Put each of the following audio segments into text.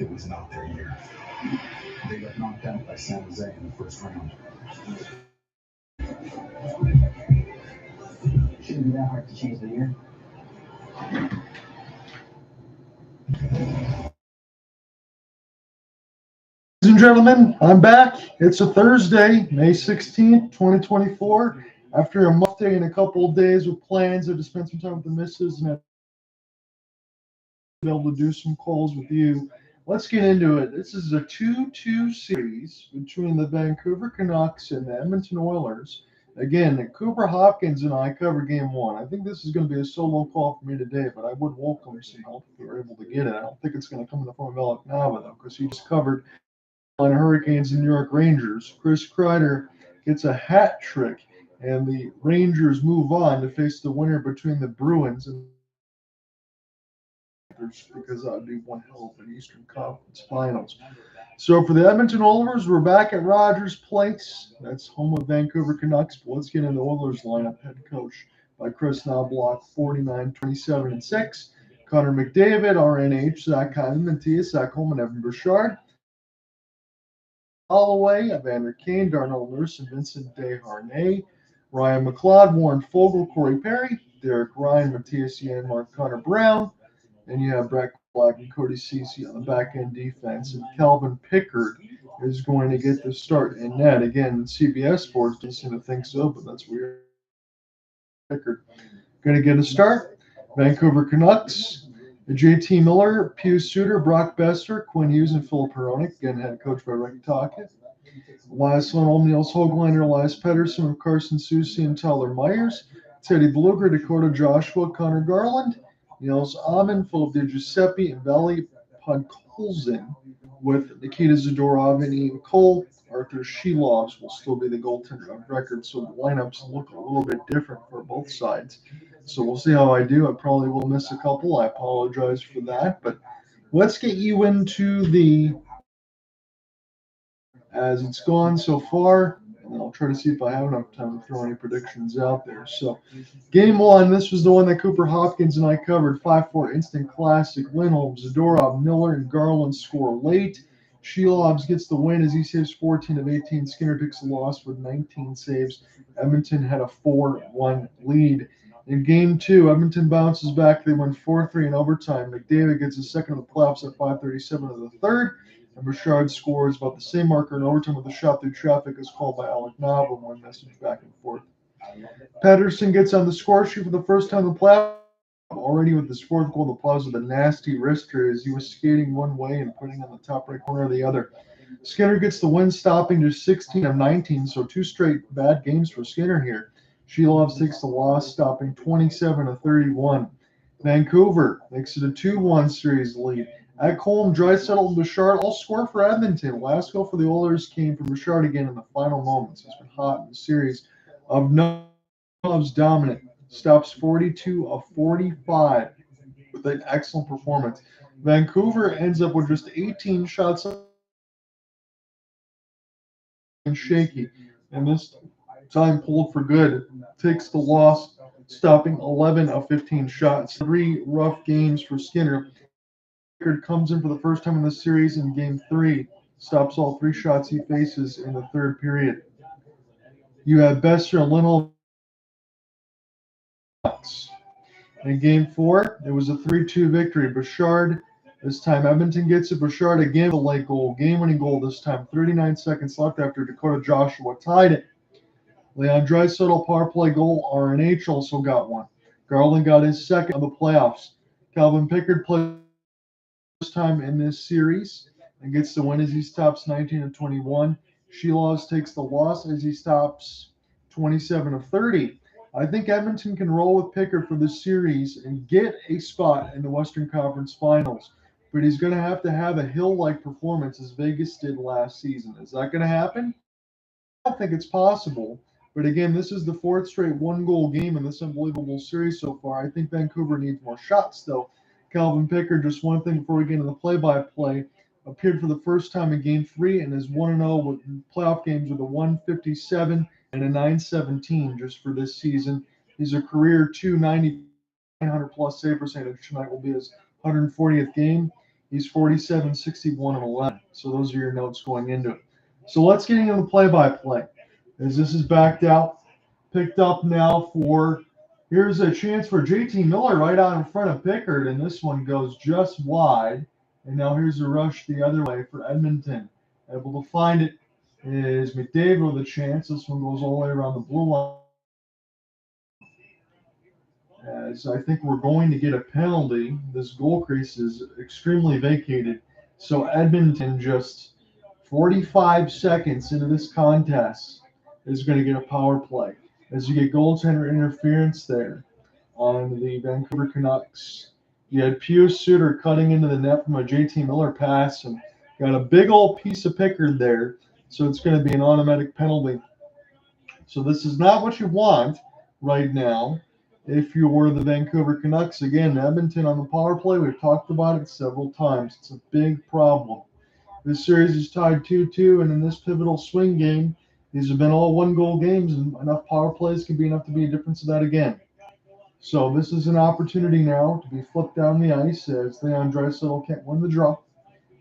It was not their year. They got knocked out by San Jose in the first round. Shouldn't be that hard to change the year. Ladies and gentlemen, I'm back. It's a Thursday, May 16th, 2024. After a month day and a couple of days with plans, I just spent some time with the missus and I've been able to do some calls with you. Let's get into it. This is a 2-2 series between the Vancouver Canucks and the Edmonton Oilers. Again, Nugent-Hopkins and I covered game one. I think this is going to be a solo call for me today, but I would welcome some help if we were able to get it. I don't think it's going to come in the form of Alec Nava, though, because he just covered on Hurricanes and New York Rangers. Chris Kreider gets a hat trick, and the Rangers move on to face the winner between the Bruins and because that would be one hell of an Eastern Conference Finals. So for the Edmonton Oilers, we're back at Rogers Place. That's home of Vancouver Canucks. But let's get into the Oilers lineup. Head coach by Kris Knoblauch, 49, 27, and 6. Connor McDavid, RNH, Zach Hyman, Mattias, Ekholm, and Evan Bouchard. Holloway, Evander Kane, Darnell Nurse, and Vincent Desharnais. Ryan McLeod, Warren Fogle, Corey Perry, Derek Ryan, Mattias Janmark, Connor Brown. And you have Brett Black and Cody Ceci on the back-end defense. And Calvin Pickard is going to get the start in net. Again, CBS Sports doesn't seem to think so, but that's weird. Pickard going to get a start. Vancouver Canucks, JT Miller, Pius Suter, Brock Boeser, Quinn Hughes, and Filip Hronek. Again, head coached by Rick Tocchet. Elias Lindholm, Niels Höglander, Elias Pettersson, Carson Soucy, and Tyler Myers. Teddy Bluger, Dakota Joshua, Connor Garland. Niels Aman, Philip DiGiuseppe, and Vali Podkolzin with Nikita Zadorov and Ian Cole. Arthur Shelovs will still be the goaltender of record, so the lineups look a little bit different for both sides. So we'll see how I do. I probably will miss a couple. I apologize for that. But let's get you into the as it's gone so far. And I'll try to see if I have enough time to throw any predictions out there. So, game one, this was the one that Cooper Hopkins and I covered. 5-4 instant classic. Lindholm, Zadorov, Miller, and Garland score late. Shelovs gets the win as he saves 14 of 18. Skinner takes the loss with 19 saves. Edmonton had a 4-1 lead. In game two, Edmonton bounces back. They win 4-3 in overtime. McDavid gets his second of the playoffs at 5:37 of the third. And Bouchard scores about the same marker in overtime with a shot through traffic as called by Alec Nava. One message back and forth. Pettersson gets on the score sheet for the first time in the playoffs. Already with his fourth goal, the Plows with a nasty wrister as he was skating one way and putting on the top right corner of the other. Skinner gets the win, stopping to 16 of 19, so two straight bad games for Skinner here. Shelovs takes the loss, stopping 27 of 31. Vancouver makes it a 2-1 series lead. Ekholm, Draisaitl, and Bouchard all score for Edmonton. Last goal for the Oilers came from Bouchard again in the final moments. He's been hot in the series. Of Knoblauch's dominant. Stops 42 of 45 with an excellent performance. Vancouver ends up with just 18 shots and shaky. And this time pulled for good. Takes the loss, stopping 11 of 15 shots. 3 rough games for Skinner. Pickard comes in for the first time in the series in game 3. Stops all 3 shots he faces in the third period. You have Boeser and Lindholm. In game 4, it was a 3-2 victory. Bouchard, this time Edmonton gets it. Bouchard again, the late goal. Game-winning goal this time. 39 seconds left after Dakota Joshua tied it. Leon Draisaitl power play goal. RNH also got one. Garland got his second of the playoffs. Calvin Pickard played first time in this series and gets the win as he stops 19 of 21. Shelovs takes the loss as he stops 27 of 30. I think Edmonton can roll with Pickard for this series and get a spot in the Western Conference Finals. But he's going to have a Hill-like performance as Vegas did last season. Is that going to happen? I don't think it's possible. But again, this is the 4th straight one-goal game in this unbelievable series so far. I think Vancouver needs more shots, though. Calvin Pickard, just one thing before we get into the play-by-play, appeared for the first time in Game 3 and is 1-0 with playoff games with a 157 and a 917 just for this season. He's a career 290, 900-plus save percentage. Tonight will be his 140th game. He's 47, 61, and 11. So those are your notes going into it. So let's get into the play-by-play. As this is backed out, picked up now for, here's a chance for JT Miller right out in front of Pickard, and this one goes just wide. And now here's a rush the other way for Edmonton. Able to find it is McDavid with a chance. This one goes all the way around the blue line. As I think we're going to get a penalty. This goal crease is extremely vacated. So Edmonton, just 45 seconds into this contest, is going to get a power play. As you get goaltender interference there on the Vancouver Canucks. You had Suter cutting into the net from a JT Miller pass and got a big old piece of Pickard there. So it's going to be an automatic penalty. So this is not what you want right now. If you were the Vancouver Canucks, again, Edmonton on the power play, we've talked about it several times. It's a big problem. This series is tied 2-2, and in this pivotal swing game, these have been all one-goal games, and enough power plays can be enough to be a difference of that again. So this is an opportunity now to be flipped down the ice as Leon Draisaitl can't win the draw.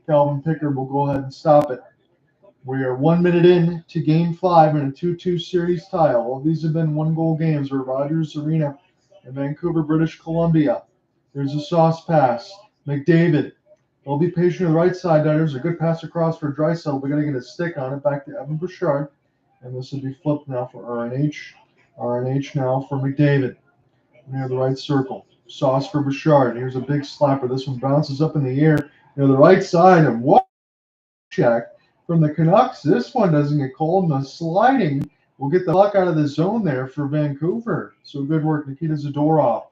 Calvin Pickard will go ahead and stop it. We are 1 minute in to Game 5 in a 2-2 series tie. All these have been one-goal games. We're at Rogers Arena in Vancouver, British Columbia. There's a sauce pass. McDavid. They'll be patient on the right side. There's a good pass across for Draisaitl. We're going to get a stick on it back to Evan Bouchard. And this will be flipped now for RNH. RNH now for McDavid. Near the right circle. Sauce for Bouchard. Here's a big slapper. This one bounces up in the air near the right side. And what check from the Canucks. This one doesn't get called. And the sliding will get the puck out of the zone there for Vancouver. So good work, Nikita Zadorov.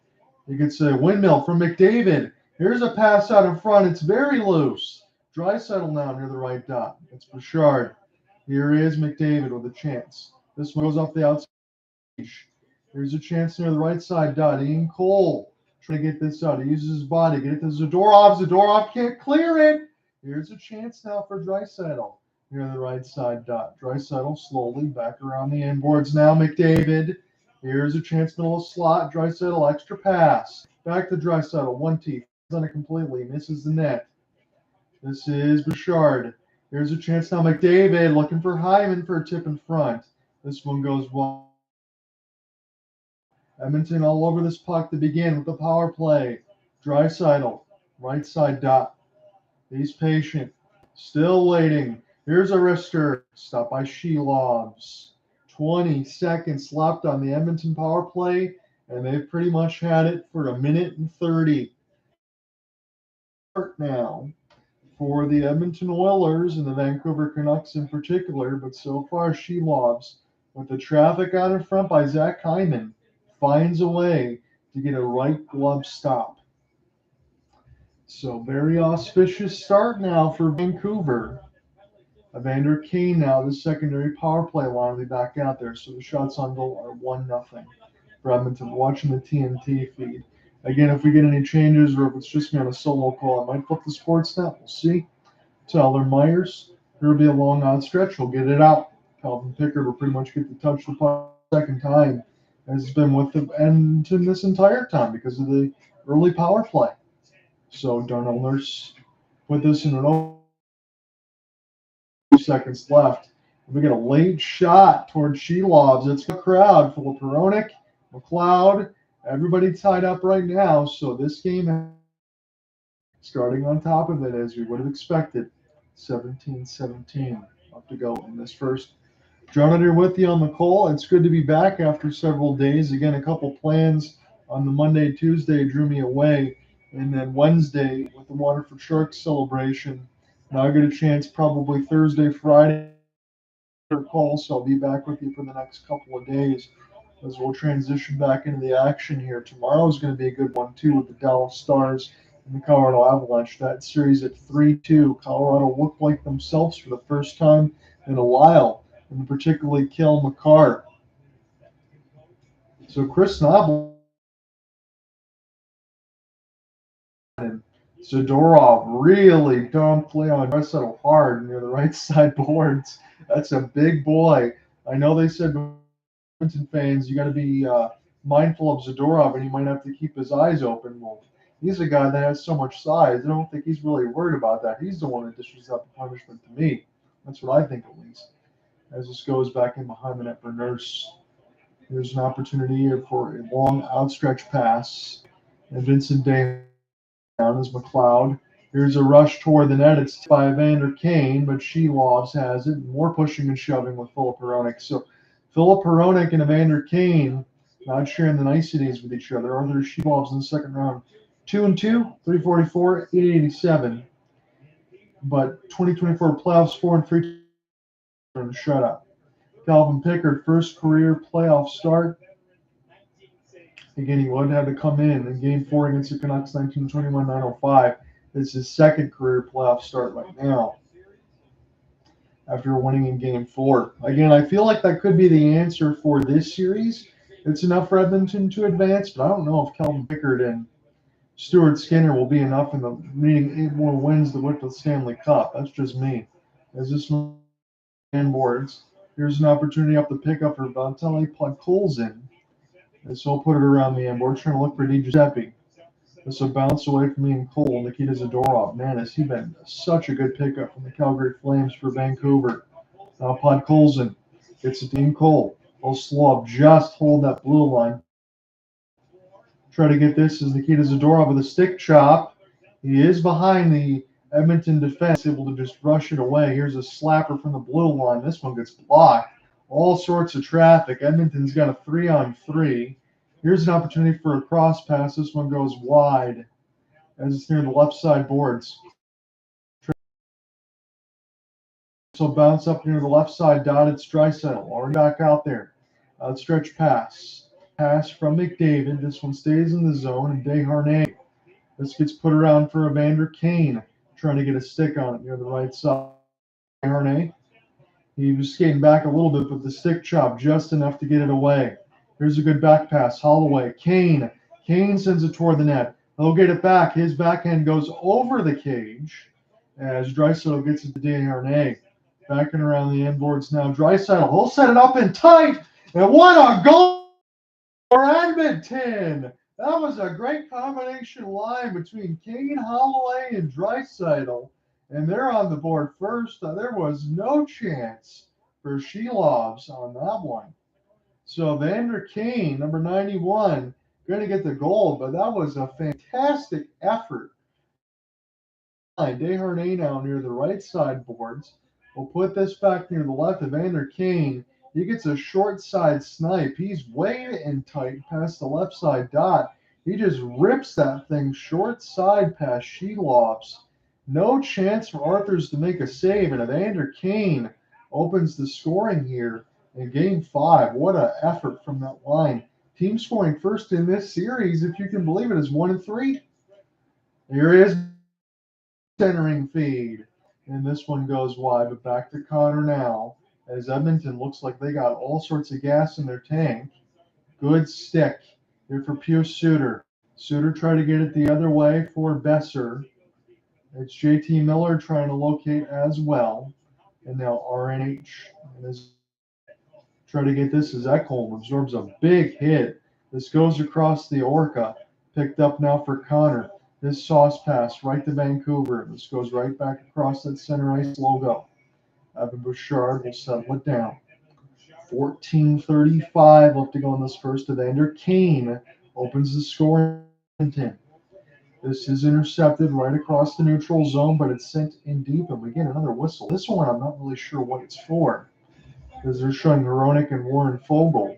He gets a windmill from McDavid. Here's a pass out in front. It's very loose. Draisaitl now near the right dot. It's Bouchard. Here is McDavid with a chance. This one goes off the outside. Here's a chance near the right side dot. Ian Cole trying to get this out. He uses his body. Get it to Zadorov. Zadorov can't clear it. Here's a chance now for Draisaitl near the right side dot. Draisaitl slowly back around the inboards now. McDavid. Here's a chance middle of slot. Draisaitl extra pass. Back to Draisaitl. One teeth. On it completely. Misses the net. This is Bouchard. Here's a chance now. McDavid looking for Hyman for a tip in front. This one goes wide. Edmonton all over this puck to begin with the power play. Draisaitl, right side dot. He's patient. Still waiting. Here's a wrister. Stopped by Shelovs. 20 seconds left on the Edmonton power play, and they've pretty much had it for a minute and 30. Now for the Edmonton Oilers and the Vancouver Canucks in particular, but so far Shelovs, with the traffic out in front by Zach Hyman, finds a way to get a right glove stop. So very auspicious start now for Vancouver. Evander Kane now, the secondary power play line will be back out there. So the shots on goal are 1-0 for Edmonton. Watching the TNT feed. Again, if we get any changes or if it's just me on a solo call, I might flip the Sportsnet. We'll see. Tyler Myers, there'll be a long on stretch. He'll get it out. Calvin Pickard will pretty much get to touch the puck second time. Has been with the Edmonton this entire time because of the early power play. So Darnell Nurse put this in an 2 seconds left. We get a late shot towards Shelovs. It's the crowd full of Hronek, McLeod, everybody tied up right now. So this game starting on top of it as we would have expected. 17-17 up to go in this first. John here with you on the call. It's good to be back after several days. Again, a couple plans on the Monday, Tuesday drew me away. And then Wednesday with the Waterford Sharks celebration. Now I get a chance probably Thursday, Friday call, so I'll be back with you for the next couple of days as we'll transition back into the action here. Tomorrow is going to be a good one too with the Dallas Stars and the Colorado Avalanche. That series at 3-2. Colorado looked like themselves for the first time in a while, and particularly Cale Makar. So Kris Knoblauch and Zadorov really dumped Leon Draisaitl hard near the right side boards. That's a big boy. I know they said, Edmonton fans, you got to be mindful of Zadorov, and he might have to keep his eyes open. Well, He's a guy that has so much size. I don't think he's really worried about that. He's the one that dishes out the punishment to me. That's what I think, at least. As this goes back in behind the net for Nurse. There's an opportunity here for a long outstretched pass. And Vincent Day down as McLeod. Here's a rush toward the net. It's by Evander Kane, but Sheloves has it. More pushing and shoving with Filip Hronek. So Filip Hronek and Evander Kane not sharing the niceties with each other. Arthur Sheloves in the second round. 2-2, 344, 887. But 2024 playoffs 4-3 and shutout. Calvin Pickard, first career playoff start. Again, he would have to come in Game 4 against the Canucks, 1921-905. It's his second career playoff start right now after winning in Game 4. Again, I feel like that could be the answer for this series. It's enough for Edmonton to advance, but I don't know if Calvin Pickard and Stuart Skinner will be enough in the needing 8 more wins to win the Stanley Cup. That's just me. As this man boards, here's an opportunity up the pickup for Valtteri Podkolzin. And so I'll put it around the end board, trying to look for DiGiuseppe. This will bounce away from me and Cole. Nikita Zadorov. Man, has he been such a good pickup from the Calgary Flames for Vancouver. Now Podkolzin gets it to Ian Cole. He'll slow up, just hold that blue line. Try to get this as Nikita Zadorov with a stick chop. He is behind the Edmonton defense, able to just rush it away. Here's a slapper from the blue line. This one gets blocked. All sorts of traffic. Edmonton's got a 3-on-3. Here's an opportunity for a cross pass. This one goes wide as it's near the left side boards. So bounce up near the left side dot. It's Draisaitl. Already back out there. Outstretched pass. Pass from McDavid. This one stays in the zone. And Hronek. This gets put around for Evander Kane. Trying to get a stick on it near the right side. Hronek. He was skating back a little bit, but the stick chop just enough to get it away. Here's a good back pass. Holloway. Kane. Kane sends it toward the net. He'll get it back. His backhand goes over the cage as Draisaitl gets it to Hronek. Backing around the end boards now. Draisaitl. He'll set it up and tight. And what a goal for Edmonton. That was a great combination line between Kane, Holloway, and Draisaitl. And they're on the board first. There was no chance for Sheloves on that one. So Evander Kane, number 91, going to get the goal, but that was a fantastic effort. Hronek now near the right side boards. We'll put this back near the left. Evander Kane, he gets a short side snipe. He's way in tight past the left side dot. He just rips that thing short side past Sheloves. No chance for Arthurs to make a save, and Evander Kane opens the scoring here in Game 5. What an effort from that line. Team scoring first in this series, if you can believe it, is 1-3. Here is centering feed. And this one goes wide, but back to Conor now, as Edmonton looks like they got all sorts of gas in their tank. Good stick here for Pius Suter. Suter tried to get it the other way for Boeser. It's JT Miller trying to locate as well. And now RNH is trying to get this as Ekholm absorbs a big hit. This goes across the Orca. Picked up now for Conor. This sauce pass right to Vancouver. This goes right back across that center ice logo. Evan Bouchard will settle it down. 14:35 left to go in this first. Evander Kane opens the scoring. This is intercepted right across the neutral zone, but it's sent in deep, and we get another whistle. This one I'm not really sure what it's for, because they're showing Hronek and Warren Fogle.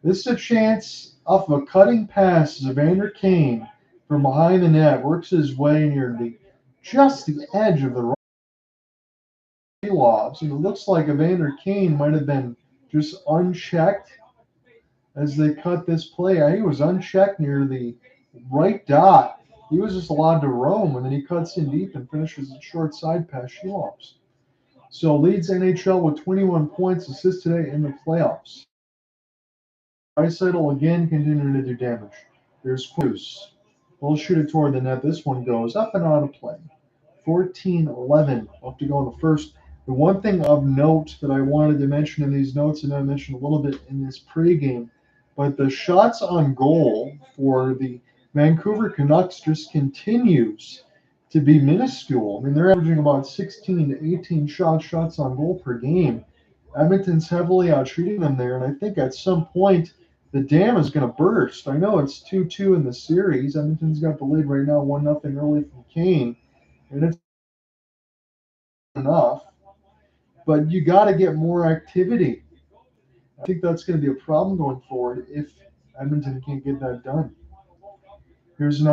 This is a chance off of a cutting pass as Evander Kane from behind the net works his way near just the edge of the right lobs, and it looks like Evander Kane might have been just unchecked as they cut this play. He was unchecked near the right dot. He was just allowed to roam, and then he cuts in deep and finishes a short side pass Sheloves. So leads NHL with 21 points, assists today in the playoffs. Draisaitl again continuing to do damage. There's Quinn. We'll shoot it toward the net. This one goes up and out of play. 14-11 up to go in the first. The one thing of note that I wanted to mention in these notes, and I mentioned a little bit in this pregame, but the shots on goal for the Vancouver Canucks just continues to be minuscule. I mean, they're averaging about 16 to 18 shots on goal per game. Edmonton's heavily out-treating them there, and I think at some point the dam is going to burst. I know it's 2-2 in the series. Edmonton's got the lead right now, 1-0 early from Kane, and it's enough. But you got to get more activity. I think that's going to be a problem going forward if Edmonton can't get that done. Here's an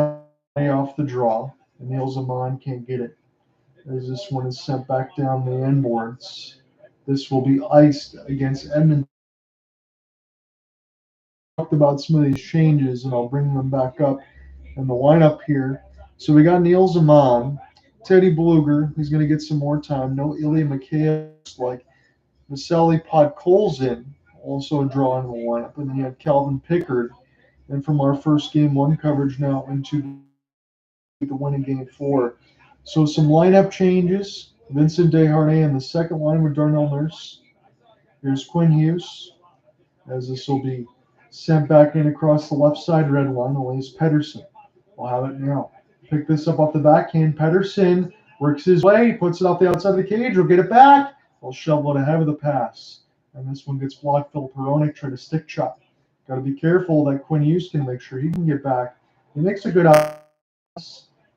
eye off the draw, and Neil Zaman can't get it. As this one is sent back down the end boards. This will be iced against Edmonton. Talked about some of these changes, and I'll bring them back up in the lineup here. So we got Neil Zaman, Teddy Bluger, who's going to get some more time. No Ilya Mikheyev, like Vasily Podkolzin, also a draw in the lineup. And then you have Calvin Pickard. And from our first game one coverage now into the winning game 4. So some lineup changes. Vincent Desharnais in the second line with Darnell Nurse. Here's Quinn Hughes, as this will be sent back in across the left side red line. Elias Pettersson will have it now. Pick this up off the backhand. Pettersson works his way, puts it off the outside of the cage. We'll get it back. We'll shovel it ahead of the pass. And this one gets blocked. Filip Hronek trying to stick chop. Got to be careful that Quinn Hughes can make sure he can get back. He makes a good out.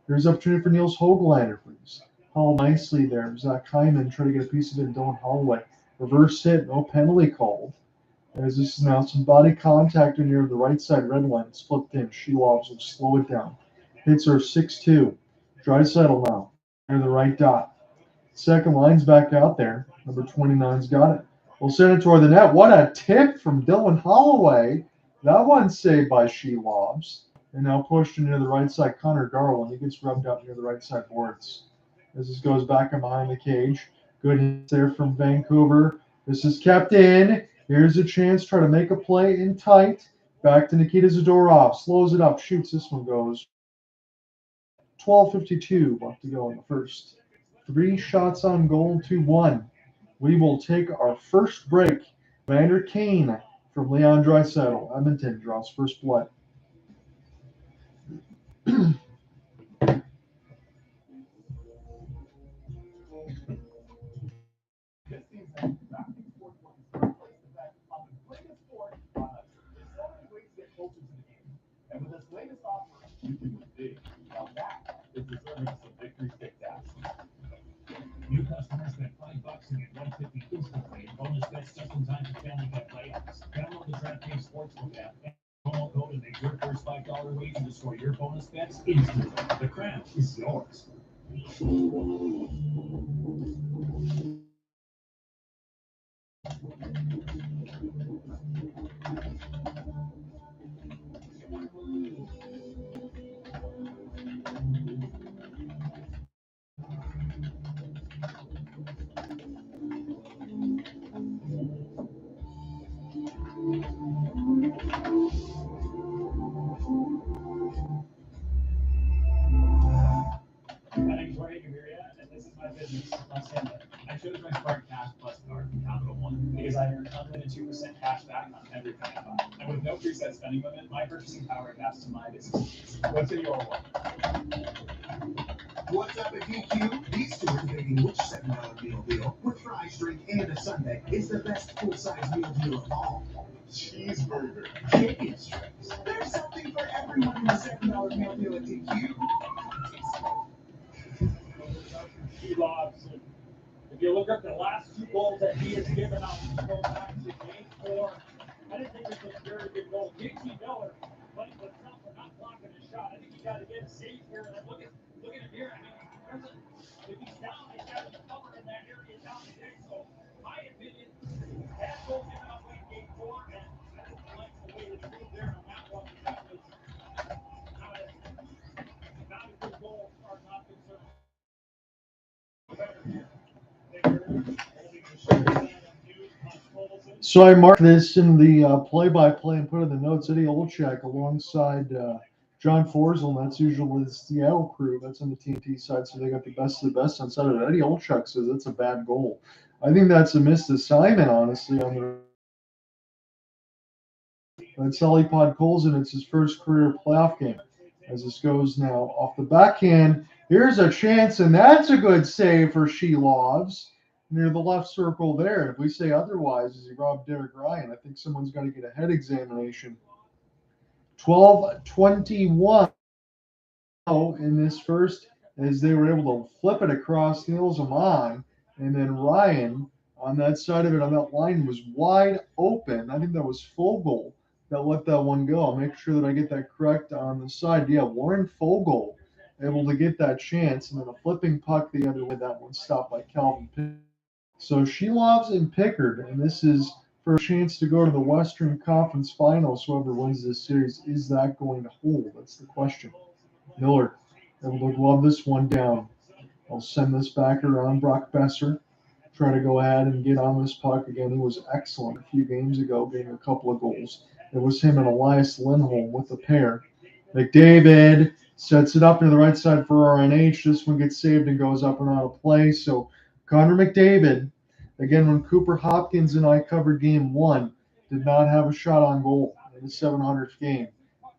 Here's opportunity for Niels Höglander, please. Hauled nicely there. Zach Hyman trying to get a piece of it in Dylan Holloway. Reverse hit, no penalty called. As this is now some body contact near the right side red line. It's flipped in. Shelovs will slow it down. Hits are 6-2. Draisaitl now near the right dot. Second line's back out there. Number 29's got it. We'll send it toward the net. What a tip from Dylan Holloway. That one's saved by Shelovs. And now pushed into the right side, Conor Garland. He gets rubbed out near the right side boards. As this goes back and behind the cage. Good hit there from Vancouver. This is kept in. Here's a chance. Try to make a play in tight. Back to Nikita Zadorov. Slows it up. Shoots. This one goes. 12:52 left to go in the first. 3 shots on goal to 1. We will take our first break. Vander Kane from Leon Draisaitl. Edmonton draws first blood. And with this latest offer, you can win big. Now that is deserving of some victory stick dash. New customers get $5 and get $150 instantly. Bonus bets just in time for Stanley Cup playoffs. Download the DraftKings Sportsbook app and promo code and make your first $5 wager to score your bonus bets instantly. The crown is yours. My name's Ray Gaviria, and this is my business, Stanley. I chose my Spark Cash Plus card from Capital One because I earn unlimited 2% cash back on every time I buy. And with no preset spending limit, my purchasing power adapts to my business. What's in your wallet? What's up at DQ? These stores making which $7 meal deal with fries, drink, and a sundae is the best full-size meal deal of all. Cheeseburger, chicken strips. There's something for everyone in the $7 meal deal at DQ. If you look at the last 2 goals that he has given up, go back to game 4. I didn't think it was a very good goal. JT Miller, but not blocking his shot. I think you got to get a save here. And look at him here. I mean, if he's down, he's got to be covered in that area down the day. So, my opinion, that goal given up in game 4, and I just like the way it's moved there on that one. That was not a good goal as far as I'm concerned. So I marked this in the play-by-play and put in the notes. Eddie Olczyk alongside John Forsell, and that's usually the Seattle crew. That's on the TNT side, so they got the best of the best on Saturday. Eddie Olczyk says that's a bad goal. I think that's a missed assignment, honestly. On the Vasily Podkolzin, it's his first career playoff game. as this goes now off the backhand. Here's a chance, and that's a good save for Shelovs near the left circle there. If we say otherwise, as he robbed Derek Ryan, I think someone's got to get a head examination. 12-21 in this first, as they were able to flip it across Niels Amon, and then Ryan on that side of it, on that line, was wide open. I think that was Fogle that let that one go. I'll make sure that I get that correct on the side. Yeah, Warren Fogle able to get that chance, and then a flipping puck the other way. That one stopped by Calvin Pickard. So Shelovs and Pickard, and this is for a chance to go to the Western Conference Finals. Whoever wins this series, is that going to hold? That's the question. Miller able to glove this one down. I'll send this back around. Brock Boeser try to go ahead and get on this puck again. He was excellent a few games ago, getting a couple of goals. It was him and Elias Lindholm with the pair. McDavid sets it up into the right side for RNH. This one gets saved and goes up and out of play. So Connor McDavid, again, when Cooper Hopkins and I covered game 1, did not have a shot on goal in the 700th game.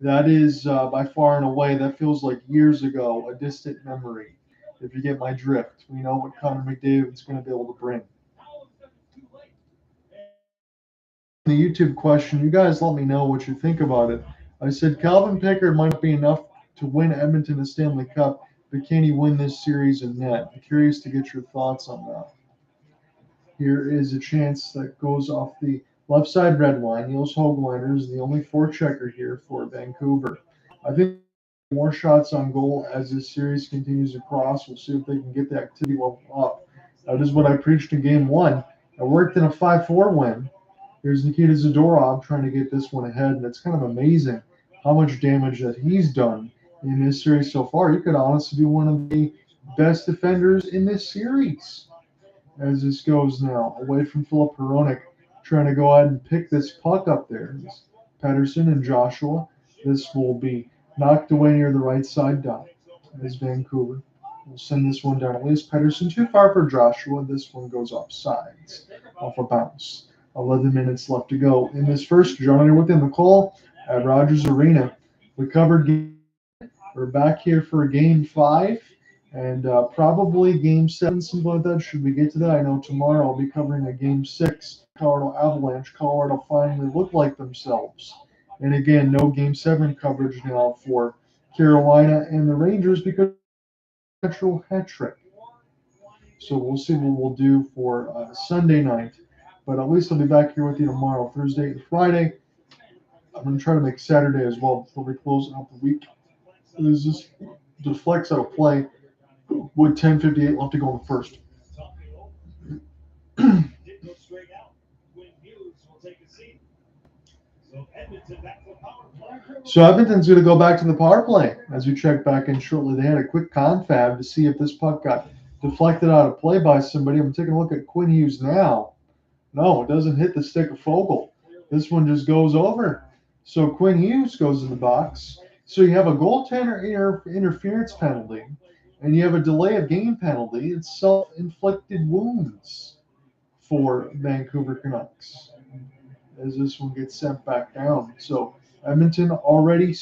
That is by far and away, that feels like years ago, a distant memory. If you get my drift, we know what Connor McDavid's going to be able to bring. The YouTube question, you guys let me know what you think about it. I said Calvin Pickard might not be enough to win Edmonton the Stanley Cup, but can he win this series in net? I'm curious to get your thoughts on that. Here is a chance that goes off the left side red line. Niels Höglander is the only forechecker here for Vancouver. I think more shots on goal as this series continues across. We'll see if they can get the activity level up. That is what I preached in game 1. I worked in a 5-4 win. Here's Nikita Zadorov trying to get this one ahead, and it's kind of amazing how much damage that he's done in this series so far. He could honestly be one of the best defenders in this series. As this goes now, away from Filip Hronek, trying to go ahead and pick this puck up there. It's Pettersson and Joshua. This will be knocked away near the right side dot as Vancouver will send this one down. Elias Pettersson too far for Joshua. This one goes off sides, off a bounce. 11 minutes left to go in this first. Joining within the call at Rogers Arena. We covered game. We're back here for game 5 and probably game 7, something like that. Should we get to that? I know tomorrow I'll be covering a game 6. Colorado Avalanche. Colorado finally looked like themselves. And again, no game 7 coverage now for Carolina and the Rangers because of the natural hat trick. So we'll see what we'll do for Sunday night. But at least I'll be back here with you tomorrow, Thursday and Friday. I'm going to try to make Saturday as well before we close out the week. There's just deflects out of play with 10:58 left to go in the first. So Edmonton's going to go back to the power play as we check back in shortly. They had a quick confab to see if this puck got deflected out of play by somebody. I'm taking a look at Quinn Hughes now. No, it doesn't hit the stick of Fogle. This one just goes over. So Quinn Hughes goes in the box. So you have a goaltender interference penalty, and you have a delay of game penalty. It's self-inflicted wounds for Vancouver Canucks as this one gets sent back down. So Edmonton already,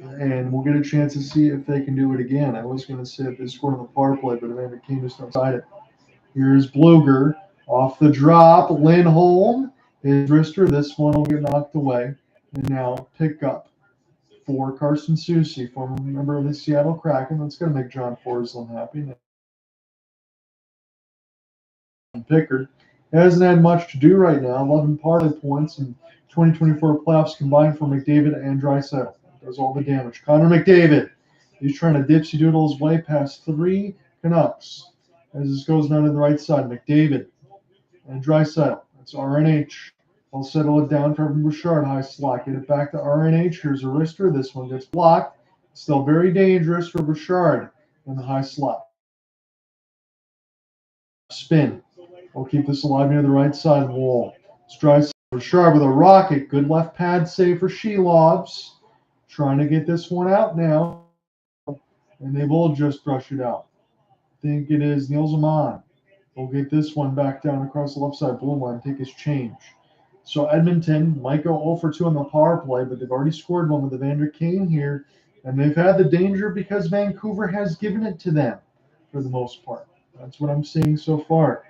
and we'll get a chance to see if they can do it again. I was going to say if they scored on the power play, but Evander Kane just outside it. Here's Blueger off the drop. Lindholm, his wrister. This one will get knocked away. And now pick up for Carson Soucy, former member of the Seattle Kraken. That's going to make John Forsland happy. And Pickard hasn't had much to do right now. 11 parlay points in 2024 playoffs combined for McDavid and Draisaitl. Does all the damage. Connor McDavid. He's trying to dipsy doodle his way past 3 Canucks. As this goes down to the right side, McDavid and Draisaitl. That's RNH. I'll settle it down for Bouchard. High slot. Get it back to RNH. Here's a wrister. This one gets blocked. Still very dangerous for Bouchard in the high slot. Spin. We'll keep this alive near the right side wall. It's Draisaitl. Bouchard with a rocket. Good left pad save for Shelovs. Trying to get this one out now. And they will just brush it out. I think it is Niels Amon. We'll get this one back down across the left side blue line. Take his change. So Edmonton might go 0 for 2 on the power play, but they've already scored one with Evander Kane here, and they've had the danger because Vancouver has given it to them for the most part. That's what I'm seeing so far.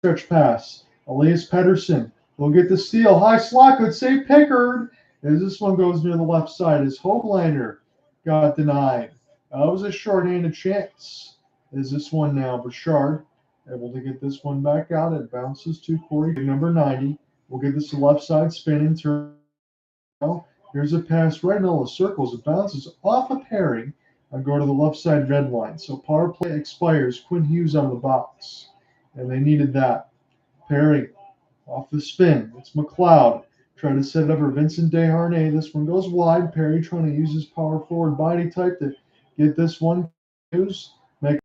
Stretch pass. Elias Pettersson will get the steal. High slot, good save Pickard. As this one goes near the left side, as Hoglander got denied. That was a short-handed chance. Is this one now? Bouchard able to get this one back out. It bounces to Corey, number 90. We'll get this to left side, spin and turn. Here's a pass right in all the circles. It bounces off a pairing and go to the left side red line. So power play expires. Quinn Hughes on the box. And they needed that. Pairing off the spin. It's McLeod. Trying to set it up for Vincent Desharnais. This one goes wide. Perry trying to use his power forward body type to get this one. Hughes. Make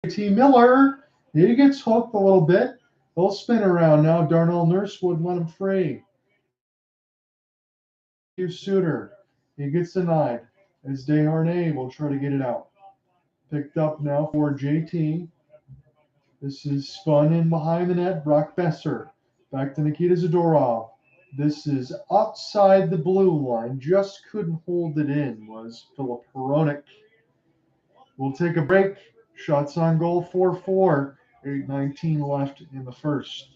T. Miller. He gets hooked a little bit. They'll spin around now. Darnell Nurse would let him free. Hughes Suter. He gets denied. As Desharnais will try to get it out. Picked up now for JT. This is spun in behind the net. Brock Boeser. Back to Nikita Zadorov. This is outside the blue line. Just couldn't hold it in was Filip Hronek. We'll take a break. Shots on goal 4-4. 8:19 left in the first.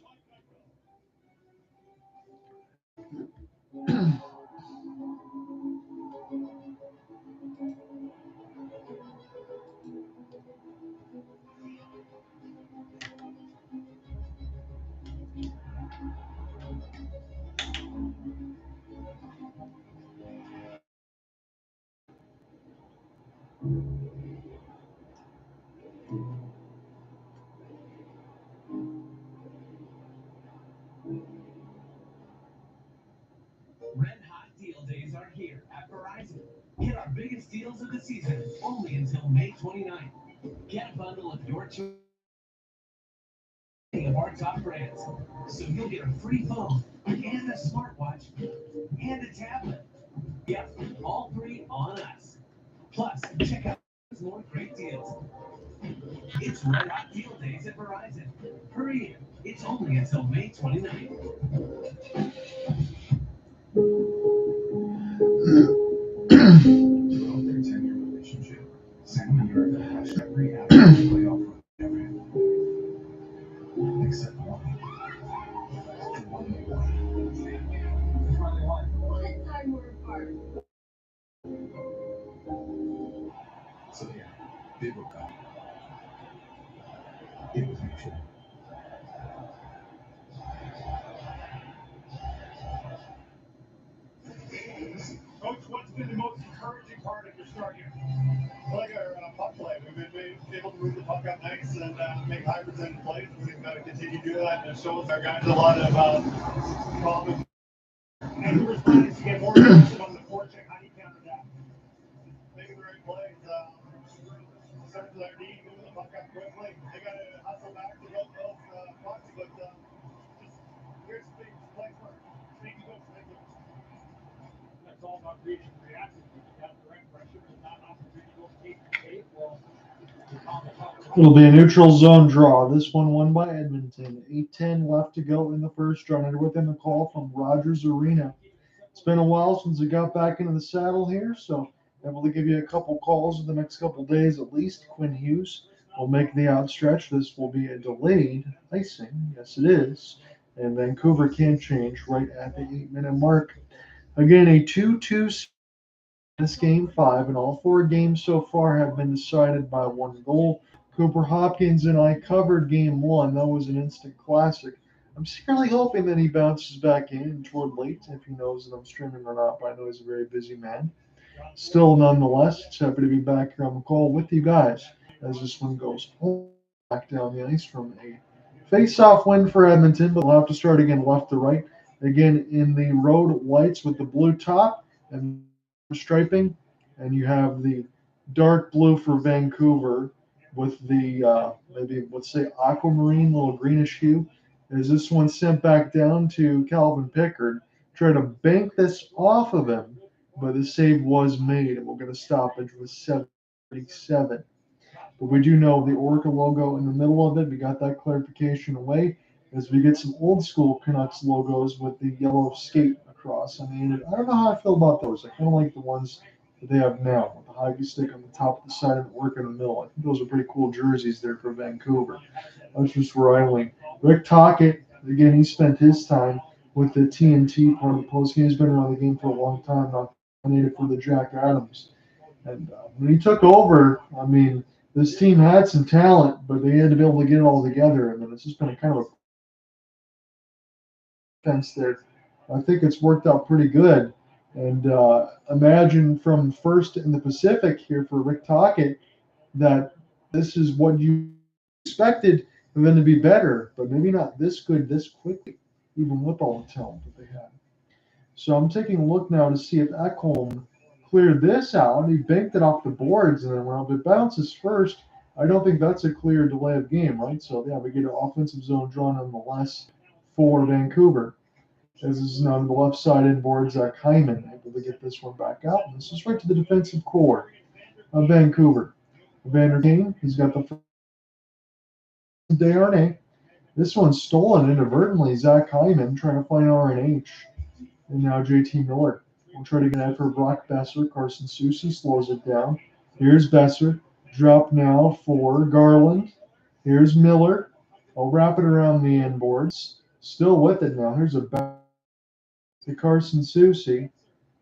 Red hot deal days are here at Verizon. Get our biggest deals of the season only until May 29th. Get a bundle of your choice of our top brands. So you'll get a free phone and a smartwatch and a tablet. Yep, all three on us. Plus, check out more great deals. It's Red Hot Deal Days at Verizon. Hurry in. It's only until May 29th. Throughout their 10-year relationship, Sam and Erica watched every afternoon playoff from every except one. The one they won. One time we're apart. So yeah, they broke up. It was mutual. Coach, what's been the most encouraging part of your start here? I like our puck play. We've been able to move the puck up nice and make high percentage plays. We've got to continue to do that, and it shows our guys a lot of confidence. And who responded to get more aggressive on the forecheck? How do you counter that? Making the right plays. Starting with our D, moving the puck up quickly. They got to hustle back to those pucks, but just here's the big play for sneaky goals. That's all about reaching reacting. You got the right pressure and not opportunity to go tape. Well, It'll be a neutral zone draw. This one won by Edmonton. 8:10 left to go in the first round. And within the call from Rogers Arena. It's been a while since we got back into the saddle here, so able to give you a couple calls in the next couple days at least. Quinn Hughes will make the outstretch. This will be a delayed icing. Yes, it is. And Vancouver can change right at the 8-minute mark. Again, a 2-2 this game 5, and all 4 games so far have been decided by 1 goal. Cooper Hopkins and I covered game 1. That was an instant classic. I'm secretly hoping that he bounces back in toward late, if he knows that I'm streaming or not, but I know he's a very busy man. Still, nonetheless, it's happy to be back here on the call with you guys as this one goes back down the ice from a face-off win for Edmonton, but we'll have to start again left to right. Again, in the road whites with the blue top and striping, and you have the dark blue for Vancouver with the maybe let's say aquamarine, little greenish hue. Is this one sent back down to Calvin Pickard? Try to bank this off of him, but the save was made, and we're going to stoppage with 7:37. But we do know the Orca logo in the middle of it. We got that clarification away. as we get some old school Canucks logos with the yellow skate across. I mean, I don't know how I feel about those. I kind of like the ones that they have now with the hockey stick on the top of the side and the work in the middle. I think those are pretty cool jerseys there for Vancouver. That's just where I lean. Rick Tocchet, again, he spent his time with the TNT part of the postgame. He's been around the game for a long time, nominated for the Jack Adams. And when he took over, I mean, this team had some talent, but they had to be able to get it all together. And then it's just been a kind of a fence there. I think it's worked out pretty good. And imagine from first in the Pacific here for Rick Tocchet that this is what you expected for them to be better, but maybe not this good this quickly, even with all the talent that they had. So I'm taking a look now to see if Ekholm cleared this out. He banked it off the boards, and then when it bounces first, I don't think that's a clear delay of game, right? So yeah, we get an offensive zone drawn nonetheless for Vancouver. As this is now on the left side inboard, Zach Hyman able to get this one back out. And this is right to the defensive core of Vancouver. Vander Kane, he's got the Hronek. This one's stolen inadvertently. Zach Hyman trying to find RNH. And now JT Miller will try to get out for Brock Boeser. Carson Soucy slows it down. Here's Boeser. Drop now for Garland. Here's Miller. I'll wrap it around the inboards. Still with it now. Here's a back to Carson Soucy.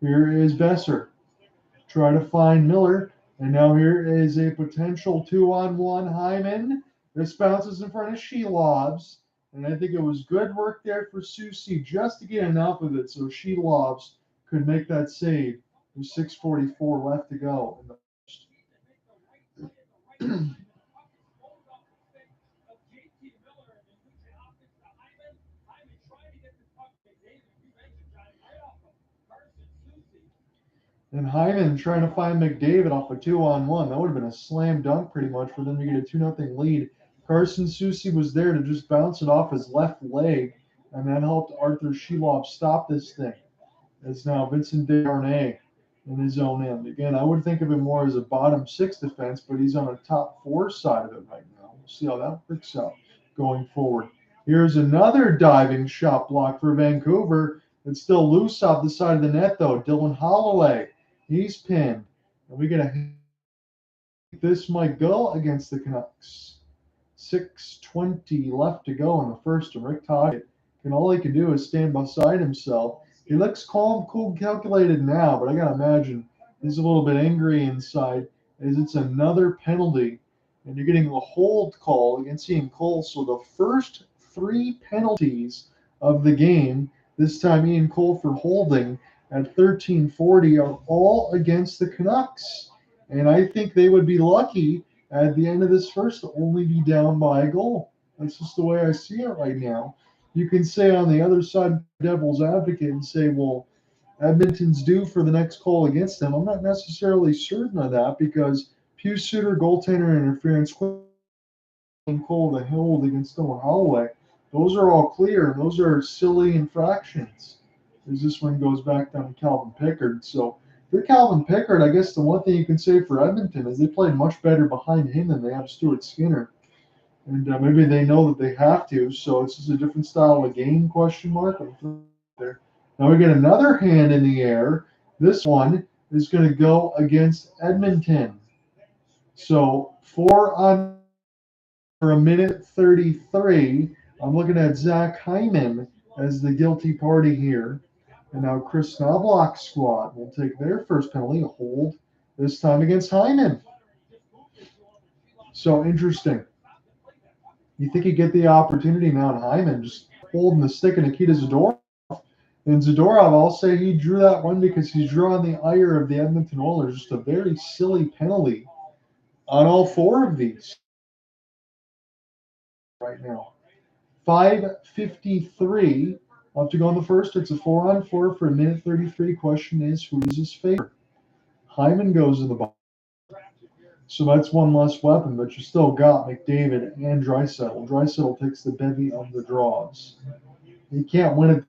Here is Boeser. Try to find Miller. And now here is a potential 2-on-1 Hyman. This bounces in front of Shelovs. And I think it was good work there for Soucy just to get enough of it so Shelovs could make that save. There's 6:44 left to go in the first. And Hyman trying to find McDavid off a 2-on-1. That would have been a slam dunk pretty much for them to get a 2-0 lead. Carson Soucy was there to just bounce it off his left leg, and that helped Arthur Shelov stop this thing. It's now Vincent Desharnais in his own end. Again, I would think of him more as a bottom six defense, but he's on a top four side of it right now. We'll see how that works out going forward. Here's another diving shot block for Vancouver. It's still loose off the side of the net, though. Dylan Holloway. He's pinned. And we get a this might go against the Canucks. 6:20 left to go in the first, and Rick Tocchet all he can do is stand beside himself. He looks calm, cool, calculated now, but I gotta imagine he's a little bit angry inside as it's another penalty, and you're getting a hold call against Ian Cole. So the first three penalties of the game, this time Ian Cole for holding at 13:40, are all against the Canucks. And I think they would be lucky at the end of this first to only be down by a goal. That's just the way I see it right now. You can say on the other side, devil's advocate, and say, well, Edmonton's due for the next call against them. I'm not necessarily certain of that because Pew Suter, goaltender interference, and Cole the hold against Dylan Holloway, those are all clear, and those are silly infractions. As this one goes back down to Calvin Pickard. So for Calvin Pickard, I guess the one thing you can say for Edmonton is they played much better behind him than they have Stuart Skinner. And maybe they know that they have to, so it's just a different style of game, question mark. There. Now we get another hand in the air. This one is going to go against Edmonton. So 4 on for a minute 33. I'm looking at Zach Hyman as the guilty party here. And now Kris Knoblauch's squad will take their first penalty, a hold, this time against Hyman. So interesting. You think you get the opportunity now in Hyman, just holding the stick of Nikita Zadorov. And Zadorov, I'll say he drew that one because he's drawing the ire of the Edmonton Oilers. Just a very silly penalty on all four of these right now. 5:53 left to go in the first. It's a 4-on-4 for a minute 33. Question is, who is his favorite? Hyman goes in the box. So that's one less weapon, but you still got McDavid and Draisaitl. Draisaitl takes the bevy of the draws. He can't win it.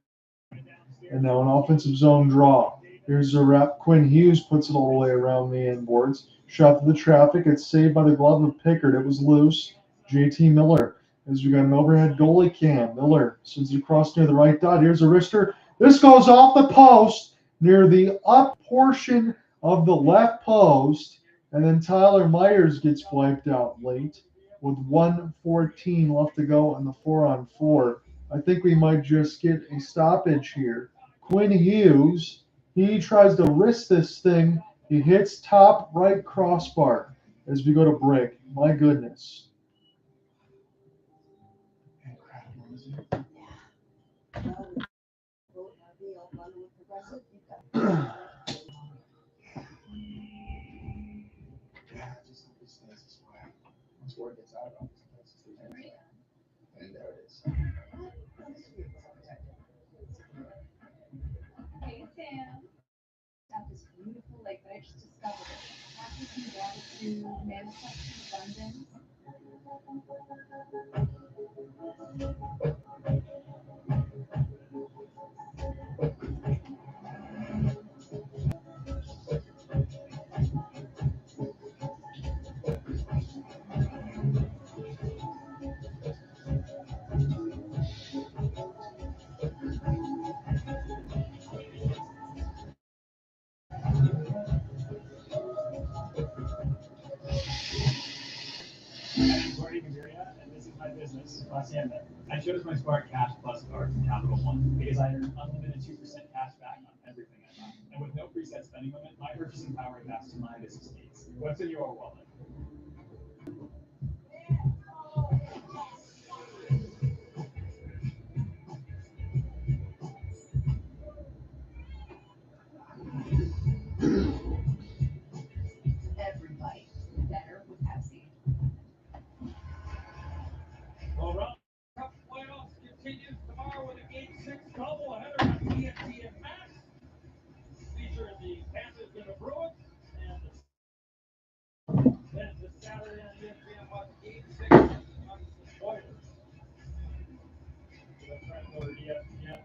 And now an offensive zone draw. Here's a wrap. Quinn Hughes puts it all the way around the inboards. Shot to the traffic. It's saved by the glove of Pickard. It was loose. JT Miller as we got an overhead goalie cam. Miller sends it across near the right dot. Here's a wrister. This goes off the post near the up portion of the left post. And then Tyler Myers gets wiped out late with 1:14 left to go in the 4-on-4. I think we might just get a stoppage here. Quinn Hughes, he tries to wrist this thing. He hits top right crossbar as we go to break. My goodness. Once word gets out about this place, it's the end. And there it is. Hey Sam, got this beautiful lake that I just discovered. Practice and gratitude, manifest abundance. And this is my business, Hacienda. I chose my Smart Cash Plus card from Capital One because I earn unlimited 2% cash back on everything I buy. And with no preset spending limit, my purchasing power adapts to my business needs. What's in your wallet? Everybody better with Pepsi. All right. Cup playoffs continues tomorrow with a Game 6 doubleheader on TNT and Max. Featuring the Panthers and the Bruins. And then the Saturday on ESPN watch Game 6 on the Oilers. Let's try to go to ESPN.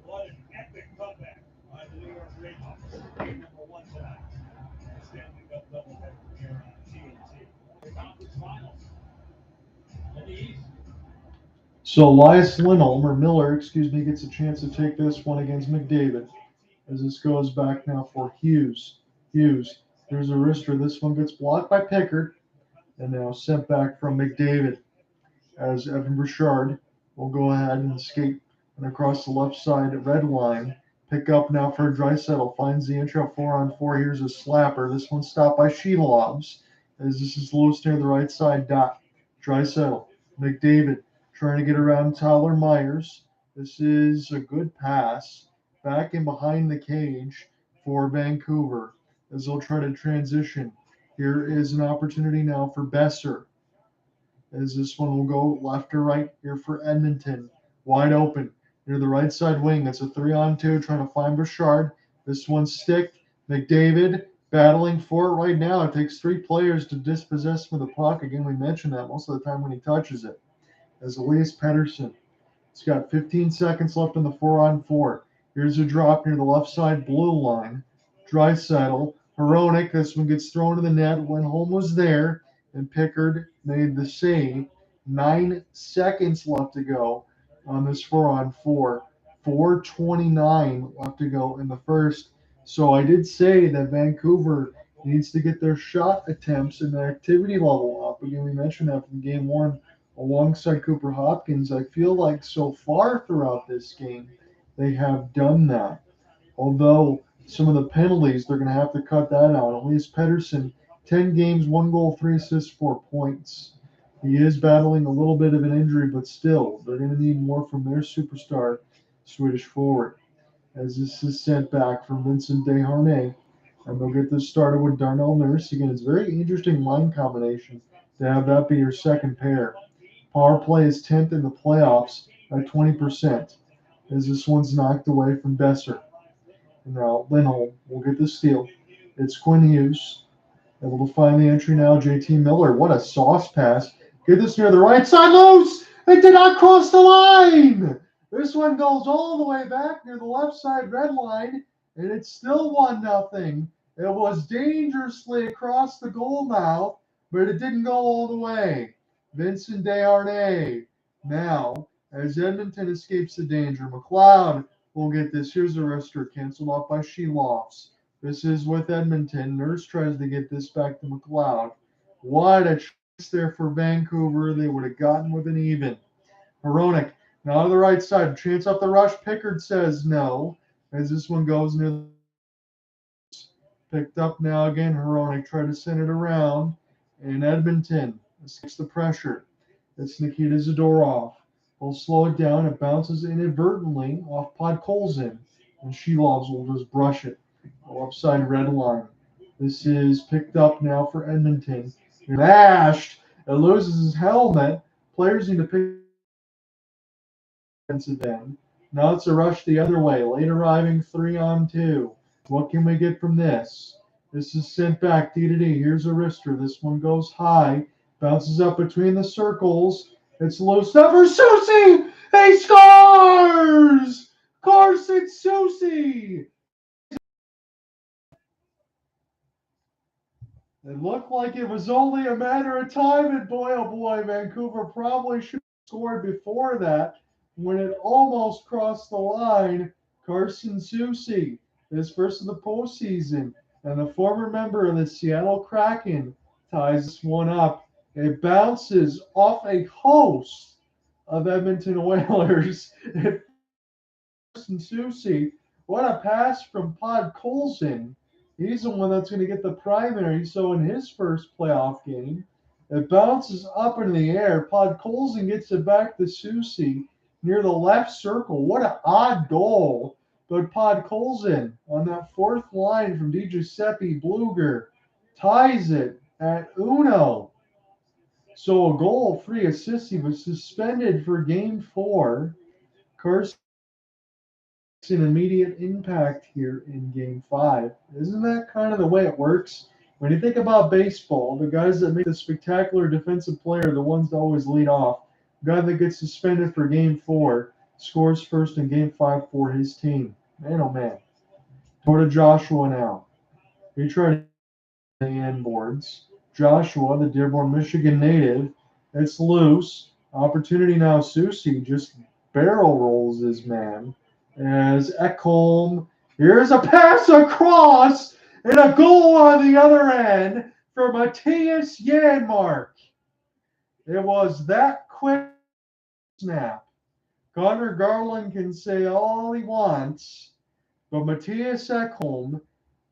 What an epic comeback by the New York Rangers. Game number 1 tonight. Stanley Cup doubleheader here on TNT. The conference finals in the East. So Elias Lindholm, or Miller, gets a chance to take this one against McDavid. As this goes back now for Hughes. Here's a wrister. This one gets blocked by Pickard and now sent back from McDavid as Evan Bouchard will go ahead and skate and across the left side red line. Pick up now for Draisaitl. Finds the intro 4-on-4. Here's a slapper. This one stopped by Sheelovs as this is loose near the right side dot. Draisaitl. McDavid trying to get around Tyler Myers. This is a good pass. Back in behind the cage for Vancouver as they'll try to transition. Here is an opportunity now for Boeser as this one will go left or right here for Edmonton. Wide open near the right side wing. It's a 3-on-2 trying to find Bouchard. This one's stick. McDavid battling for it right now. It takes 3 players to dispossess him of the puck. Again, we mentioned that most of the time when he touches it. As Elias Pettersson. It's got 15 seconds left in the 4-on-4. Here's a drop near the left side blue line. Draisaitl. Hronek. This one gets thrown to the net. Lindholm was there, and Pickard made the save. 9 seconds left to go on this 4-on-4. 4:29 left to go in the first. So I did say that Vancouver needs to get their shot attempts and their activity level up. Again, we mentioned that from game 1 alongside Cooper Hopkins. I feel like so far throughout this game, they have done that. Although some of the penalties, they're going to have to cut that out. Elias Pettersson, 10 games, 1 goal, 3 assists, 4 points. He is battling a little bit of an injury, but still, they're going to need more from their superstar Swedish forward. As this is sent back from Vincent Desharnais, and they'll get this started with Darnell Nurse. Again, it's a very interesting line combination to have that be your second pair. Power play is 10th in the playoffs at 20%. As this one's knocked away from Boeser. And now Lindholm will get the steal. It's Quinn Hughes. Able to find the entry now. JT Miller. What a sauce pass. Get this near the right side. Loose! It did not cross the line! This one goes all the way back near the left side red line. And it's still 1-0. It was dangerously across the goal mouth, but it didn't go all the way. Vincent Desharnais. Now, as Edmonton escapes the danger, McLeod will get this. Here's a wrister canceled off by Sheloffs. This is with Edmonton. Nurse tries to get this back to McLeod. What a chance there for Vancouver. They would have gotten with an even. Hronek now to the right side. Chance off the rush. Pickard says no. As this one goes near the picked up now again. Hronek tried to send it around. And Edmonton escapes the pressure. It's Nikita Zadorov. We'll slow it down. It bounces inadvertently off Podkolzin. And Shelovs will just brush it. Upside red line. This is picked up now for Edmonton. Mashed. It loses his helmet. Players need to pick defensive end. Now it's a rush the other way. Late arriving 3-on-2. What can we get from this? This is sent back D to D. Here's a wrister. This one goes high. Bounces up between the circles. It's loose. Number Susie! He scores! Carson Susie! It looked like it was only a matter of time, and boy, oh boy, Vancouver probably should have scored before that. When it almost crossed the line, Carson Susie, his first of the postseason, and the former member of the Seattle Kraken, ties this one up. It bounces off a host of Edmonton Oilers. Carson Susie, what a pass from Podkolzin. He's the one that's going to get the primary. So in his first playoff game, it bounces up into the air. Podkolzin gets it back to Susie near the left circle. What an odd goal. But Podkolzin on that fourth line from DiGiuseppe Bluger ties it at uno. So a goal, 3 assists. He was suspended for game 4. Carson an immediate impact here in game 5. Isn't that kind of the way it works? When you think about baseball, the guys that make the spectacular defensive player are the ones that always lead off. The guy that gets suspended for game 4 scores first in game 5 for his team. Man, oh man. Go to Joshua now. He tried the end boards. Joshua, the Dearborn, Michigan native, it's loose. Opportunity now. Susie just barrel rolls his man. As Ekholm, here's a pass across and a goal on the other end for Mattias Janmark. It was that quick snap. Conor Garland can say all he wants, but Mattias Ekholm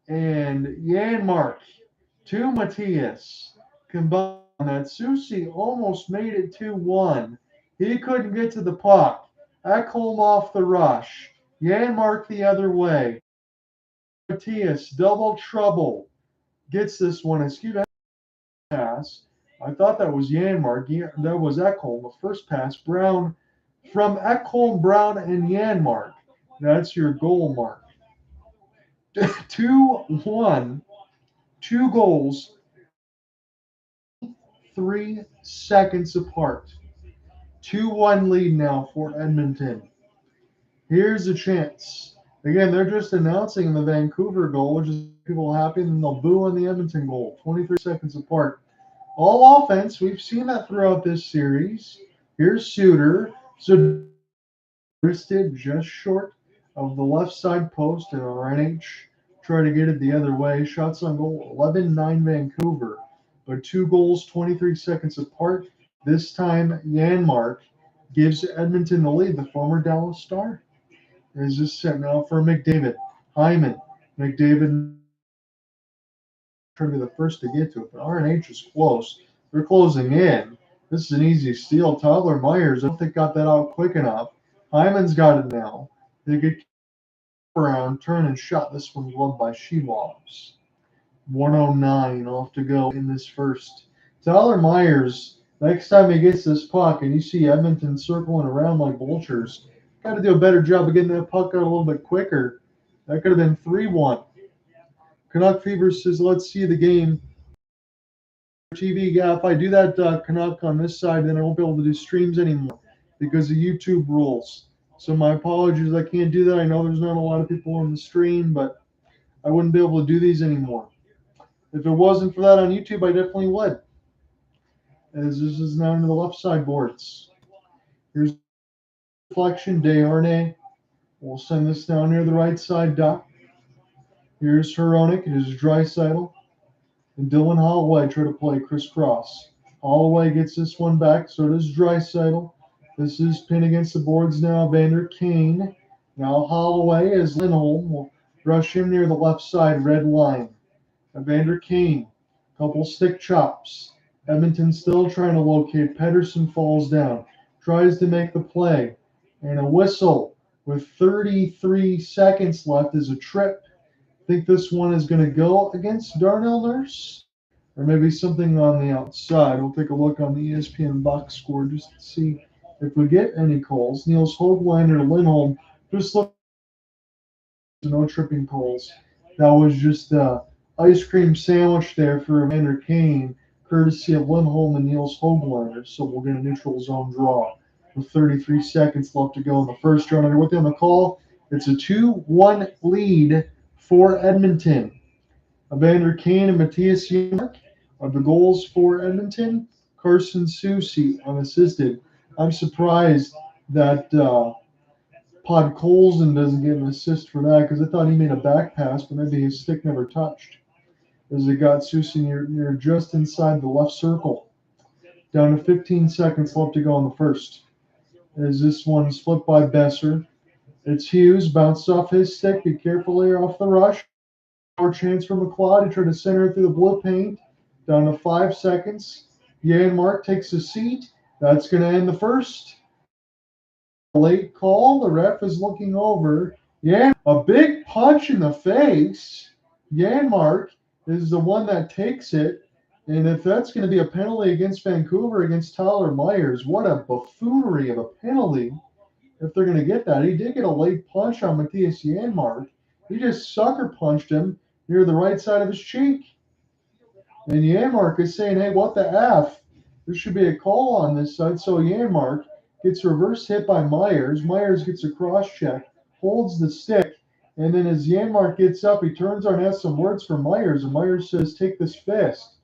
and Janmark to Mattias combined that. Susie almost made it 2-1. He couldn't get to the puck. Ekholm off the rush. Janmark the other way. Mattias, double trouble. Gets this one. Excuse me. Pass. I thought that was Janmark. That was Ekholm. The first pass. Brown from Ekholm, Brown, and Janmark. That's your goal mark. 2-1. 2 goals. 3 seconds apart. 2-1 lead now for Edmonton. Here's a chance. Again, they're just announcing the Vancouver goal, which is people happy, and then they'll boo on the Edmonton goal. 23 seconds apart. All offense. We've seen that throughout this series. Here's Suter. So wristed just short of the left side post, and RNH try to get it the other way. Shots on goal 11-9 Vancouver, but 2 goals 23 seconds apart. This time Janmark gives Edmonton the lead. The former Dallas Star is just set now for McDavid. Hyman. McDavid trying to be the first to get to it, but RNH is close. They're closing in. This is an easy steal. Tyler Myers, I don't think got that out quick enough. Hyman's got it now. They get around, turn and shot. This one loved by Shelovs. 109 off to go in this first. Tyler Myers, next time he gets this puck and you see Edmonton circling around like vultures, got to do a better job of getting that puck out a little bit quicker. That could have been 3-1. Canuck Fever says, let's see the game. TV, yeah, if I do that Canuck on this side, then I won't be able to do streams anymore because of YouTube rules. So my apologies, I can't do that. I know there's not a lot of people on the stream, but I wouldn't be able to do these anymore. If it wasn't for that on YouTube, I definitely would. as this is now into the left side boards. Here's deflection, Hronek. We'll send this down near the right side dot. Here's Hronek. It is Draisaitl. And Dylan Holloway try to play crisscross. Holloway gets this one back, so does Draisaitl. This is pinned against the boards now, Vander Kane. Now Holloway as Lindholm will rush him near the left side red line. Vander Kane, couple stick chops. Edmonton still trying to locate. Pettersson falls down, tries to make the play, and a whistle with 33 seconds left is a trip. I think this one is going to go against Darnell Nurse, or maybe something on the outside. We'll take a look on the ESPN box score just to see if we get any calls. Niels Höglander, Lindholm, just look. No tripping calls. That was just ice cream sandwich there for Vander Kane, courtesy of Lindholm and Niels Höglander. So we'll get a neutral zone draw with 33 seconds left to go in the first round. And with you on the call, it's a 2-1 lead for Edmonton. Vander Kane and Mattias are the goals for Edmonton. Carson Soucy unassisted. I'm surprised that Podkolzin doesn't get an assist for that because I thought he made a back pass, but maybe his stick never touched. As it got Soucy near just inside the left circle. Down to 15 seconds left to go in the first. As this one's flipped by Boeser. It's Hughes, bounced off his stick. Be careful here off the rush. More chance for McLeod. He tried to center it through the blue paint. Down to 5 seconds. Janmark takes a seat. That's going to end the first. Late call. The ref is looking over. Yeah, a big punch in the face. Janmark is the one that takes it. And if that's going to be a penalty against Vancouver, against Tyler Myers, what a buffoonery of a penalty if they're going to get that. He did get a late punch on Mattias Janmark. He just sucker punched him near the right side of his cheek. And Janmark is saying, hey, what the F? There should be a call on this side. So Janmark gets reverse hit by Myers. Myers gets a cross check, holds the stick, and then as Janmark gets up, he turns on and has some words for Myers, and Myers says, take this fist.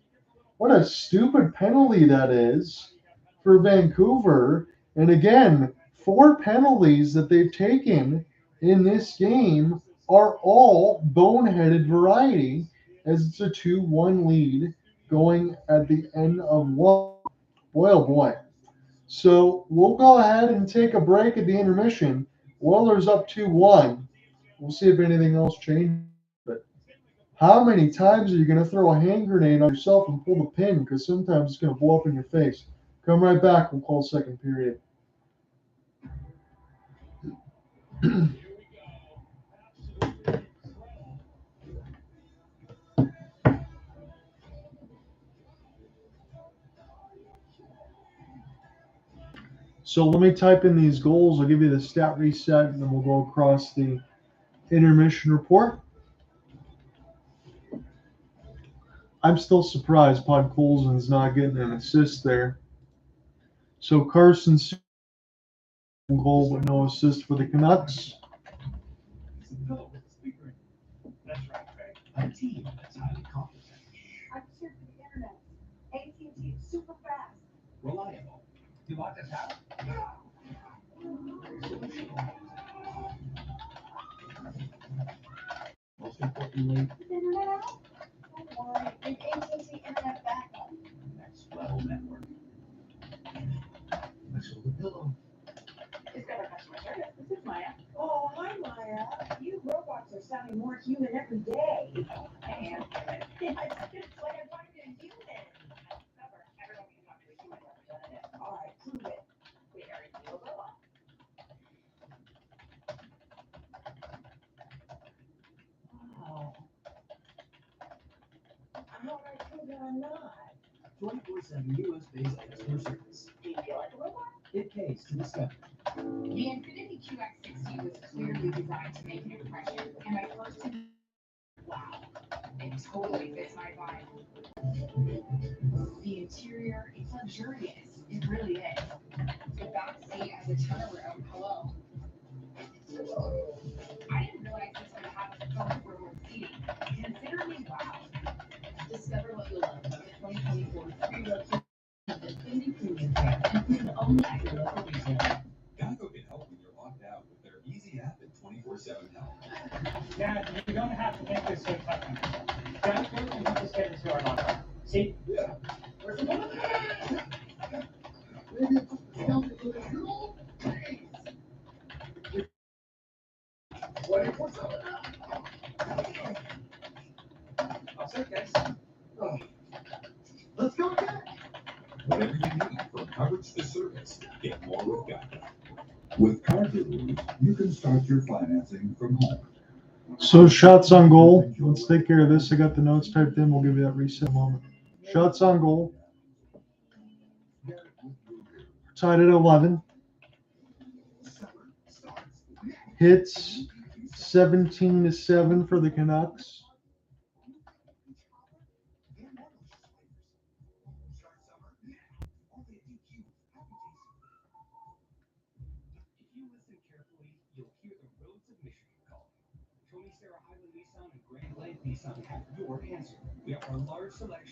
What a stupid penalty that is for Vancouver. And again, 4 penalties that they've taken in this game are all boneheaded variety, as it's a 2-1 lead going at the end of one. Boy, oh boy. So we'll go ahead and take a break at the intermission. Oilers up 2-1. We'll see if anything else changes. But how many times are you going to throw a hand grenade on yourself and pull the pin? Because sometimes it's going to blow up in your face. Come right back. We'll call second period. So let me type in these goals. I'll give you the stat reset, and then we'll go across the intermission report. I'm still surprised Podkolzin's not getting an assist there. So Carson goal, but no assist for the Canucks. That's right, Craig. A team that's highly competent. I'm sure for the internet. AT&T is super fast. Reliable. You want this out? Most importantly, Is the internet out? Don't worry. An AT&T internet backup. next level network. Next level pillow. Discover customer service. This is Maya. Oh, hi, Maya. You robots are sounding more human every day. And it's like I'm talking to a human. Discover everyone can talk to a human representative. All right, prove it. We are a deal robot. Wow. How do I prove that I'm not? 24/7 US-based customer service. Do you feel like a robot? It pays to discover. The Infinity QX60 was clearly designed to make an impression, and my first wow, it totally fits my vibe. The interior, it's luxurious. It really is. The back seat has a ton of room. Hello. I didn't realize this would have a phone forward seating. Consider me wow. Discover what you love about the 2024 3-row Geico can help when you're locked out with their easy app and 24/7 help. Dad, you don't have to make this so tough. Geico can help us get into our locker. See? Yeah. Where's the money? Maybe it's accounting for the good old days. 24/7 now. I'll say, guys. Oh. Let's go again. Whatever you need from coverage to service, get more with Geico. With Car Gurus, you can start your financing from home. So shots on goal. Let's take care of this. I got the notes typed in. We'll give you that reset moment. Shots on goal. Tied at 11. Hits 17-7 for the Canucks.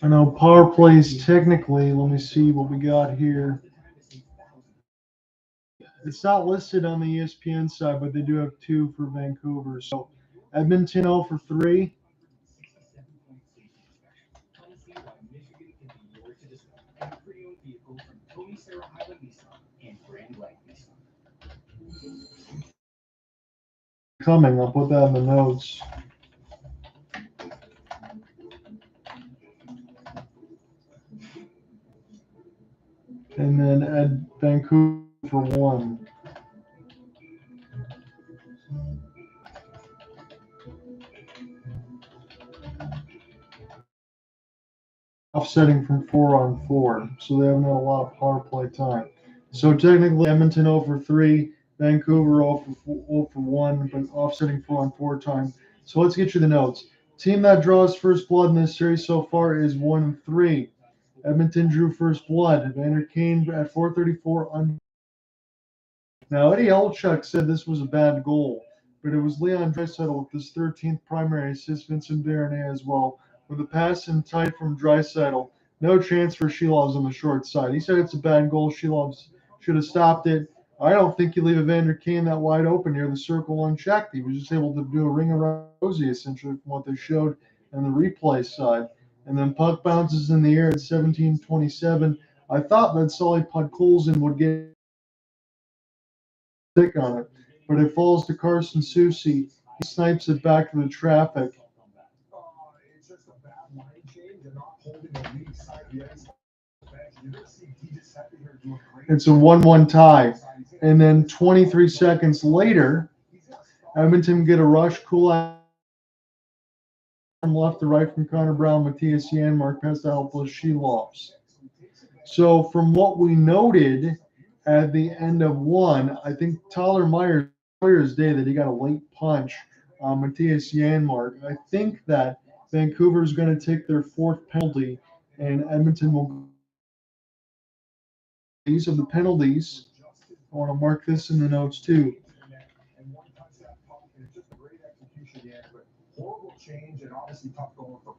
I know power plays technically. Let me see what we got here. It's not listed on the ESPN side, but they do have 2 for Vancouver. So Edmonton 0 for 3. Coming, I'll put that in the notes. And then at Vancouver for 1. Offsetting from 4-on-4, so they haven't had a lot of power play time. So technically Edmonton 0 for 3, Vancouver 0 for 1, but offsetting 4-on-4 time. So let's get you the notes. Team that draws first blood in this series so far is 1-3. Edmonton drew first blood. Evander Kane at 4:34. Now Eddie Olchuk said this was a bad goal, but it was Leon Draisaitl with his 13th primary assist, Vincent Darnay as well, with a pass and tight from Draisaitl. No chance for Shilovs on the short side. He said it's a bad goal. Shilovs should have stopped it. I don't think you leave Evander Kane that wide open near the circle unchecked. He was just able to do a ring around Rosie, essentially, from what they showed on the replay side. And then puck bounces in the air at 17:27. I thought that Sully Podkolzin would get stick on it, but it falls to Carson Soucy. He snipes it back to the traffic. It's just a bad line change and not holding the lead side of the ice. You're going to see Giuseppe here doing great. It's a 1-1 tie. And then 23 seconds later, Edmonton get a rush. Cool out from left to right from Connor Brown, Mattias Janmark, past the helpless Shilovs. So from what we noted at the end of 1, I think Tyler Myers, Myers' day that he got a late punch on Mattias Janmark. I think that Vancouver is going to take their 4th penalty, and Edmonton will. These are the penalties. I want to mark this in the notes too. And one touch that puck, and it's just a great execution there, but horrible change and obviously tough going for.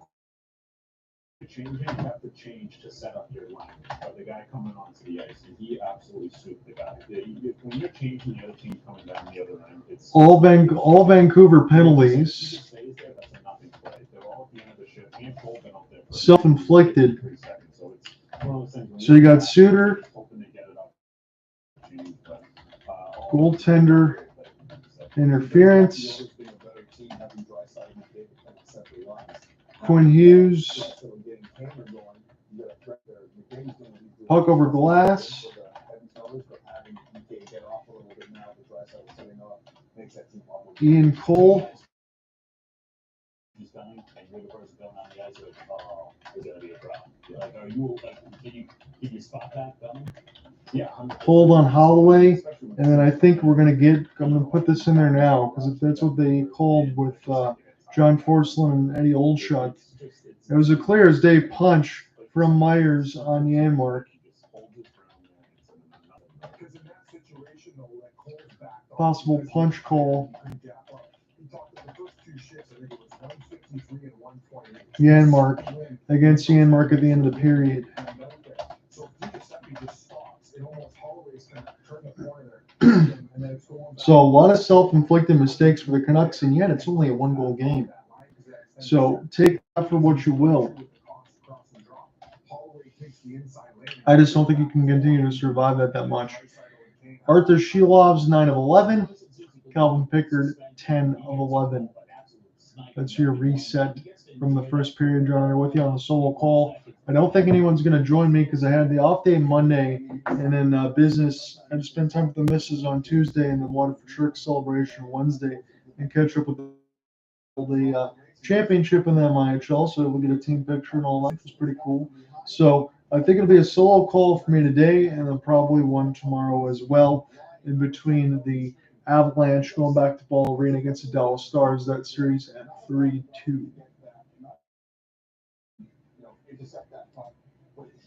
Changing, you have to change to set up your line. But the guy coming onto the ice, and he absolutely swooped the guy. When you're changing the other team coming down the other end, it's all Vancouver penalties. That's a nothing play. They're all at the end of the shift. And Cole been out there for Self-inflicted. 3 seconds. So it's one of those things. So you got Suter, goaltender, interference. Quinn Hughes. Puck over glass. Ian Cole. Hold on Holloway. And then I think we're going to get, I'm going to put this in there now because if that's what they called with John Forslund and Eddie Olchuk. It was a clear as day punch from Myers on Janmark. Possible punch call. Janmark against Janmark at the end of the period. So a lot of self-inflicted mistakes for the Canucks, and yet it's only a one-goal game. So take that for what you will. I just don't think you can continue to survive that much. Arthur Shilov's 9 of 11. Calvin Pickard 10 of 11. That's your reset from the first period, John. With you on the solo call. I don't think anyone's going to join me because I had the off day Monday, and then business. I had to spend time with the missus on Tuesday, and then wanted for Shirk celebration Wednesday, and catch up with the championship in the MIHL. So we'll get a team picture and all that. It's pretty cool. So I think it'll be a solo call for me today, and then probably one tomorrow as well. In between the Avalanche going back to Ball Arena against the Dallas Stars, that series at 3-2.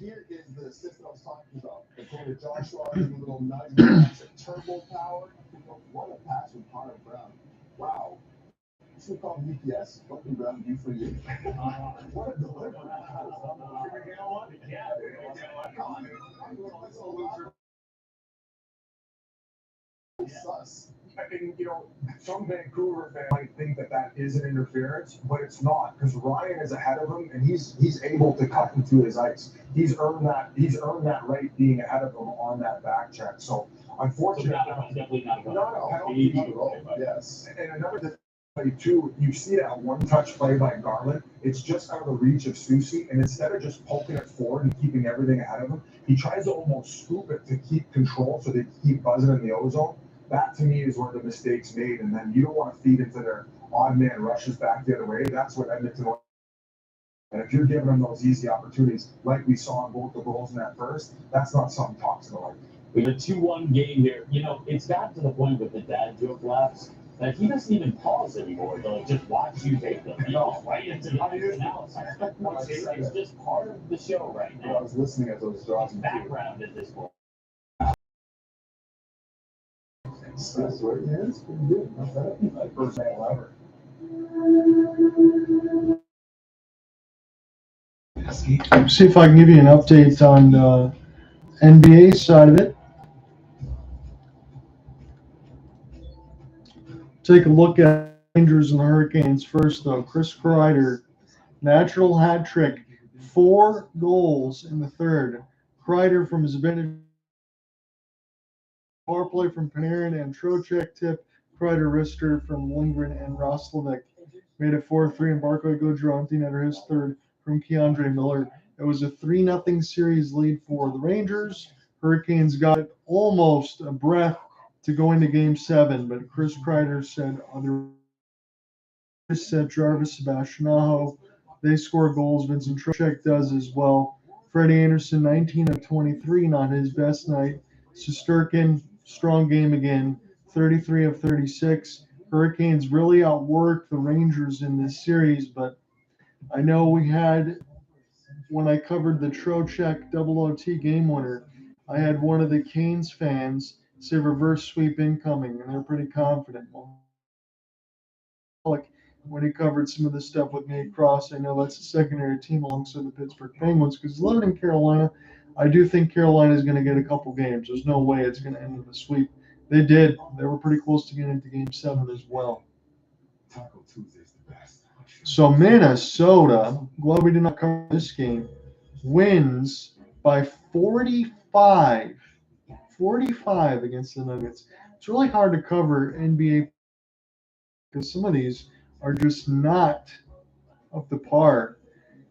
Here is the system I was talking about. According to Joshua, a little nudge, that's a turbo power. What a pass from Conor Brown. Wow. This is called UPS. Fucking Brown, do for you. What a delivery. Can we get one? Yeah. Sus. And, some Vancouver fans might think that is an interference, but it's not, because Ryan is ahead of him and he's able to cut into his ice. He's earned that right being ahead of him on that back check. So unfortunately, definitely not a penalty. Yes. And another play too, you see that one-touch play by Garland. It's just out of the reach of Soucy, and instead of just poking it forward and keeping everything ahead of him, he tries to almost scoop it to keep control so they keep buzzing in the ozone. That to me is where the mistake's made, and then you don't want to feed into their odd man rushes back the other way. That's what Edmonton. And if you're giving them those easy opportunities, like we saw in both the goals in that first, that's not something Tocchet's going to like. We have a 2-1 game here. It's gotten to the point with the dad joke laughs that he doesn't even pause anymore. They'll just watch you take them. Right into the analysis. It's just part of the show right now. I was listening at those draws. Background at this point. That's right, yeah, it's pretty good. Not bad. My first man ever. See if I can give you an update on the NBA side of it. Take a look at Rangers and the Hurricanes first, though. Kris Kreider, natural hat trick, 4 goals in the third. Kreider from his advantage. Power play from Panarin and Tocchet tip. Kreider wrister from Lindgren and Roslovic. Made it 4-3, and Barclay Goodrow netted his third from Keandre Miller. It was a 3-0 series lead for the Rangers. Hurricanes got almost a breath to go into Game 7, but Kris Kreider said otherwise. Said Jarvis Sebastian-Aho. They score goals. Vincent Trocheck does as well. Freddie Anderson, 19 of 23, not his best night. Shesterkin, strong game again, 33 of 36. Hurricanes really outworked the Rangers in this series, but I know we had, when I covered the Trocheck double OT game winner, I had one of the Canes fans say reverse sweep incoming, and they're pretty confident. When he covered some of the stuff with Nate Cross, I know that's a secondary team alongside the Pittsburgh Penguins, because living in Carolina, I do think Carolina is going to get a couple games. There's no way it's going to end with a sweep. They did. They were pretty close to getting into Game 7 as well. Taco Tuesday's the best. So Minnesota, glad we did not cover this game, wins by 45. 45 against the Nuggets. It's really hard to cover NBA because some of these are just not up to par.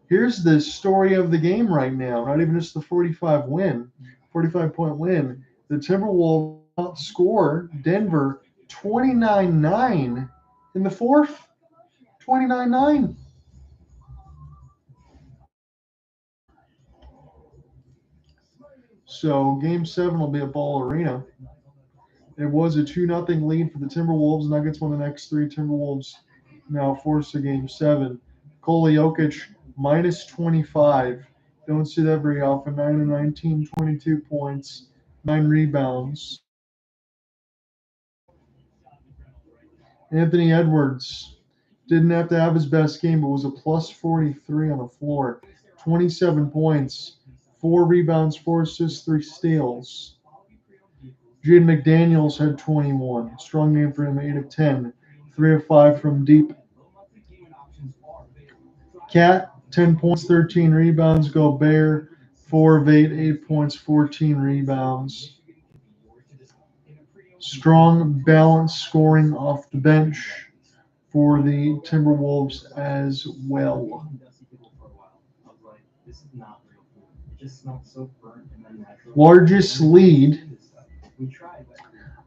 Here's the story of the game right now. Not even just the 45-point win. The Timberwolves outscore Denver 29-9 in the fourth. 29-9. So Game 7 will be at Ball Arena. It was a 2-0 lead for the Timberwolves. Nuggets won the next 3. Timberwolves now forced to Game 7. Nikola Jokic minus 25. Don't see that very often. 9 of 19, 22 points, 9 rebounds. Anthony Edwards didn't have to have his best game, but was a plus 43 on the floor. 27 points, 4 rebounds, 4 assists, 3 steals. Jaden McDaniels had 21. Strong game for him, 8 of 10. 3 of 5 from deep. Cat, 10 points, 13 rebounds. Gobert, 4 of 8, 8 points, 14 rebounds. Strong, balanced scoring off the bench for the Timberwolves as well. Largest lead.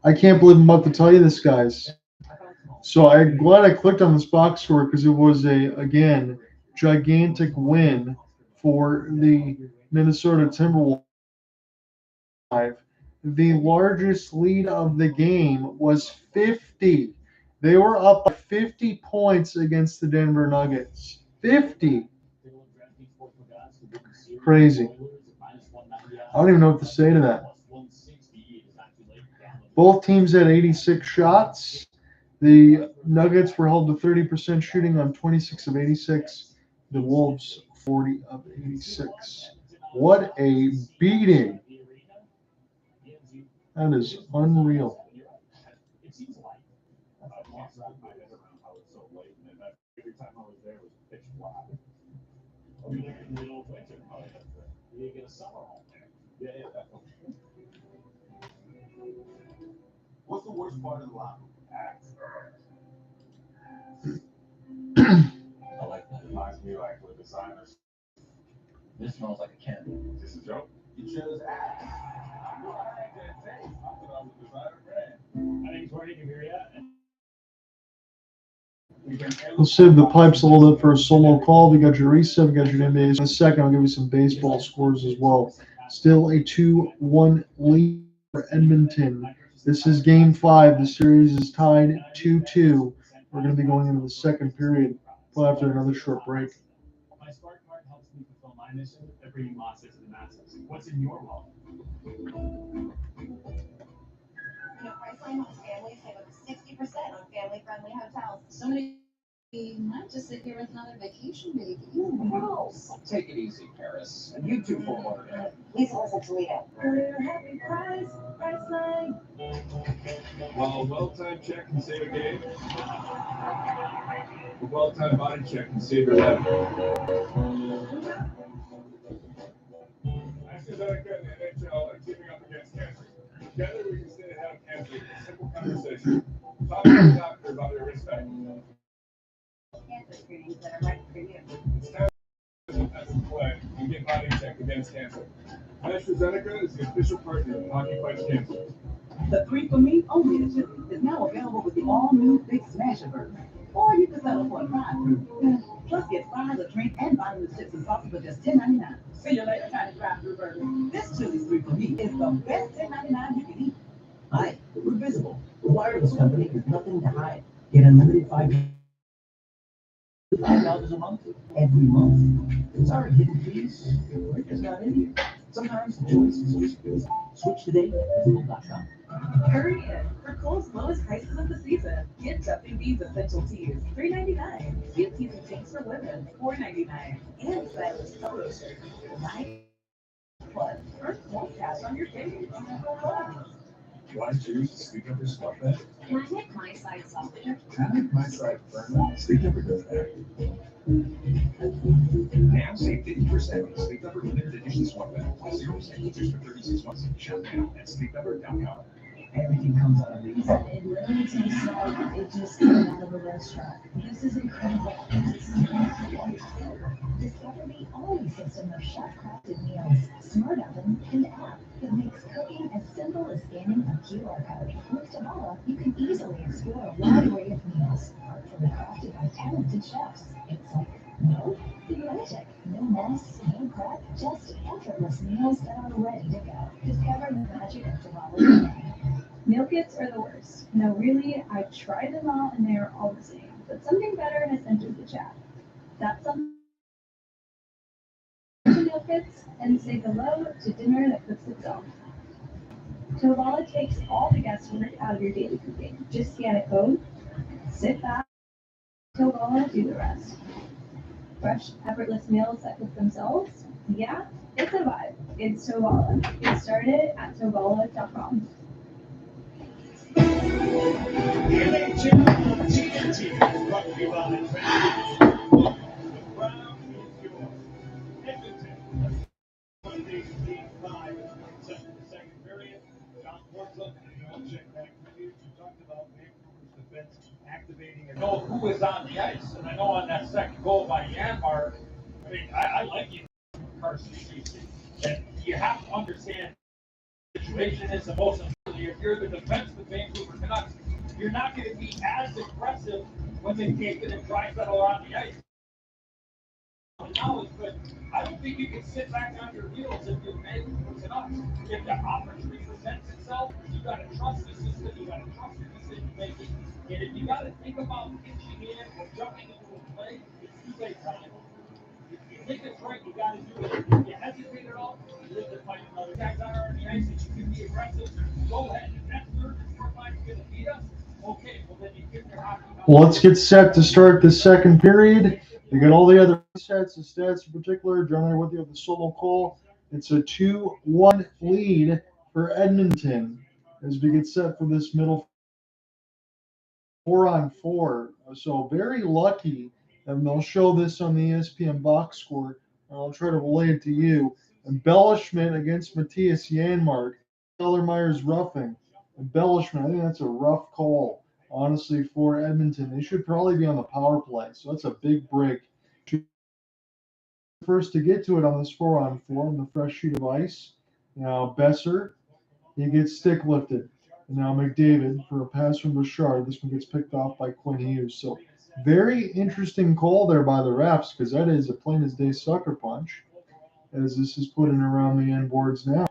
I can't believe I'm about to tell you this, guys. So I'm glad I clicked on this box score because it was again, gigantic win for the Minnesota Timberwolves. The largest lead of the game was 50. They were up by 50 points against the Denver Nuggets. 50. Crazy. I don't even know what to say to that. Both teams had 86 shots. The Nuggets were held to 30% shooting on 26 of 86. The Wolves, 40 of 86. What a beating. That is unreal. What's the worst part of the locker room? I like that. Reminds me like with designers. This smells like a Candian. Is this a joke? You chose ass. I know I like that taste. I thought I was a designer brand. I think Hronek here yet. We'll save the pipes a little bit for a solo call. We got your reset, we got your NBA. In a second, I'll give you some baseball scores as well. Still a 2-1 lead for Edmonton. This is game 5. The series is tied 2-2. We're going to be going into the second period after another short break. My smart card helps me fulfill my mission of bringing losses to the masses. What's in your wallet? Priceline has families save up to 60% on family-friendly hotels. So many might just sit here with another vacation baby. Wow. Take it easy, Paris. And you too, Fort Lauderdale. Lisa was in Toledo. Happy price, Priceline. Well, a well-timed check can save a game. A well-timed body check can save your life. AstraZeneca and the NHL are teaming up against cancer. Together we can stay ahead of cancer with a simple conversation. Talk to your doctor about your risk factors. Cancer screenings that are right for you. It's time to play and get body check against cancer. AstraZeneca is the official partner of Hockey Fights Cancer. The 3 for Me only at Chili's is now available with the all-new Big Smasher burger. Or you can settle for a drive-thru. Plus get fries, a drink, and bottomless chips and sauce for just $10.99. See you later, tiny drive-thru burger. This Chili's 3 for Me is the best $10.99 you can eat. Hi, we're Visible. The wireless company is nothing to hide. Get unlimited $5 a month every month. Sorry, hidden fees. We're just not in here. Sometimes the choice is just Visible. Switch today at Visible.com. Hurry in for Kohl's lowest prices of the season. Get WB's essential tees, $3.99. Get tees and tanks for women, $4.99. And stylish polo shirts, $9. Plus, earn Kohl's cash on your page. Do I choose to Sleep Number swap bed? Can I make my side soft? Can I make my side firm? Sleep Number does that. Now save 50% on Sleep Number limited edition swap bed. 0% interest for 36 months. Shop now at sleepnumber.com. Everything comes out of these. It literally tastes like it just came out of a restaurant. This is incredible. Discover the only system of chef-crafted meals, smart oven, and app that makes cooking as simple as scanning a QR code. With Tocchet, you can easily explore a wide array of meals, artfully crafted by talented chefs. It's like, no, magic. No mess, no prep, just effortless meals that are ready to go. Discover the magic of Tocchet. Meal kits are the worst. No, really, I've tried them all and they are all the same. But something better has entered the chat. That's something to meal kits and say hello to dinner that cooks itself. Tocchet takes all the guesswork out of your daily cooking. Just scan a code, sit back, Tocchet do the rest. Fresh, effortless meals that cook themselves? Yeah, it's a vibe. It's Tocchet. Get started at Tocchet.com. NHL TNT brought to you by the crown is yours. Edmonton. Foundation lead 5 7 the second period. John Portland and check back to you. You talked about Vancouver's defense activating and know who is on the ice, and I know on that second goal by Yanmark, I mean, I like you, Carson Street, and you have to understand the situation is the most important. If you're the defenseman Vancouver Canucks, you're not going to be as aggressive when they take it and Draisaitl on the ice. But I don't think you can sit back on your heels if you're Vancouver Canucks. If the opportunity presents itself, you got to trust the system, you got to trust your decision making, and if you got to think about pitching in or jumping into a play, it's too late, Ryan. If you think it's right, you got to do it. If you hesitate at all, you live to fight another. Guys out on the ice, and you can be aggressive. Go ahead. If that third and fourth line is going to beat us, okay. Well, then you give your hockey. Well, let's get set to start the second period. They got all the other sets and stats in particular. Generally, with you have the solo call. It's a 2-1 lead for Edmonton as we get set for this middle 4-on-4. So very lucky, and they'll show this on the ESPN box score. I'll try to relay it to you. Embellishment against Mattias Janmark. Kellermeyer's roughing. Embellishment. I think that's a rough call, honestly, for Edmonton. They should probably be on the power play. So that's a big break. First to get to it on this 4-on-4 on the fresh sheet of ice. Now Boeser, he gets stick lifted. And now McDavid for a pass from Bouchard. This one gets picked off by Quinn Hughes. So very interesting call there by the refs, because that is a plain as day sucker punch, as this is put in around the end boards now.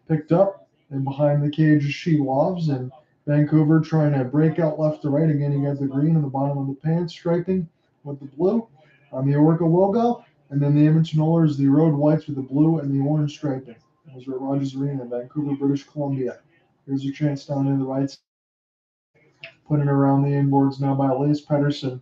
Picked up and behind the cage is Shelovs, and Vancouver trying to break out left to right. Again, you got the green on the bottom of the pants striping with the blue on the Orca logo, and then the Edmonton Oilers, the road whites with the blue and the orange striping. Those are at Rogers Arena, Vancouver, British Columbia. Here's a chance down to the right side. Put it around the inboards now by Elias. Pettersson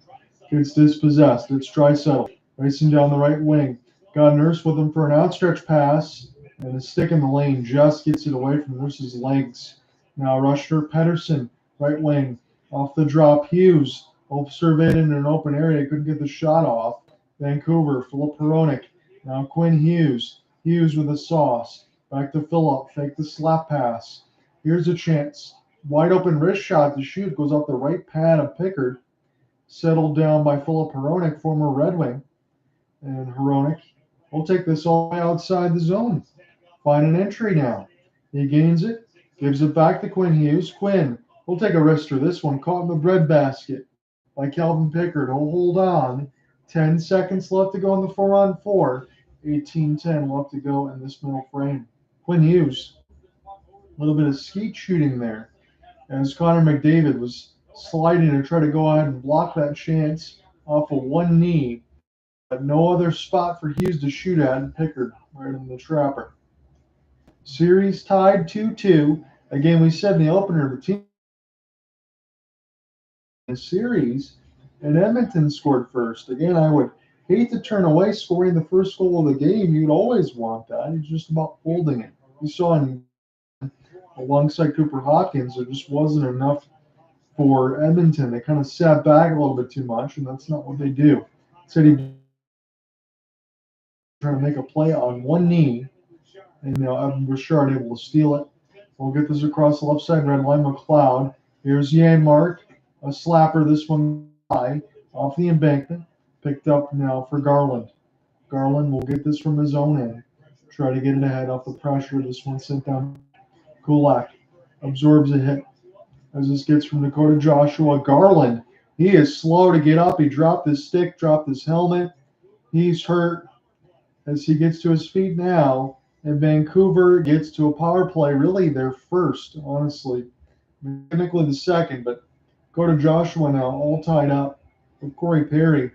gets dispossessed. It's Draisaitl racing down the right wing. Got Nurse with him for an outstretched pass, and a stick in the lane just gets it away from Nurse's legs. Now Rusher Pettersson, right wing, off the drop. Hughes surveyed in an open area, couldn't get the shot off. Vancouver, Filip Hronek. Now Quinn Hughes. Hughes with a sauce. Back to Filip. Fake the slap pass. Here's a chance. Wide open wrist shot to shoot. Goes off the right pad of Pickard. Settled down by Filip Hronek, former Red Wing. And Hronek will take this all the way outside the zone. Find an entry now. He gains it. Gives it back to Quinn Hughes. Quinn will take a wrister. This one caught in the breadbasket by Calvin Pickard. He'll hold on. 10 seconds left to go in the 4-on-4. 18-10 left to go in this middle frame. Quinn Hughes. A little bit of skeet shooting there, as Connor McDavid was sliding to try to go ahead and block that chance off of one knee. But no other spot for Hughes to shoot at, and Pickard right in the trapper. Series tied 2-2. Again, we said in the opener, the team in the series, and Edmonton scored first. Again, I would hate to turn away scoring the first goal of the game. You'd always want that. It's just about holding it. We saw in alongside Cooper Hopkins, there just wasn't enough for Edmonton. They kind of sat back a little bit too much, and that's not what they do. Said he trying to make a play on one knee, and Evan Bouchard able to steal it. We'll get this across the left side red line. McLeod. Here's Janmark, a slapper. This one high off the embankment. Picked up now for Garland. Garland will get this from his own end. Try to get it ahead off the pressure. This one sent down. Kulak absorbs a hit as this gets from Dakota Joshua. Garland, he is slow to get up. He dropped his stick, dropped his helmet. He's hurt as he gets to his feet now. And Vancouver gets to a power play, really their first, honestly. Technically the second, but Dakota Joshua now all tied up with Corey Perry.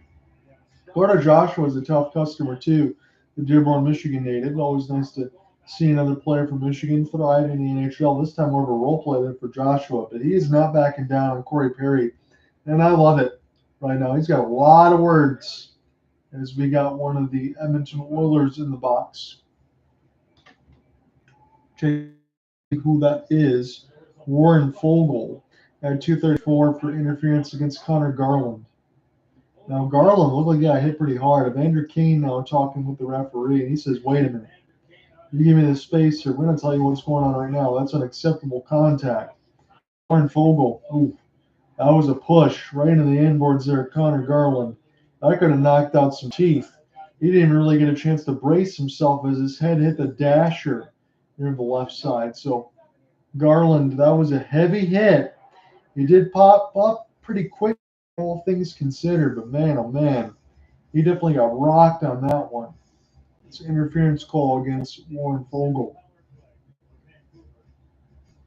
Dakota Joshua is a tough customer too, the Dearborn, Michigan native. Always nice to see another player from Michigan thrive in the NHL. This time more of a role player than for Joshua, but he is not backing down on Corey Perry, and I love it right now. He's got a lot of words as we got one of the Edmonton Oilers in the box. Check who that is. Warren Fogle at 234 for interference against Conor Garland. Now, Garland looked like he got hit pretty hard. Evander Kane now talking with the referee, and he says, wait a minute. You give me the space here. We're going to tell you what's going on right now. That's unacceptable contact. Warren Fogle, ooh, that was a push right into the inboards there at Conor Garland. That could have knocked out some teeth. He didn't even really get a chance to brace himself as his head hit the dasher near the left side. So Garland, that was a heavy hit. He did pop up pretty quick, all things considered, but man, oh man, he definitely got rocked on that one. It's an interference call against Warren Fogle.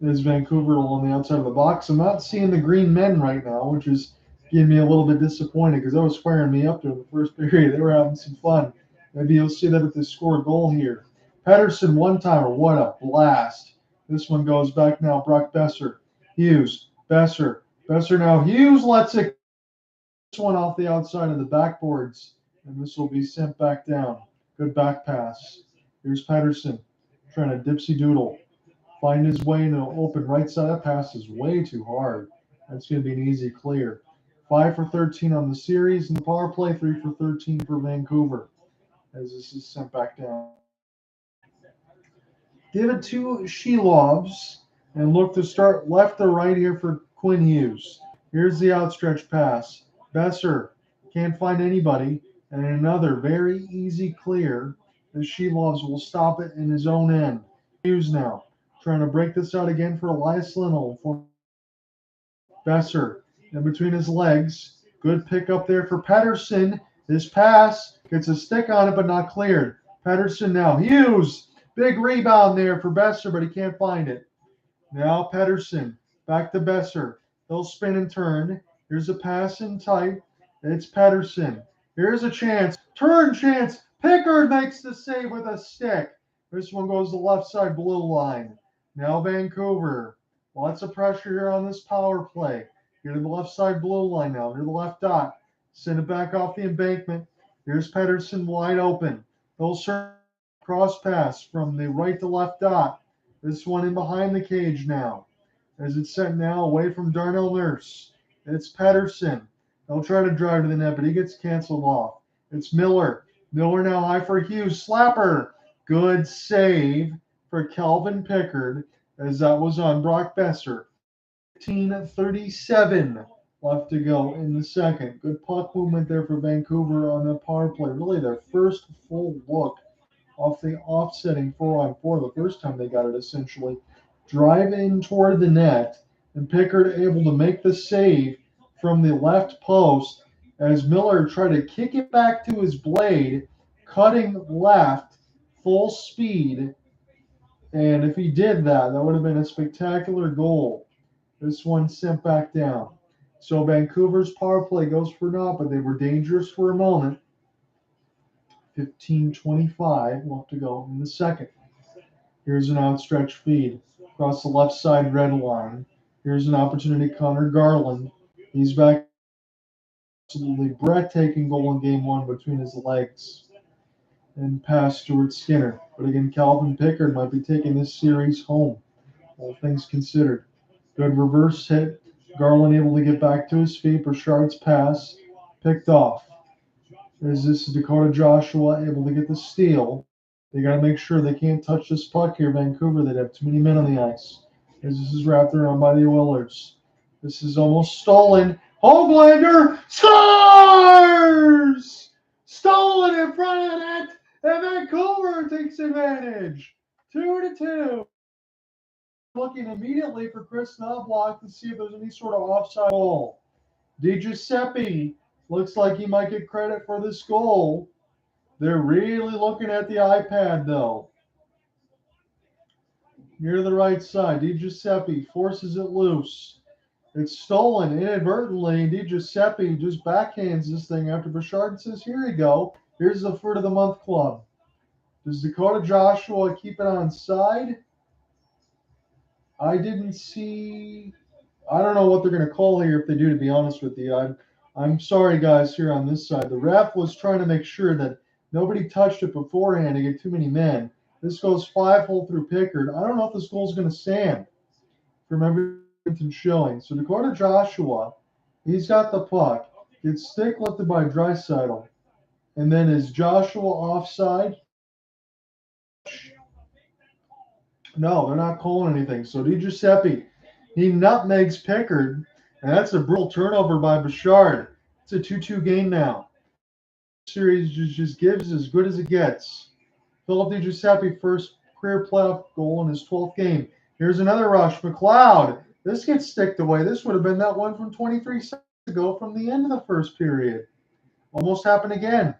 There's Vancouver on the outside of the box. I'm not seeing the green men right now, which is getting me a little bit disappointed because that was firing me up during the first period. They were having some fun. Maybe you'll see that if they score a goal here. Pettersson one-timer. What a blast. This one goes back now. Brock Boeser. Hughes. Boeser. Boeser now. Hughes lets it. This one off the outside of the backboards. And this will be sent back down. Good back pass. Here's Pettersson trying to dipsy doodle. Find his way into an open right side. That pass is way too hard. That's going to be an easy clear. 5 for 13 on the series. In the power play, 3 for 13 for Vancouver. As this is sent back down. Give it to Shelovs and look to start left to right here for Quinn Hughes. Here's the outstretched pass. Boeser can't find anybody. And another very easy clear as Shelovs will stop it in his own end. Hughes now trying to break this out again for Elias Lindholm. Boeser in between his legs. Good pick up there for Pettersson. This pass gets a stick on it, but not cleared. Pettersson now. Hughes. Big rebound there for Boeser, but he can't find it. Now Pettersson. Back to Boeser. He'll spin and turn. Here's a pass in tight. It's Pettersson. Here's a chance. Turn chance. Pickard makes the save with a stick. This one goes to the left side blue line. Now Vancouver. Lots of pressure here on this power play. Here to the left side blue line now. Near the left dot. Send it back off the embankment. Here's Pettersson wide open. They'll serve cross pass from the right to left dot. This one in behind the cage now. As it's sent now away from Darnell Nurse. It's Pettersson. They'll try to drive to the net, but he gets canceled off. It's Miller. Miller now high for Hughes. Slapper. Good save for Calvin Pickard as that was on Brock Boeser. 15:37 left to go in the second. Good puck movement there for Vancouver on the power play. Really their first full look off the offsetting 4-on-4. The first time they got it essentially. Drive in toward the net and Pickard able to make the save from the left post as Miller tried to kick it back to his blade, cutting left, full speed. And if he did that, that would have been a spectacular goal. This one sent back down. So Vancouver's power play goes for naught, but they were dangerous for a moment. 15:25 left to go in the second. Here's an outstretched feed across the left side red line. Here's an opportunity, Conor Garland. He's back. Absolutely breathtaking goal in game one between his legs. And past Stuart Skinner. But again, Calvin Pickard might be taking this series home, all things considered. Good reverse hit. Garland able to get back to his feet. Bouchard's pass picked off. As this is Dakota Joshua able to get the steal. They got to make sure they can't touch this puck here, Vancouver. They'd have too many men on the ice. As this is wrapped around by the Oilers. This is almost stolen. Hoglander scores! Stolen in front of the net, and Vancouver takes advantage. 2-2. Looking immediately for Kris Knoblauch to see if there's any sort of offside goal. DiGiuseppe looks like he might get credit for this goal. They're really looking at the iPad, though. Near the right side, DiGiuseppe forces it loose. It's stolen inadvertently. DiGiuseppe just backhands this thing after Bouchard says, here you go. Here's the Fruit of the Month Club. Does Dakota Joshua keep it on side? I didn't see. I don't know what they're going to call here if they do, to be honest with you. I'm sorry, guys, here on this side. The ref was trying to make sure that nobody touched it beforehand to get too many men. This goes 5-hole through Pickard. I don't know if this goal's going to stand. from Edmonton showing. So Dakota Joshua, he's got the puck. Gets stick lifted by Draisaitl. And then is Joshua offside? No, they're not calling anything. So DiGiuseppe, he nutmegs Pickard, and that's a brutal turnover by Bouchard. It's a 2-2 game now. Series just gives as good as it gets. Filip DiGiuseppe, first career playoff goal in his 12th game. Here's another rush. McLeod. This gets sticked away. This would have been that one from 23 seconds ago from the end of the first period. Almost happened again.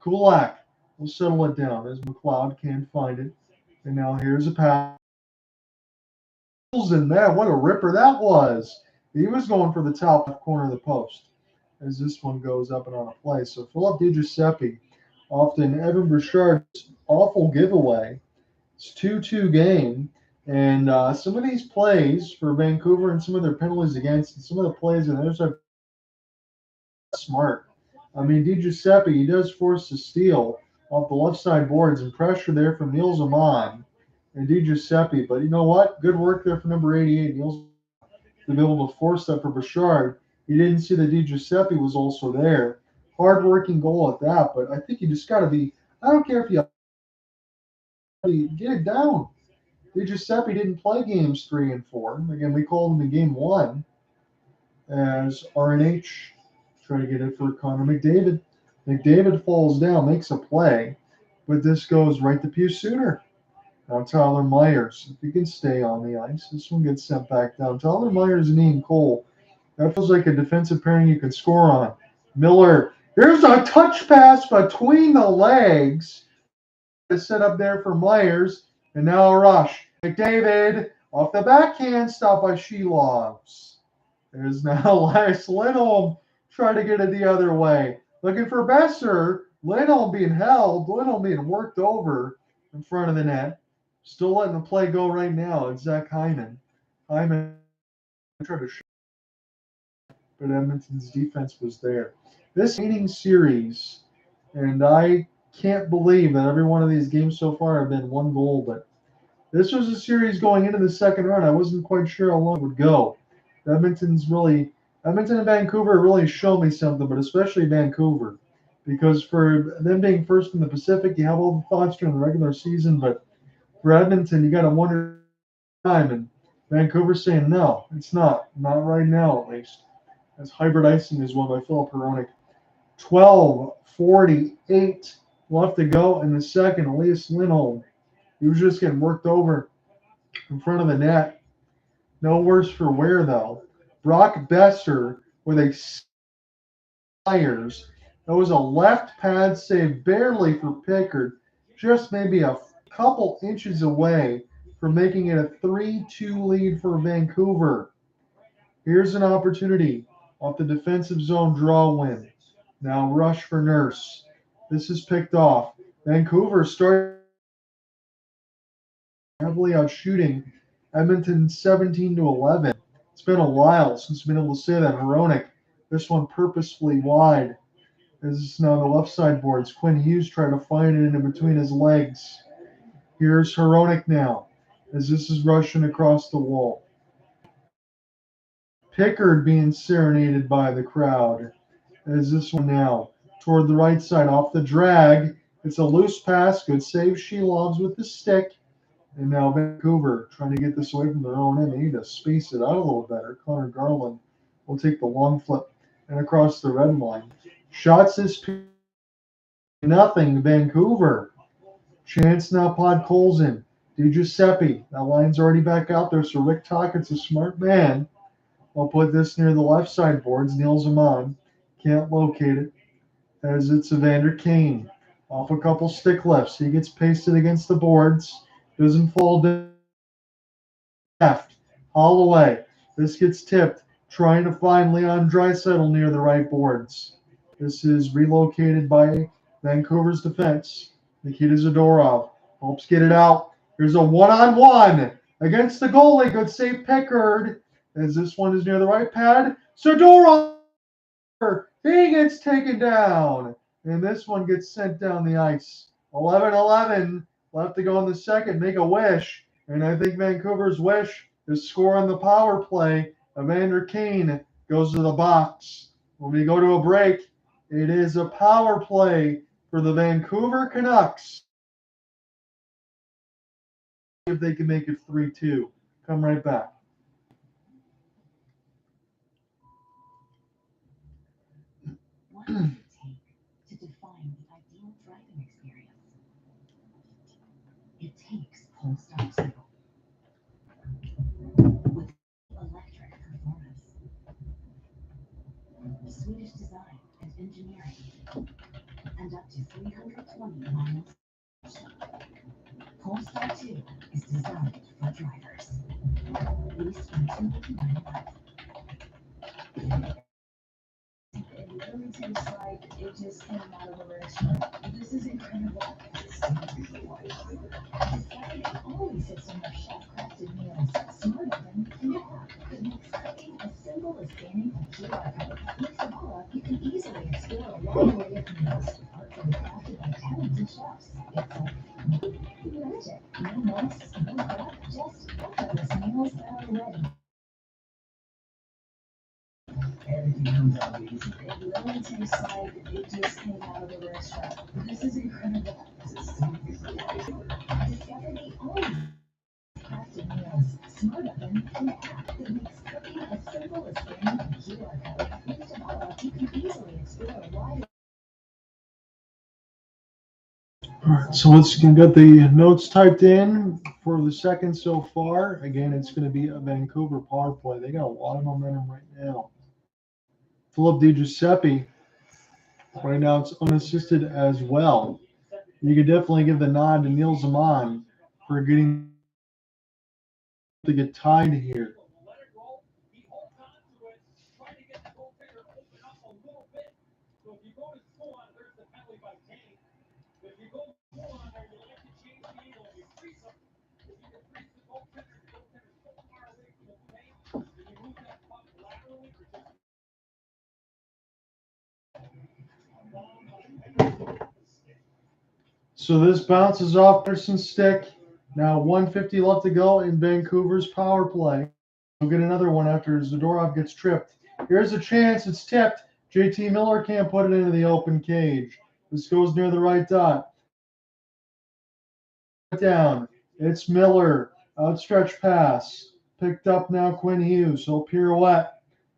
Kulak will settle it down as McLeod can't find it. And now here's a pass. And man, what a ripper that was. He was going for the top left corner of the post as this one goes up and on a play. So Filip DiGiuseppe, often Evan Bouchard's awful giveaway. It's 2-2 game. And some of these plays for Vancouver and some of their penalties against and some of the plays on the other side smart. I mean, DiGiuseppe, he does force a steal off the left side boards and pressure there from Niels Amon and DiGiuseppe. But you know what? Good work there for number 88, Niels, to be able to force that for Bouchard. He didn't see that DiGiuseppe was also there. Hard-working goal at that, but I think you just got to be – I don't care if you get it down. DiGiuseppe didn't play games 3 and 4. Again, we called him in game 1 as RNH trying to get it for Conor McDavid. McDavid falls down, makes a play, but this goes right to Pius Suter. Now Tyler Myers, if he can stay on the ice, this one gets sent back down. Tyler Myers and Ian Cole. That feels like a defensive pairing you can score on. Miller, here's a touch pass between the legs. Set up there for Myers, and now a rush. McDavid off the backhand, stopped by Shelovs. There's now Elias Lindholm trying to get it the other way. Looking for Boeser. Lindholm being held. Lindholm being worked over in front of the net. Still letting the play go right now. It's Zach Hyman. Hyman tried to shoot, but Edmonton's defense was there. This inning series, and I can't believe that every one of these games so far have been one goal, but this was a series going into the second round. I wasn't quite sure how long it would go. Edmonton and Vancouver really show me something, but especially Vancouver, because for them being first in the Pacific, you have all the thoughts during the regular season, but for Edmonton, you got to wonder time, and Vancouver's saying no, it's not right now at least. As hybrid icing is won by Filip Hronek. 12:48 left to go in the second. Elias Lindholm, he was just getting worked over in front of the net. No worse for wear though. Brock Boeser with a Myers. That was a left pad save barely for Pickard, just maybe a couple inches away from making it a 3-2 lead for Vancouver. Here's an opportunity off the defensive zone draw win. Now rush for Nurse. This is picked off. Vancouver started heavily out shooting Edmonton 17-11. It's been a while since we've been able to say that. Hronek, this one purposefully wide. This is now the left side boards. Quinn Hughes trying to find it in between his legs. Here's Hronek now as this is rushing across the wall. Pickard being serenaded by the crowd as this one now toward the right side off the drag. It's a loose pass. Good save. Shelovs with the stick. And now Vancouver trying to get this away from their own end. They need to space it out a little better. Conor Garland will take the long flip and across the red line. Shots is nothing. Vancouver. Chance now Podkolzin. DiGiuseppe. That line's already back out there, so Rick Tocchet's a smart man. I'll put this near the left side boards. Niels Amon can't locate it as it's Evander Kane. Off a couple stick lifts. He gets pasted against the boards. Doesn't fall down. Left. Holloway. This gets tipped. Trying to find Leon Draisaitl near the right boards. This is relocated by Vancouver's defense. Nikita Zadorov helps get it out. Here's a one-on-one against the goalie. Good save, Pickard. As this one is near the right pad. Zadorov. He gets taken down. And this one gets sent down the ice. 11-11 left to go in the second. Make a wish. And I think Vancouver's wish The score on the power play, Evander Kane goes to the box. When we go to a break, it is a power play for the Vancouver Canucks. If they can make it 3-2. Come right back. What does it take to define the ideal driving experience? It takes Polestar 2. With electric performance, Swedish design and engineering, and up to 320 miles. Polestar 2 is designed for drivers. Leased from $299 a month. The Wilmington side, it just came out of the restaurant. This is incredible. Discover the only system of chef-crafted meals, Smart Oven and app that makes cooking as simple as scanning a QR code. With Tocchet, you can easily explore a wide array of meals, artfully crafted by talented chefs. It's like magic. No mess, no prep, just effortless meals that are ready. Everything comes out easy. The Wilmington side, it just came out of the restaurant. This is incredible. Discover the only crafted meals, Smart Oven and app that makes cooking as simple as scanning a QR code. With Tocchet, you can easily explore a wide. All right, so let's get the notes typed in for the second so far. Again, it's going to be a Vancouver power play. They got a lot of momentum right now. Filip DiGiuseppe, right now it's unassisted as well. You could definitely give the nod to Neil Zaman for getting to get tied here. So this bounces off Pettersson's stick. Now 150 left to go in Vancouver's power play. We'll get another one after Zadorov gets tripped. Here's a chance. It's tipped. JT Miller can't put it into the open cage. This goes near the right dot. Down. It's Miller. Outstretched pass. Picked up now Quinn Hughes. So pirouette.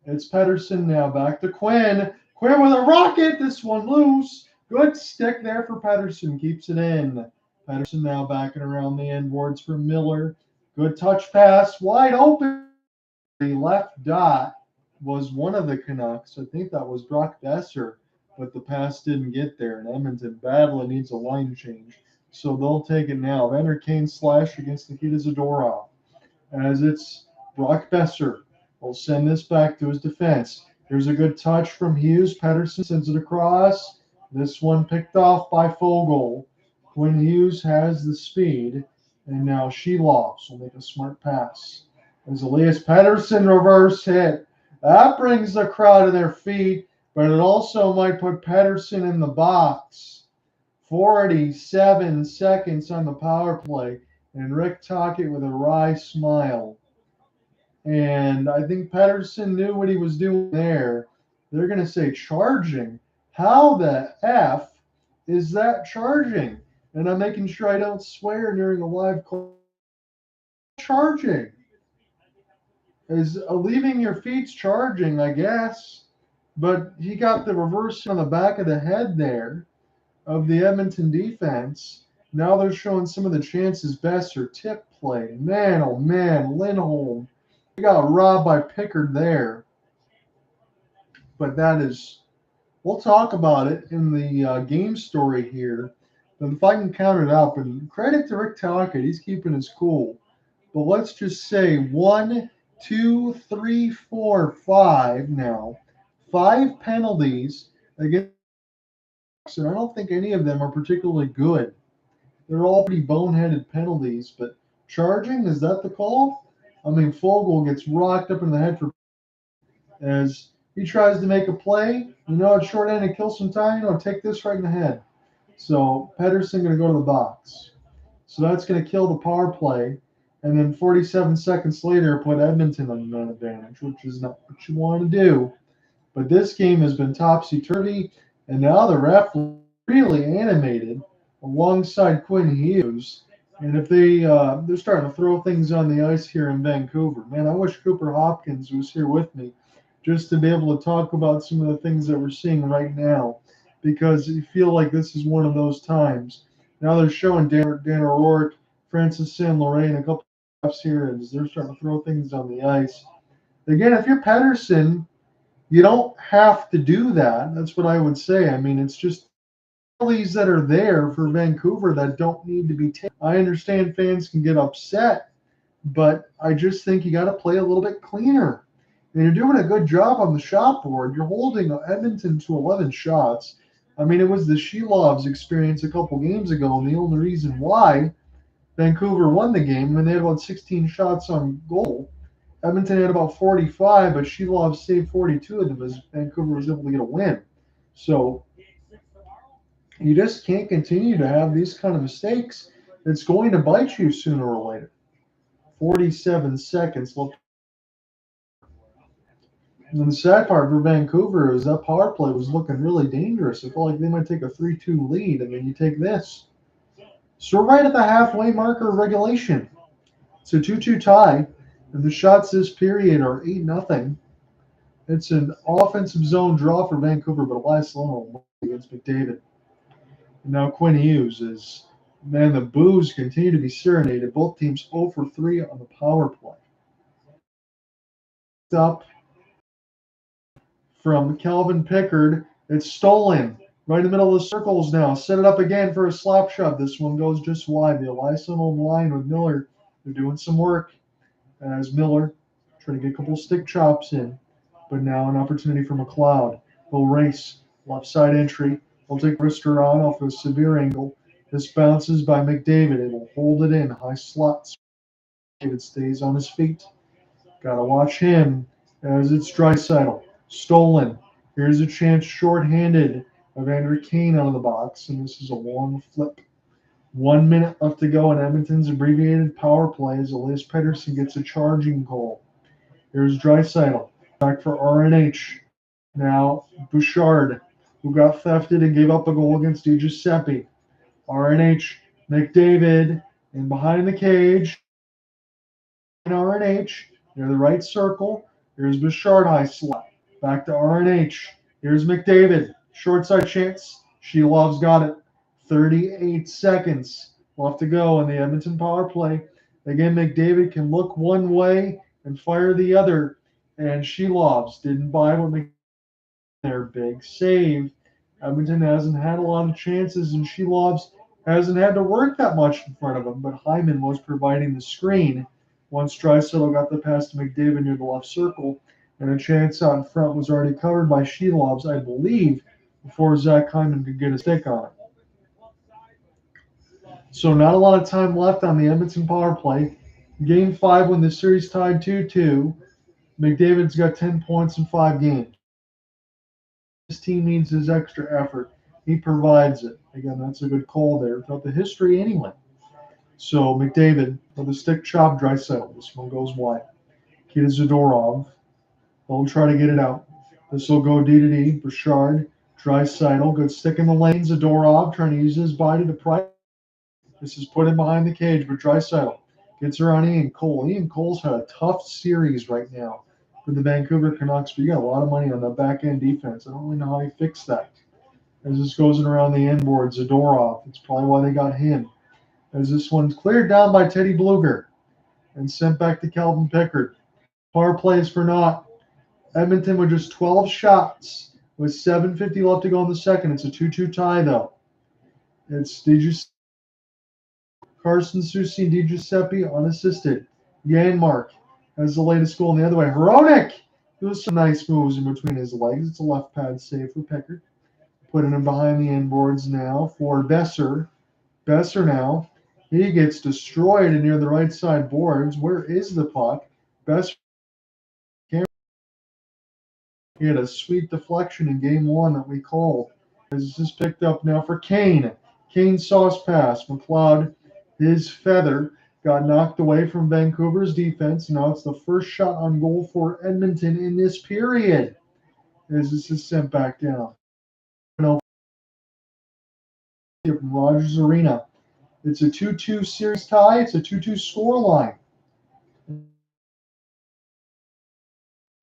It's Pettersson now. Back to Quinn. Quinn with a rocket. This one loose. Good stick there for Pettersson. Keeps it in. Pettersson now backing around the end boards for Miller. Good touch pass. Wide open. The left dot was one of the Canucks. I think that was Brock Boeser, but the pass didn't get there. And Edmonton badly needs a line change. So they'll take it now. Evander Kane slash against Nikita Zadorov. As it's Brock Boeser. Will send this back to his defense. Here's a good touch from Hughes. Pettersson sends it across. This one picked off by Fogle. Quinn Hughes has the speed. And now Sheloff will make a smart pass. As Elias Pettersson reverse hit. That brings the crowd to their feet, but it also might put Pettersson in the box. 47 seconds on the power play. And Rick Tocchet with a wry smile. And I think Pettersson knew what he was doing there. They're going to say charging. How the F is that charging? And I'm making sure I don't swear during a live call. Charging. Is leaving your feet's charging, I guess. But he got the reverse on the back of the head there of the Edmonton defense. Now they're showing some of the chances Boeser tip play. Man, oh man, Lindholm. He got robbed by Pickard there. But that is, we'll talk about it in the game story here. But if I can count it up, and credit to Rick Tocchet, he's keeping his cool. But let's just say 1, 2, 3, 4, 5 now. 5 penalties against, and I don't think any of them are particularly good. They're all pretty boneheaded penalties, but charging, is that the call? I mean, Fogle gets rocked up in the head for as he tries to make a play. You know, at short end and kill some time, you know, take this right in the head. So Pettersson going to go to the box. So that's going to kill the power play and then 47 seconds later put Edmonton on an advantage, which is not what you want to do. But this game has been topsy-turvy, and now the ref really animated alongside Quinn Hughes. And if they're starting to throw things on the ice here in Vancouver. Man, I wish Cooper Hopkins was here with me just to be able to talk about some of the things that we're seeing right now, because you feel like this is one of those times. Now they're showing Dan O'Rourke, Francis Saint Laurent, a couple of refs here, and they're starting to throw things on the ice. Again, if you're Pettersson, you don't have to do that. That's what I would say. I mean, it's just penalties that are there for Vancouver that don't need to be taken. I understand fans can get upset, but I just think you got to play a little bit cleaner. And you're doing a good job on the shot board. You're holding Edmonton to 11 shots. I mean, it was the Shilovs experience a couple games ago, and the only reason why Vancouver won the game when they had about 16 shots on goal. Edmonton had about 45, but Shilovs saved 42 of them as Vancouver was able to get a win. So you just can't continue to have these kind of mistakes. It's going to bite you sooner or later. 47 seconds left. And the sad part for Vancouver is that power play was looking really dangerous. It felt like they might take a 3-2 lead, and then you take this. So we're right at the halfway marker of regulation. It's a 2-2 tie, and the shots this period are 8-0. It's an offensive zone draw for Vancouver, but Elias against McDavid. And now Quinn Hughes is, man, the boos continue to be serenaded. Both teams 0 for 3 on the power play. Up from Calvin Pickard. It's stolen right in the middle of the circles now. Set it up again for a slap shot. This one goes just wide. The Elias on the line with Miller. They're doing some work as Miller trying to get a couple stick chops in. But now an opportunity for McLeod. He'll race. Left side entry. He'll take Brister on off a severe angle. This bounces by McDavid. It'll hold it in. High slots. David stays on his feet. Got to watch him as it's Draisaitl. Stolen. Here's a chance shorthanded of Andrew Kane out of the box, and this is a long flip. 1 minute left to go in Edmonton's abbreviated power play as Elias Pettersson gets a charging goal. Here's Draisaitl. Back for RNH. Now Bouchard, who got thefted and gave up a goal against DiGiuseppe. RNH, McDavid, in behind the cage. RNH, near the right circle. Here's Bouchard, high slot. Back to RNH. Here's McDavid. Short side chance. Shilov's got it. 38 seconds left to go in the Edmonton power play. Again, McDavid can look one way and fire the other. And Shilov's didn't buy what McDavid. Their big save. Edmonton hasn't had a lot of chances, and Shilov's hasn't had to work that much in front of him. But Hyman was providing the screen once Draisaitl got the pass to McDavid near the left circle. And a chance out in front was already covered by Shilov's, I believe, before Zach Hyman could get a stick on it. So not a lot of time left on the Edmonton power play. Game 5 when the series tied 2-2. McDavid's got 10 points in 5 games. His team needs his extra effort. He provides it. Again, that's a good call there. Throughout the history anyway. So McDavid with a stick chop, Draisaitl. This one goes wide. Kita Zadorov. They'll try to get it out. This will go D to D. Bouchard, Draisaitl, good stick in the lane. Zadorov trying to use his body to pry. This is put in behind the cage, but Draisaitl gets around Ian Cole. Ian Cole's had a tough series right now for the Vancouver Canucks, but you got a lot of money on the back-end defense. I don't really know how he fixed that. As this goes around the end board, Zadorov, it's probably why they got him. As this one's cleared down by Teddy Bluger and sent back to Calvin Pickard. Power plays for naught. Edmonton with just 12 shots with 7:50 left to go in the second. It's a 2-2 tie, though. It's Carson Soucy and DiGiuseppe unassisted. Janmark has the latest goal in the other way. Hronek does some nice moves in between his legs. It's a left pad save for Pickard. Putting him behind the end boards now for Boeser. Boeser now. He gets destroyed near the right side boards. Where is the puck? Boeser. He had a sweet deflection in game 1 that we called. This is picked up now for Kane. Kane sauce pass. McLeod, his feather, got knocked away from Vancouver's defense. Now it's the first shot on goal for Edmonton in this period as this is sent back down. From Rogers Arena. It's a 2-2 series tie. It's a 2-2 score line.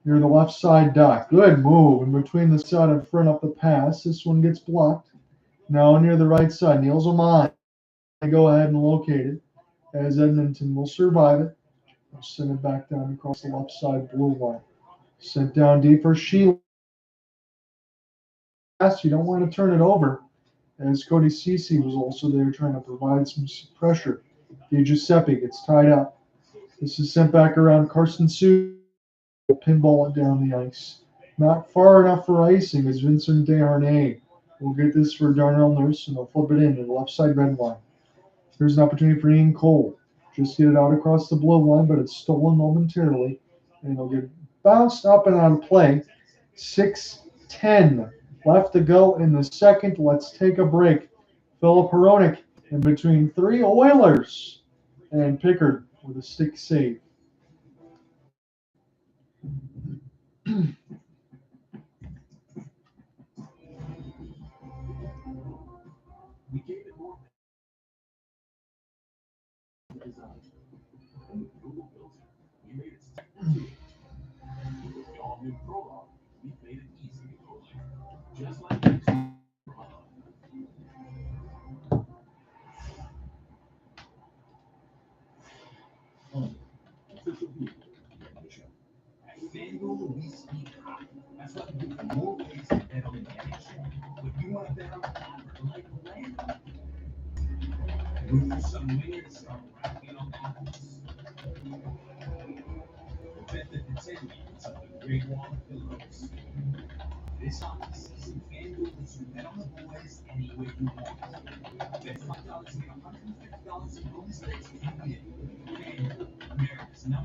Near the left side dot. Good move in between the side and front up the pass. This one gets blocked. Now near the right side. Niels Oman. Go ahead and locate it as Edmonton will survive it. We'll send it back down across the left side blue line. Sent down deep for Sheila. You don't want to turn it over. As Cody Ceci was also there trying to provide some pressure. Giuseppe gets tied up. This is sent back around Carson Sue. Pinball it down the ice. Not far enough for icing as Vincent Desharnais will get this for Darnell Nurse and they'll flip it in to the left side red line. Here's an opportunity for Ian Cole. Just get it out across the blue line, but it's stolen momentarily. And it'll get bounced up and out of play. 6:10 left to go in the second. Let's take a break. Filip Hronek in between three Oilers. And Pickard with a stick save. We gave it more design. And with Google Filter, we made it simple. With the all-new Prologue, we made it easy to go there. Just like this. Official vehicle of the show. At FanDuel, we speak high. That's why we give you more ways to bet on the NHL. If you want to bet on like land, look for some winners, start racking up offers. The bet that continues of the Great Wall of Phillips. This hockey season, FanDuel lets you bet on the boys any way you want. Bet $5 and get $150 in bonus bets if you win. FanDuel, America's #1.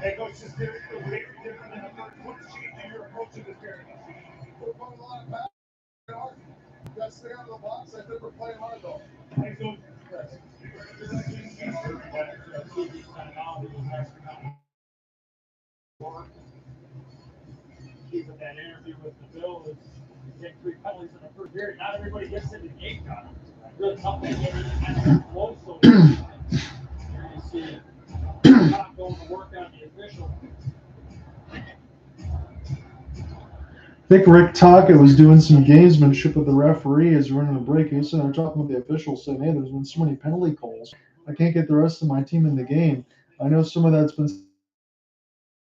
Hey, Coach, just very different than the first. What's changing your approach to this game? We're putting a lot of power. You guys stay out of the box. I think we're playing hard, though. Hey, Coach. Keeping that interview with the Bill is getting 3 penalties in the first period. Not everybody gets in the game, Conor. Really tough to get in close. So here you see not going to work on the official. I think Rick Tocchet was doing some gamesmanship with the referee as we're in the break. He's sitting there talking with the officials saying, hey, there's been so many penalty calls. I can't get the rest of my team in the game. I know some of that's been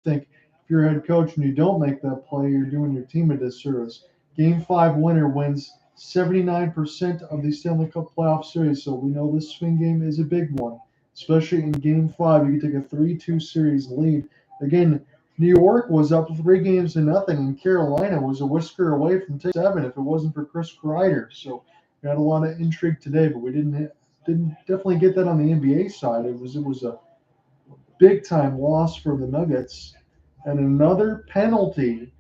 think if you're a head coach and you don't make that play, you're doing your team a disservice. Game 5 winner wins 79% of the Stanley Cup playoff series, so we know this swing game is a big one, especially in Game 5. You can take a 3-2 series lead. Again, New York was up 3-0, and Carolina was a whisker away from 7 if it wasn't for Chris Kreider. So we had a lot of intrigue today, but we didn't definitely get that on the NBA side. It was a big-time loss for the Nuggets. And another penalty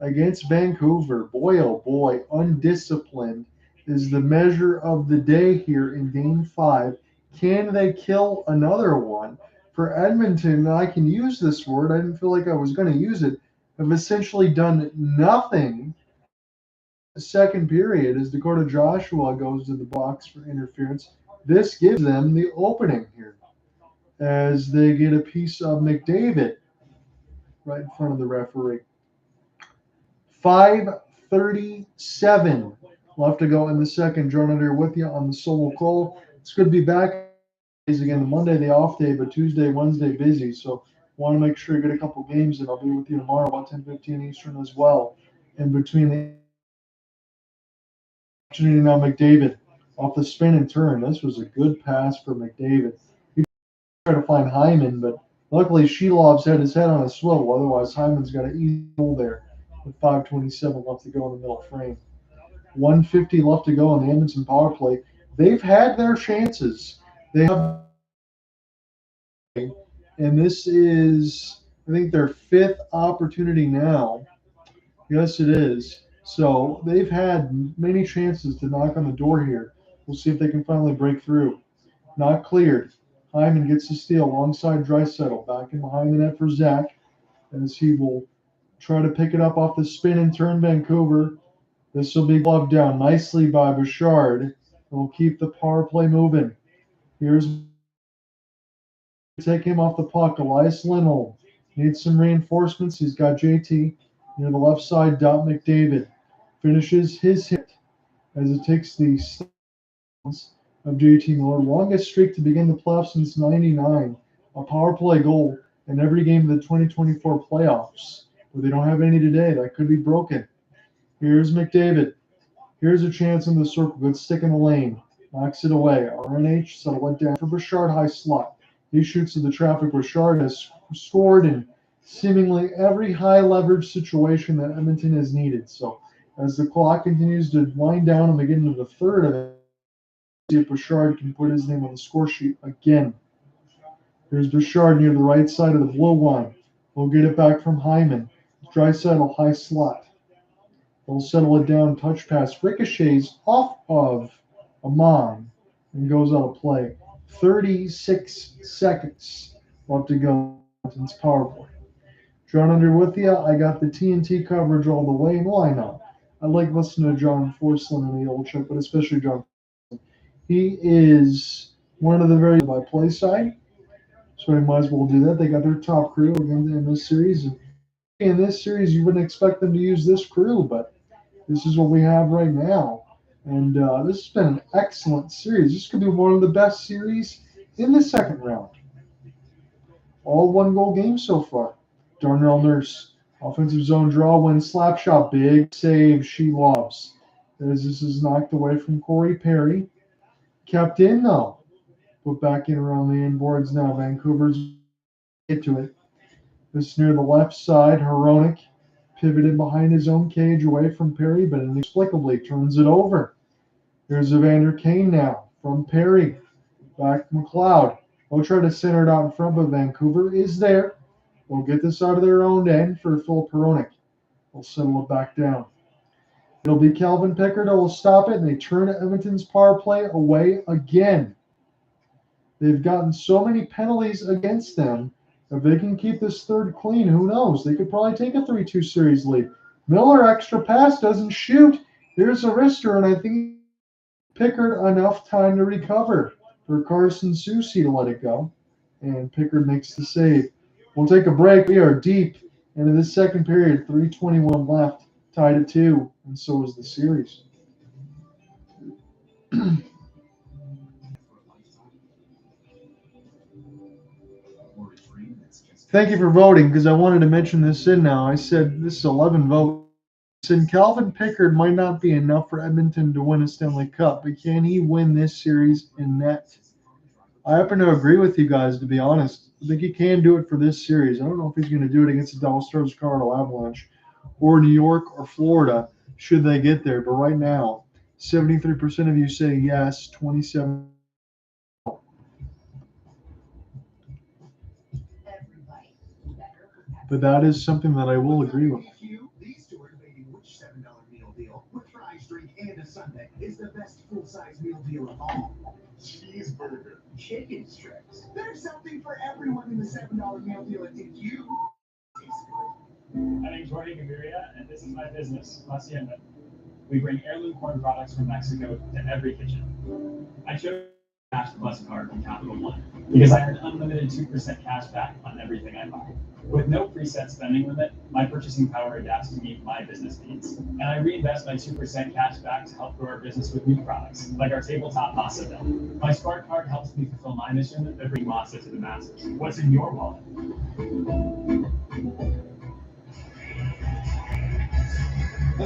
against Vancouver. Boy, oh boy, undisciplined is the measure of the day here in Game 5. Can they kill another one? For Edmonton, I can use this word. I didn't feel like I was going to use it. Have essentially done nothing. The second period as Dakota Joshua goes to the box for interference. This gives them the opening here as they get a piece of McDavid right in front of the referee. 5:37 left to go in the second. John Under with you on the solo call. It's good to be back. Again, Monday the off day, but Tuesday, Wednesday busy. So want to make sure you get a couple games, and I'll be with you tomorrow about 10:15 Eastern as well. In between the opportunity now, McDavid off the spin and turn. This was a good pass for McDavid. He tried to find Hyman, but luckily Shelov's had his head on a swivel. Otherwise, Hyman's got an easy goal there with 5:27 left to go in the middle frame. 150 left to go on the Edmonton power play. They've had their chances. They have, and this is, I think, their 5th opportunity now. Yes, it is. So they've had many chances to knock on the door here. We'll see if they can finally break through. Not cleared. Hyman gets the steal alongside Draisaitl. Back in behind the net for Zach as he will try to pick it up off the spin and turn Vancouver. This will be gloved down nicely by Bouchard. Will keep the power play moving. Here's take him off the puck. Elias Lindholm needs some reinforcements. He's got JT near the left side. McDavid finishes his hit as it takes the stones of JT Miller. Longest streak to begin the playoffs since '99. A power play goal in every game of the 2024 playoffs. But they don't have any today. That could be broken. Here's McDavid. Here's a chance in the circle. Good stick in the lane. Knocks it away. RNH settle it down for Bouchard. High slot. He shoots to the traffic. Bouchard has scored in seemingly every high leverage situation that Edmonton has needed. So as the clock continues to wind down and we get into the third of it, see if Bouchard can put his name on the score sheet again. Here's Bouchard near the right side of the blue line. We'll get it back from Hyman. Draisaitl, high slot. They'll settle it down. Touch pass. Ricochets off of Amon and goes out of play. 36 seconds left to go. Edmonton's power play. John under with you. I got the TNT coverage all the way, and why not? I like listening to John Forslund in the old show, but especially John. He is one of the very by play side, so I might as well do that. They got their top crew again in this series. In this series, you wouldn't expect them to use this crew, but this is what we have right now. And this has been an excellent series. This could be one of the best series in the second round. All one-goal games so far. Darnell Nurse, offensive zone draw, wins slap shot, big save, she loves. As this is knocked away from Corey Perry. Kept in though. Put back in around the end boards now. Vancouver's get to it. This near the left side, Hronek pivoted behind his own cage away from Perry, but inexplicably turns it over. Here's Evander Kane now from Perry. Back McLeod. They'll try to center it out in front, but Vancouver is there. They'll get this out of their own end for Filip Hronek. They'll settle it back down. It'll be Calvin Pickard who will stop it, and they turn Edmonton's power play away again. They've gotten so many penalties against them. If they can keep this third clean, who knows? They could probably take a 3-2 series lead. Miller, extra pass, doesn't shoot. Here's a wrister, and I think Pickard enough time to recover for Carson Soucy to let it go. And Pickard makes the save. We'll take a break. We are deep into the second period. 3:21 left. Tied at 2, and so is the series. Thank you for voting, because I wanted to mention this in now. I said this is 11 votes. And Calvin Pickard might not be enough for Edmonton to win a Stanley Cup, but can he win this series in net? I happen to agree with you guys, to be honest. I think he can do it for this series. I don't know if he's going to do it against the Dallas Stars, Colorado Avalanche, or New York or Florida, should they get there. But right now, 73% of you say yes, 27%. But that is something that I will agree with. These two are debating which $7 meal deal with fries, drink, and a sundae is the best full-size meal deal of all. Cheeseburger, chicken strips. There's something for everyone in the $7 meal deal, and did you taste good? My name's Hronek, and this is my business, Hacienda. We bring heirloom corn products from Mexico to every kitchen. I chose Cash Plus card from Capital One because I earn unlimited 2% cash back on everything I buy. With no preset spending limit, my purchasing power adapts to meet my business needs. And I reinvest my 2% cash back to help grow our business with new products, like our tabletop pasta dough. My Spark card helps me fulfill my mission of bringing pasta to the masses. What's in your wallet?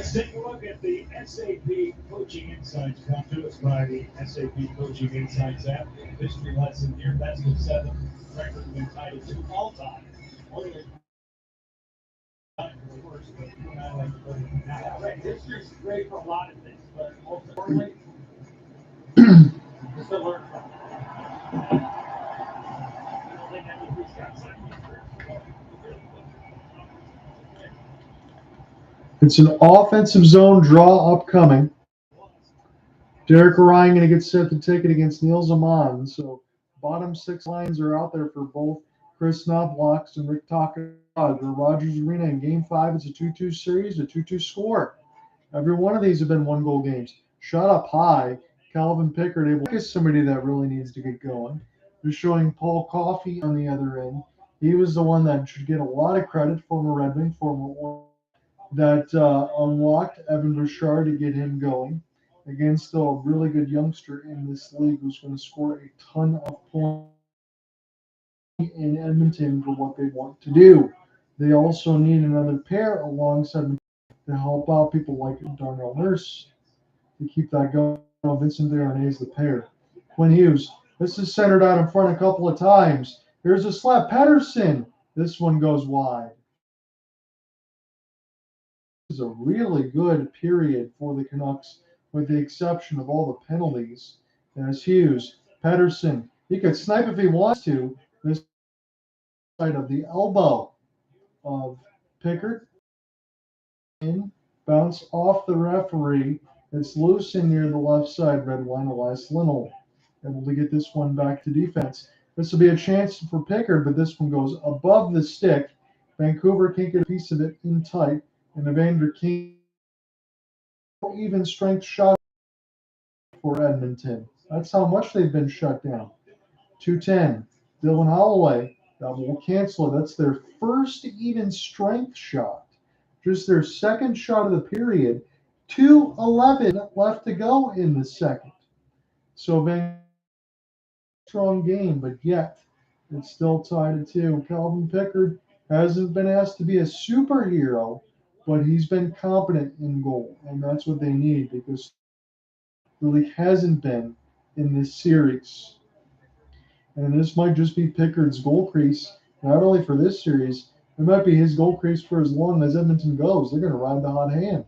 Let's take a look at the SAP Coaching Insights come to us by the SAP Coaching Insights app. History lesson here, best of 7. Record been tied at 2 all time. Only time for the worst, but you and I like to put it in that. Right. History's great for a lot of things, but most importantly, just to learn from it. I don't think anybody's got something for It's an offensive zone draw upcoming. Derek Ryan going to get set to take it against Neil Zaman. So bottom 6 lines are out there for both Kris Knoblauch and Rick Tocchet. Rogers Arena in Game 5. It's a 2-2 series, a 2-2 score. Every one of these have been 1-goal games. Shot up high. Calvin Pickard able to get somebody that really needs to get going. They're showing Paul Coffey on the other end. He was the one that should get a lot of credit, former Red Wing, that unlocked Evan Bouchard to get him going against still a really good youngster in this league who's going to score a ton of points in Edmonton for what they want to do. They also need another pair alongside to help out people like Darnell Nurse to keep that going. Vincent Desharnais is the pair. Quinn Hughes. This is centered out in front a couple of times. Here's a slap. Pettersson. This one goes wide. This is a really good period for the Canucks, with the exception of all the penalties. There's Hughes. Pettersson. He could snipe if he wants to. This side of the elbow of Pickard. In. Bounce off the referee. It's loose in near the left side, red line. Elias Lindholm able to get this one back to defense. This will be a chance for Pickard, but this one goes above the stick. Vancouver can't get a piece of it in tight, and Evander King even strength shot for Edmonton. That's how much they've been shut down. 2-10. Dylan Holloway, that will cancel it. That's their first even strength shot. Just their second shot of the period. 2:11 left to go in the second. So Vancouver, strong game, but yet it's still tied at 2. Calvin Pickard hasn't been asked to be a superhero, but he's been competent in goal, and that's what they need because really hasn't been in this series. And this might just be Pickard's goal crease, not only for this series, it might be his goal crease for as long as Edmonton goes. They're going to ride the hot hand.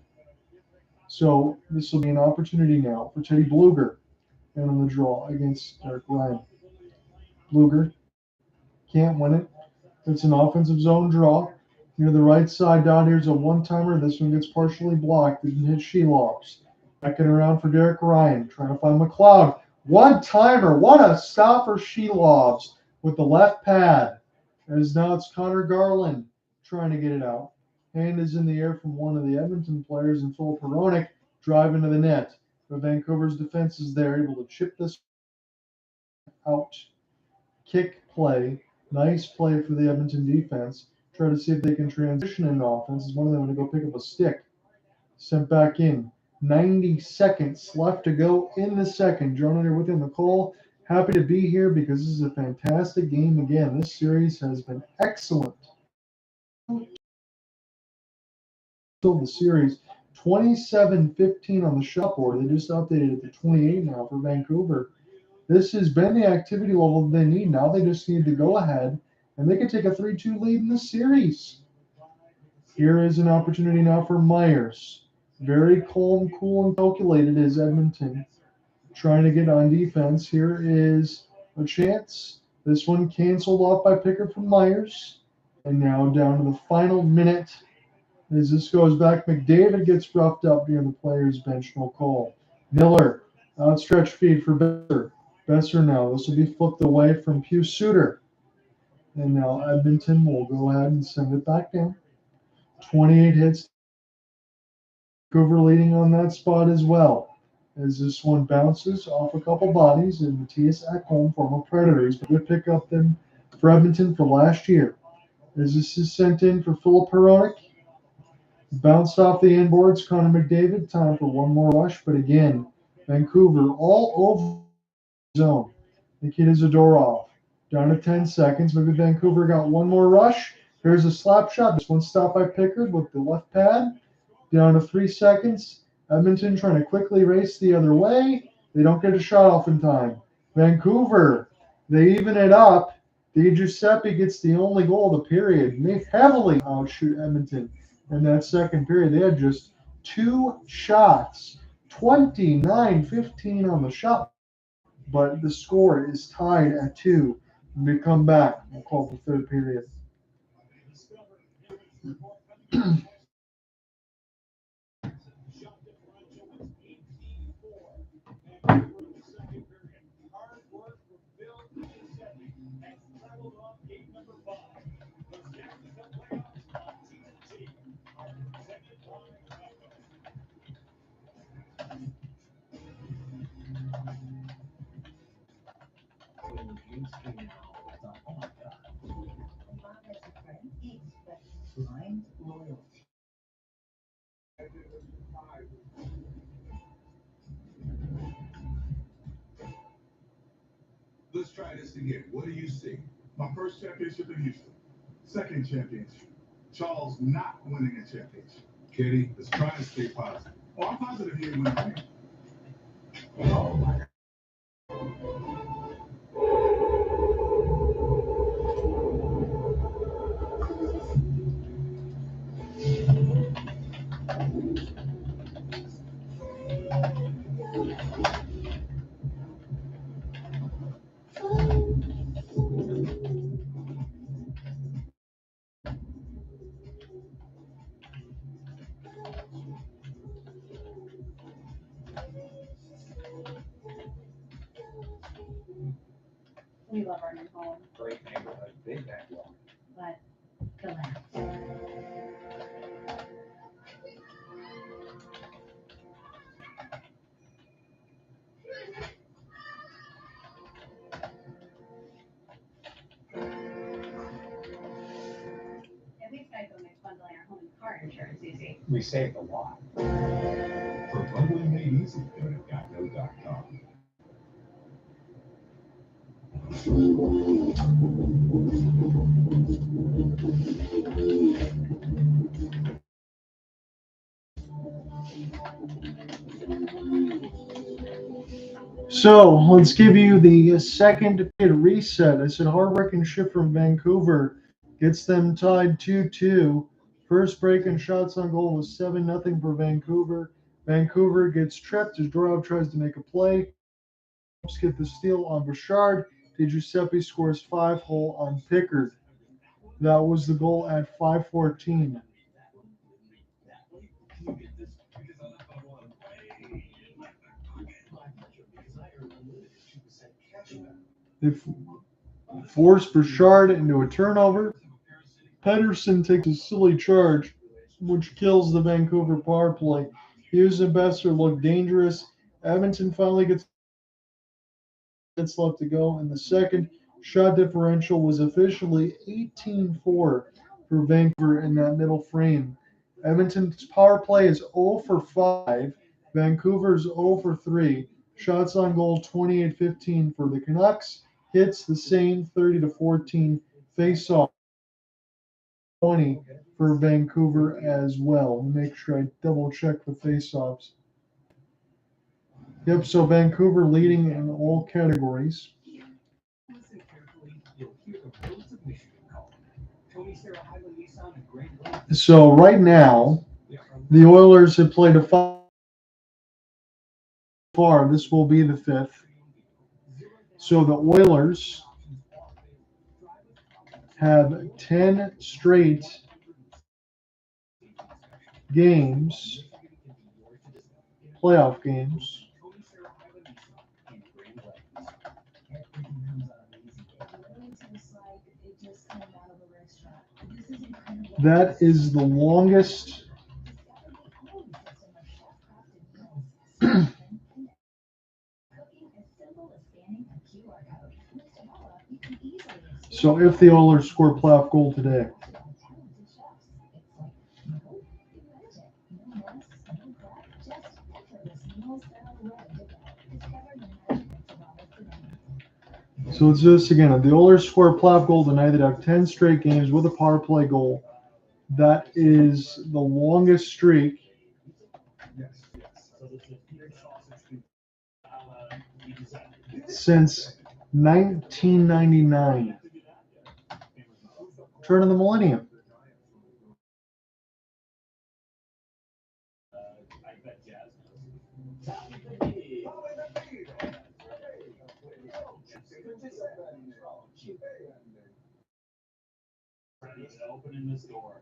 So this will be an opportunity now for Teddy Bluger and on the draw against Derek Ryan. Bluger can't win it. It's an offensive zone draw. Near the right side down here's a one-timer. This one gets partially blocked. Didn't hit Shelovs. Backing around for Derek Ryan. Trying to find McLeod. One-timer. What a stop for Shelovs with the left pad. As now it's Conor Garland trying to get it out. Hand is in the air from one of the Edmonton players, and Filip Hronek driving to the net. But Vancouver's defense is there, able to chip this out. Kick play. Nice play for the Edmonton defense. Try to see if they can transition into offense. As one of them going to go pick up a stick. Sent back in. 90 seconds left to go in the second. Jonah here within the call. Happy to be here because this is a fantastic game again. This series has been excellent. The series 27-15 on the shot board. They just updated it to 28 now for Vancouver. This has been the activity level they need. Now they just need to go ahead and they can take a 3-2 lead in the series. Here is an opportunity now for Myers. Very calm, cool, and calculated is Edmonton. Trying to get on defense. Here is a chance. This one canceled off by Pickard from Myers. And now down to the final minute. As this goes back, McDavid gets roughed up near the player's bench. No call. Miller, outstretched feed for Boeser. Boeser now. This will be flipped away from Pew Suter. And now Edmonton will go ahead and send it back down. 28 hits. Vancouver leading on that spot as well. As this one bounces off a couple bodies, and Mattias Ekholm, former Predators, but would pick up them for Edmonton for last year. As this is sent in for Filip Hronek. Bounced off the inboards, Connor McDavid. Time for one more rush, but again, Vancouver all over the zone. Nikita Zadorov down to 10 seconds. Maybe Vancouver got one more rush. Here's a slap shot. This one stopped by Pickard with the left pad. Down to 3 seconds. Edmonton trying to quickly race the other way. They don't get a shot off in time. Vancouver, they even it up. Giuseppe gets the only goal of the period. They heavily outshoot Edmonton in that second period. They had just 2 shots, 29-15 on the shot. But the score is tied at 2. And we come back. We'll call it the third period. Let's try this again. What do you see? My first championship in Houston. Second championship. Charles not winning a championship. Kitty, let's try and stay positive. Oh, I'm positive he ain't winning a ring. Oh my God. We love our new home, Great neighborhood, big backyard. but collapse. At least Geico makes bundling our home and car insurance easy. We saved a lot. For bundling made easy, go to geico.com. So let's give you the second period reset. I said hard-working shift from Vancouver gets them tied 2-2. First break and shots on goal was 7-0 for Vancouver. Vancouver gets tripped as Draisaitl tries to make a play. Get the steal on Bouchard. Giuseppe scores 5-hole on Pickard. That was the goal at 5:14. They force Bouchard into a turnover. Pettersson takes a silly charge, which kills the Vancouver power play. Hughes and Boeser look dangerous. Edmonton finally gets left to go in the second. Shot differential was officially 18-4 for Vancouver in that middle frame. Edmonton's power play is 0 for 5. Vancouver's 0 for 3. Shots on goal 28-15 for the Canucks. Hits the same 30-14. Face-off 20 for Vancouver as well. Make sure I double check the face-offs. Yep, so Vancouver leading in all categories. Listen carefully, you'll hear the words of Michigan calling. Tony Sarah Hyman Nissan and Great Lakes. So right now, the Oilers have played a 5 far. This will be the 5th. So the Oilers have 10 straight games, playoff games. That is the longest so if the Oilers score a playoff goal today. So it's this again. If the Oilers score a playoff goal tonight, they'd have 10 straight games with a power play goal. That is the longest streak since 1999. Turn of the millennium. Opening this door.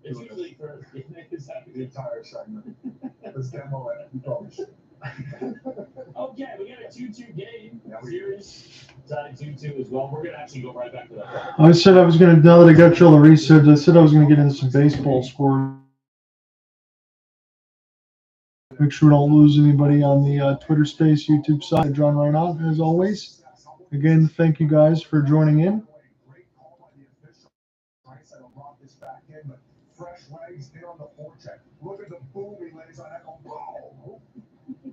It's usually for the entire segment. Let's demo it. You probably should. Okay, we got a 2-2 game. Series tied 2-2 as well. We're going to actually go right back to that. I said I was going to, now that I got you all the research, I said I was going to get into some baseball scores. Make sure we don't lose anybody on the Twitter Space YouTube side. John Reinhardt, as always. Again, thank you guys for joining in. Draisaitl brought this back in, but fresh legs in on the forecheck. Look at the boom he lays on Ekholm. Whoa!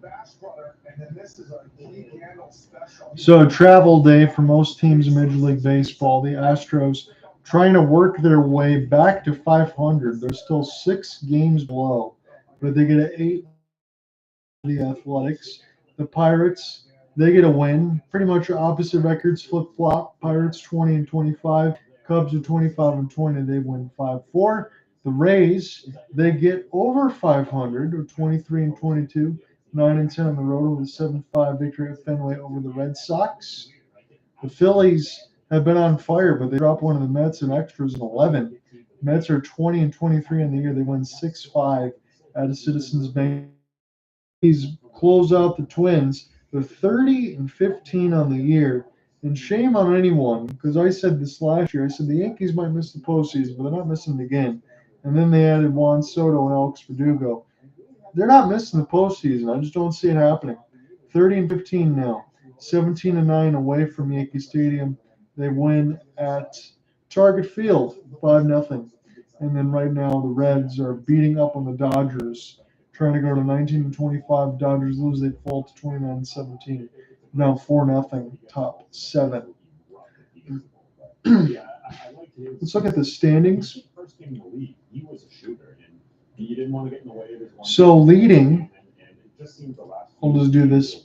Bash brother, and then this is a key handle special. So a travel day for most teams in Major League Baseball. The Astros trying to work their way back to 500. They're still 6 games below, but they get an 8. The Athletics, the Pirates, they get a win. Pretty much opposite records, flip-flop. Pirates 20-25. Cubs are 25-20. They win 5-4. The Rays, they get over 500, or 23-22. 9-10 on the road with a 7-5 victory at Fenway over the Red Sox. The Phillies have been on fire, but they dropped one of the Mets in extras in 11. Mets are 20-23 in the year. They win 6-5 at a Citizens Bank. Close out the Twins. They're 30-15 on the year. And shame on anyone, because I said this last year. I said the Yankees might miss the postseason, but they're not missing it again. And then they added Juan Soto and Alex Verdugo. They're not missing the postseason. I just don't see it happening. 30-15 now. 17-9 away from Yankee Stadium. They win at Target Field, 5-0. And then right now the Reds are beating up on the Dodgers, trying to go to 19-25. Dodgers lose, they fall to 29-17. Now 4-0, top 7. Let's look at the standings. First game in the league, he was a shooter, and you didn't want to get in the way of his one. So leading, and it just seems the last. I'll just do this.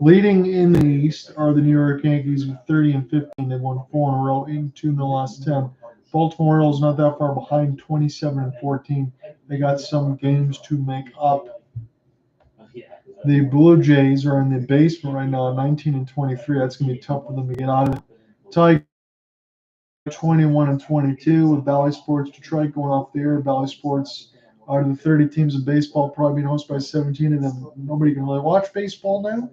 Leading in the East are the New York Yankees with 30-15. They won 4 in a row, 8-2 in the last 10. Baltimore Orioles not that far behind, 27-14. They got some games to make up. The Blue Jays are in the basement right now, 19-23. That's going to be tough for them to get out of it. Tigers 21-22 with Valley Sports Detroit going off the air. Valley Sports out of the 30 teams in baseball, probably being hosted by 17 of them. Nobody can really watch baseball now.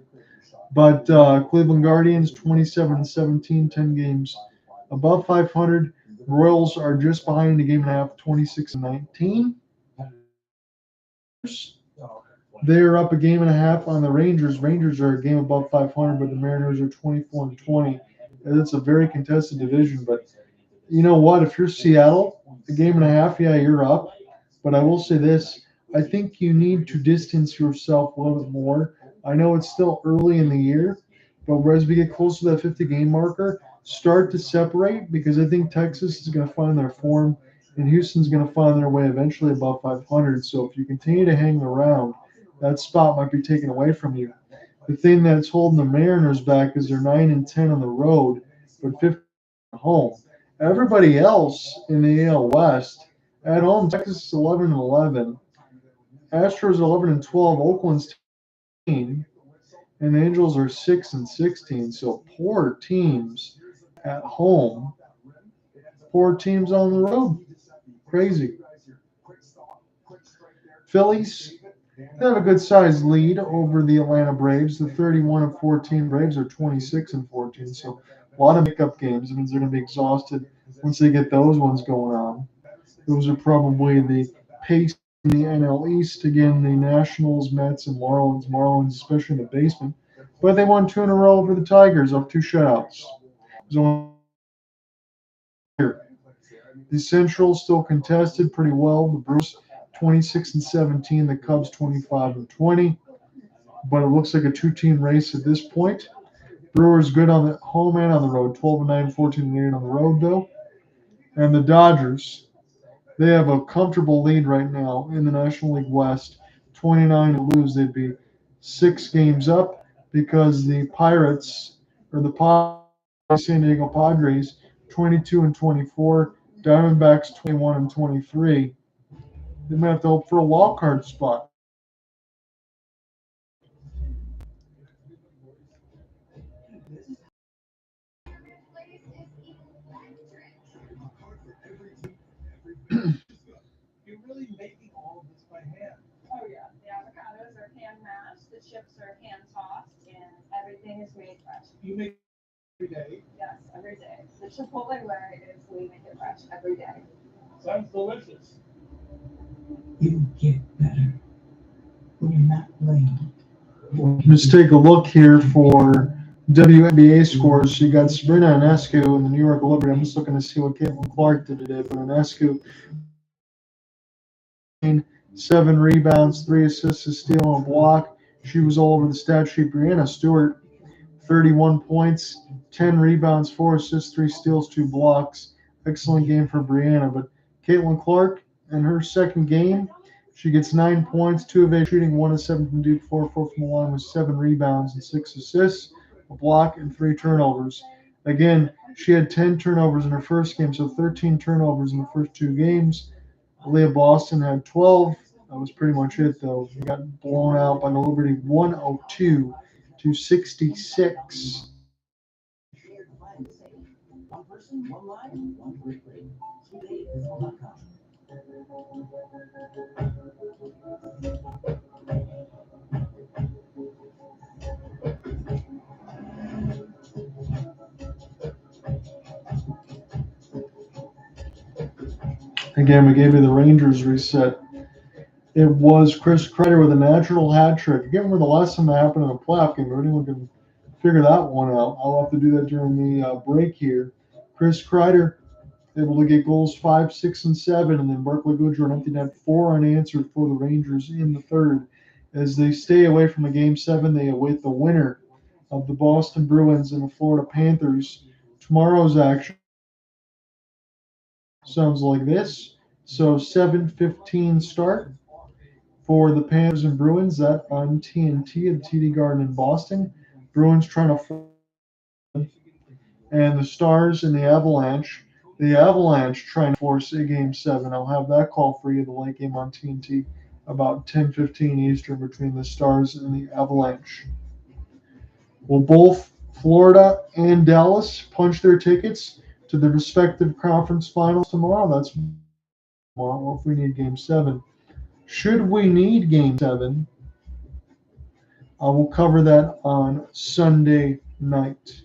But Cleveland Guardians 27-17, 10 games above 500. Royals are just behind a game and a half, 26-19. They're up a game and a half on the Rangers. Rangers are a game above 500, but the Mariners are 24-20. It's a very contested division, but you know what? If you're Seattle, a game and a half, yeah, you're up. But I will say this. I think you need to distance yourself a little bit more. I know it's still early in the year, but as we get close to that 50-game marker, start to separate, because I think Texas is going to find their form and Houston's going to find their way eventually above 500. So if you continue to hang around, that spot might be taken away from you. The thing that's holding the Mariners back is they're 9-10 on the road, but 15 at home. Everybody else in the AL West at home, Texas is 11-11, Astros 11-12, Oakland's 10, and the Angels are 6-16. So poor teams at home, poor teams on the road. Crazy. Phillies, they have a good sized lead over the Atlanta Braves. The 31-14 Braves are 26-14. So a lot of makeup games. It means they're going to be exhausted once they get those ones going on. Those are probably the pace in the NL East. Again, the Nationals, Mets, and Marlins. Marlins, especially in the basement. But they won 2 in a row over the Tigers off 2 shutouts. The Central still contested pretty well. The Brewers 26-17, the Cubs 25-20. But it looks like a 2-team race at this point. Brewers good on the home and on the road, 12-9, 14-8 on the road though. And the Dodgers They have a comfortable lead right now in the National League West. 29 to lose, they'd be 6 games up because the Pirates or the San Diego Padres 22 and 24, Diamondbacks 21 and 23. They might have to hope for a wild card spot. You're really making all of this by hand. Oh yeah, the avocados are hand mashed, the chips are hand tossed, and everything is made fresh. You make every day. Yes, every day. The Chipotle way is we make it fresh every day. Sounds delicious. You get better when you're not playing. Just take a look here for WNBA scores. You got Sabrina Ionescu in the New York Liberty. I'm just looking to see what Caitlin Clark did today. But Ionescu, 7 rebounds, 3 assists, a steal, and a block. She was all over the stat sheet. Brianna Stewart, 31 points, 10 rebounds, 4 assists, 3 steals, 2 blocks. Excellent game for Brianna. But Caitlin Clark, in her second game, she gets 9 points, 2 of 8 shooting, 1 of 7 from deep, 4 from the line with 7 rebounds and 6 assists, a block, and 3 turnovers. Again, she had 10 turnovers in her first game, so 13 turnovers in the first 2 games. Leah Boston had 12. That was pretty much it, though. She got blown out by the Liberty 102 to 66. One person, one line, one great rate. Today.com. Again, we gave you the Rangers reset. It was Chris Kreider with a natural hat trick. Again, remember the last time that happened in a playoff game. If anyone can figure that one out, I'll have to do that during the break here. Chris Kreider able to get goals 5, 6, and 7, and then Barclay Goodrow empty net 4 unanswered for the Rangers in the third. As they stay away from the Game 7, they await the winner of the Boston Bruins and the Florida Panthers. Tomorrow's action sounds like this. So 7:15 start for the Panthers and Bruins. That on TNT at the TD Garden in Boston. Bruins trying to, and the Stars and the Avalanche. The Avalanche trying to force a Game 7. I'll have that call for you, the late game on TNT, about 10:15 Eastern between the Stars and the Avalanche. Will both Florida and Dallas punch their tickets to the respective conference finals tomorrow? That's tomorrow if we need Game 7. Should we need Game 7, I will cover that on Sunday night.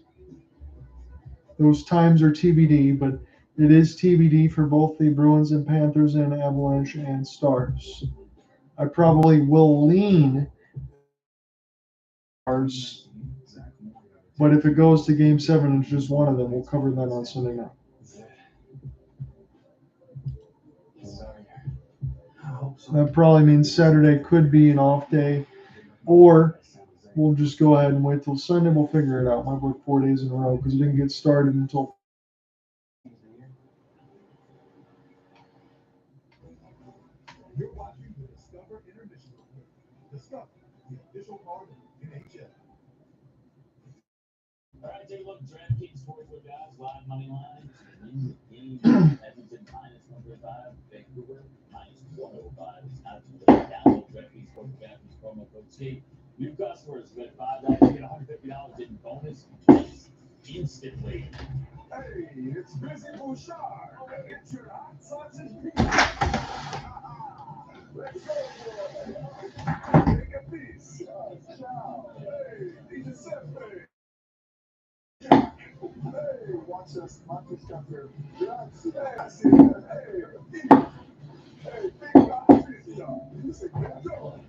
Those times are TBD, but it is TBD for both the Bruins and Panthers and Avalanche and Stars. I probably will lean Stars, but if it goes to Game 7 and it's just one of them, we'll cover that on Sunday night. That probably means Saturday could be an off day, or we'll just go ahead and wait till Sunday. We'll figure it out. Might work 4 days in a row because it didn't get started until. You're watching the Discover Intermission Report. Discover, the official card of the NHL. All right, take a look at DraftKings Sportsbook guys, live money line. Win the game. Edmonton minus 135, Vancouver minus 105. It's not too late. Download DraftKings Sportsbook app. Use promo code SKATE. New customers get $5, get $150 in bonus instantly. Hey, it's Busy Bouchard. Get your hot sausage pizza. Let's go, boy. Take a piece. Ciao. Hey, Giuseppe. Hey, watch us, Mattias Campbell. Grazie. Hey, big guy, pizza. You say, go.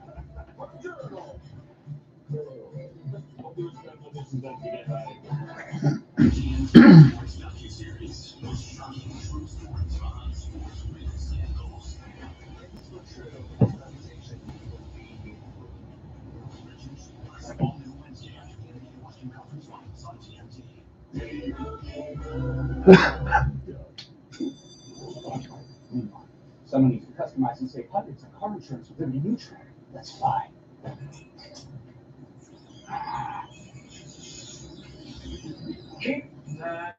Buongiorno. someone needs to customize and save hundreds of car insurance within a new trend. That's fine. Keep that.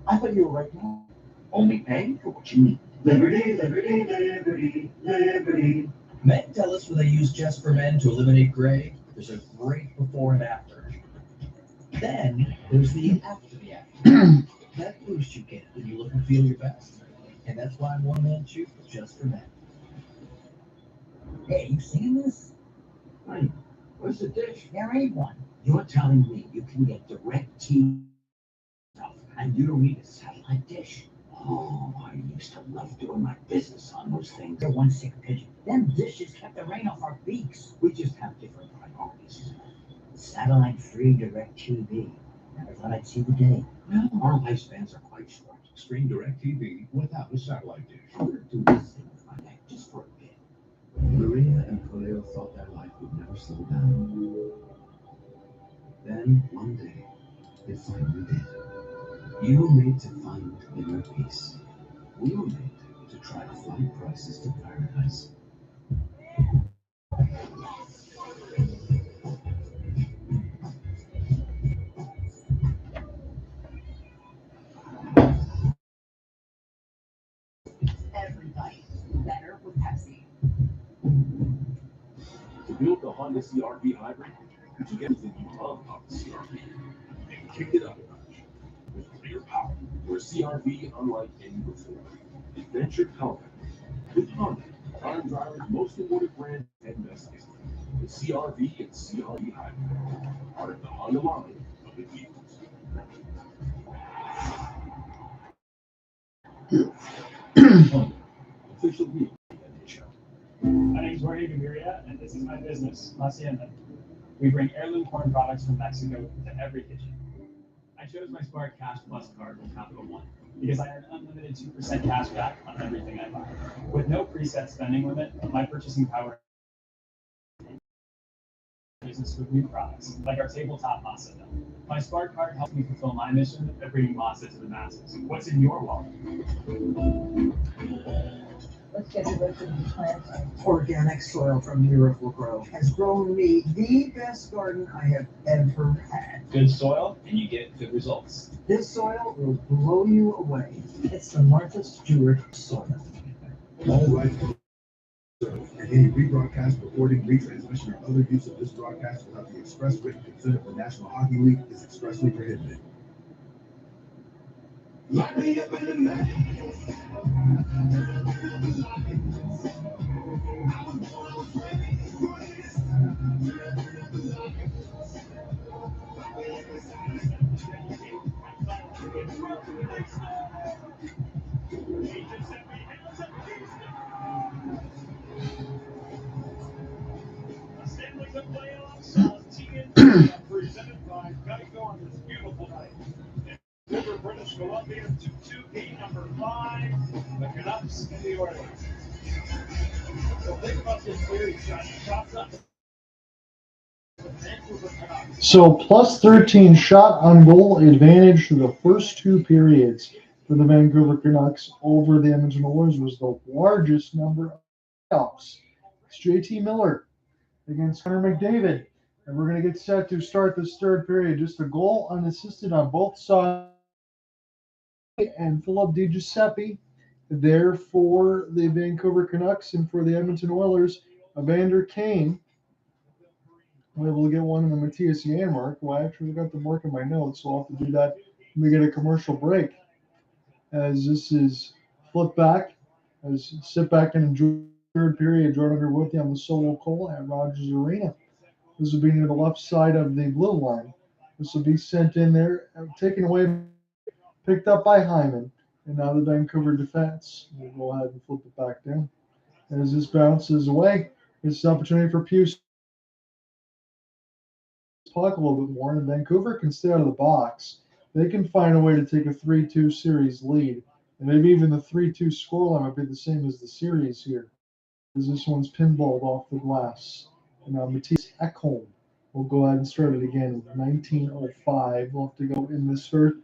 I thought you were right now. Only paying for what you need. Liberty, liberty, liberty, liberty. Men tell us when they use Just for Men to eliminate gray, there's a great before and after. Then there's the after the after. That boost you get when you look and feel your best. And that's why I'm one man shoot Just for Men. Hey, you seen this? Honey, where's the dish? There ain't one. You're telling me you can get direct TV stuff and you don't need a satellite dish? Oh, I used to love doing my business on those things. They're one sick pigeon. Them dishes kept the rain off our beaks. We just have different priorities. Satellite-free direct TV. Never thought I'd see the day. No, our lifespans are quite short. Stream direct TV without a satellite dish. I'm gonna do this thing with my neck just for a bit. Maria and Polio thought their life would never slow down. Then, one day, it finally did. You were made to find inner peace. We were made to try to find prices to paradise. Everybody better with Pepsi. To build the Honda CR-V hybrid, you get everything you love about the CR-V and kick it up a notch with clear power, where CR-V unlike any before. Adventure power with Honda, prime driver's most awarded brand and best history. The CR-V and CR-V hybrid, part of the Honda line of the vehicles. Official vehicle of the show. My name is Jorge Gaviria, and this is my business, La Hacienda. We bring heirloom corn products from Mexico to every kitchen. I chose my Spark Cash Plus card with Capital One because I earn unlimited 2% cash back on everything I buy. With no preset spending limit, my purchasing power business with new products, like our tabletop masa dough. My Spark card helps me fulfill my mission of bringing masa to the masses. What's in your wallet? Let's get to the plant. Organic soil from Miracle-Gro has grown me the best garden I have ever had. Good soil, and you get good results. This soil will blow you away. It's the Martha Stewart soil. All rights reserved, and any rebroadcast, recording, retransmission, or other use of this broadcast without the express written consent of the National Hockey League is expressly prohibited. Lock me up in the night. Presented by Geico on this beautiful night. Vancouver, British Columbia, 2-2 game number 5, the Canucks and the Oilers. So think about this series, shots up. Vancouver Canucks. So plus 13 shot on goal advantage for the first two periods for the Vancouver Canucks over the Edmonton Oilers was the largest number of playoffs. It's JT Miller against Connor McDavid. And we're going to get set to start this third period. Just a goal unassisted on both sides. And Filip DiGiuseppe there for the Vancouver Canucks, and for the Edmonton Oilers, Evander Kane. I'm able to get one in the Mattias mark. Well, I actually got the mark in my notes, so I'll have to do that when we get a commercial break. As this is flip back, as sit back and enjoy the third period. Jordan here with you on the solo call at Rogers Arena. This will be near the left side of the blue line. This will be sent in there, taken away, picked up by Hyman. And now the Vancouver defense. We'll go ahead and flip it back down. As this bounces away, it's an opportunity for Hughes to talk a little bit more. And Vancouver can stay out of the box. They can find a way to take a 3-2 series lead. And maybe even the 3-2 scoreline might be the same as the series here, as this one's pinballed off the glass. And now Mattias Ekholm We'll go ahead and start it again. 19:05. We'll have to go in this first.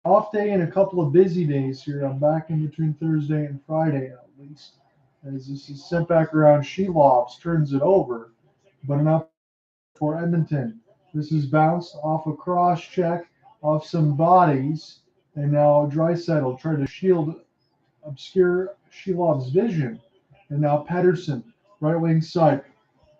Off day and a couple of busy days here. I'm back in between Thursday and Friday at least. As this is sent back around, Shelops turns it over, but enough for Edmonton. This is bounced off a cross check off some bodies, and now Draisaitl tried to obscure Shelov's vision, and now Pettersson, right wing side.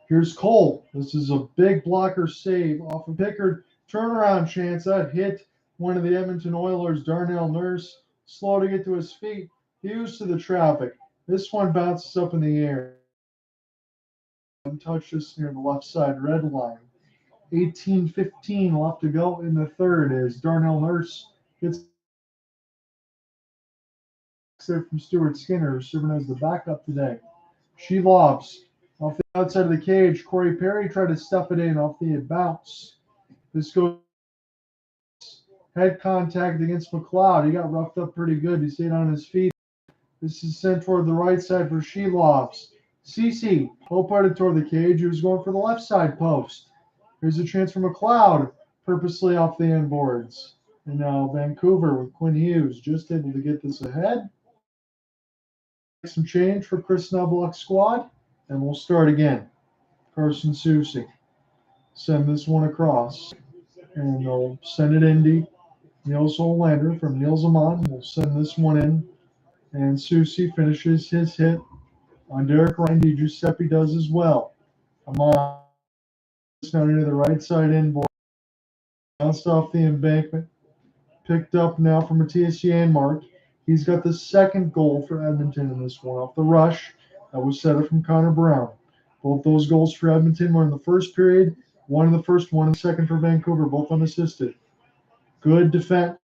Here's Cole. This is a big blocker save off of Pickard. Turnaround chance. That hit one of the Edmonton Oilers, Darnell Nurse. Slow to get to his feet. Hughes to the traffic. This one bounces up in the air. Untouched this near the left side red line. 18:15 left to go in the third as Darnell Nurse gets there from Stuart Skinner, serving as the backup today. She lobs off the outside of the cage. Corey Perry tried to stuff it in off the bounce. This goes head contact against McLeod. He got roughed up pretty good. He stayed on his feet. This is sent toward the right side for Shelovs. CC parted toward the cage. He was going for the left side post. Here's a chance for McLeod, purposely off the end boards. And now Vancouver with Quinn Hughes just able to get this ahead. Some change for Kris Knoblauch's squad, and we'll start again. Carson Soucy. Send this one across, and they'll send it in deep. Niels Holander from Niels Amon will send this one in, and Soucy finishes his hit on Derek Randy. Giuseppe does as well. Amon down into the right side inboard. Bounced off the embankment. Picked up now for Mattias Janmark. He's got the second goal for Edmonton in this one off the rush. That was set up from Connor Brown. Both those goals for Edmonton were in the first period. One in the first, one in the second for Vancouver, both unassisted. Good defense.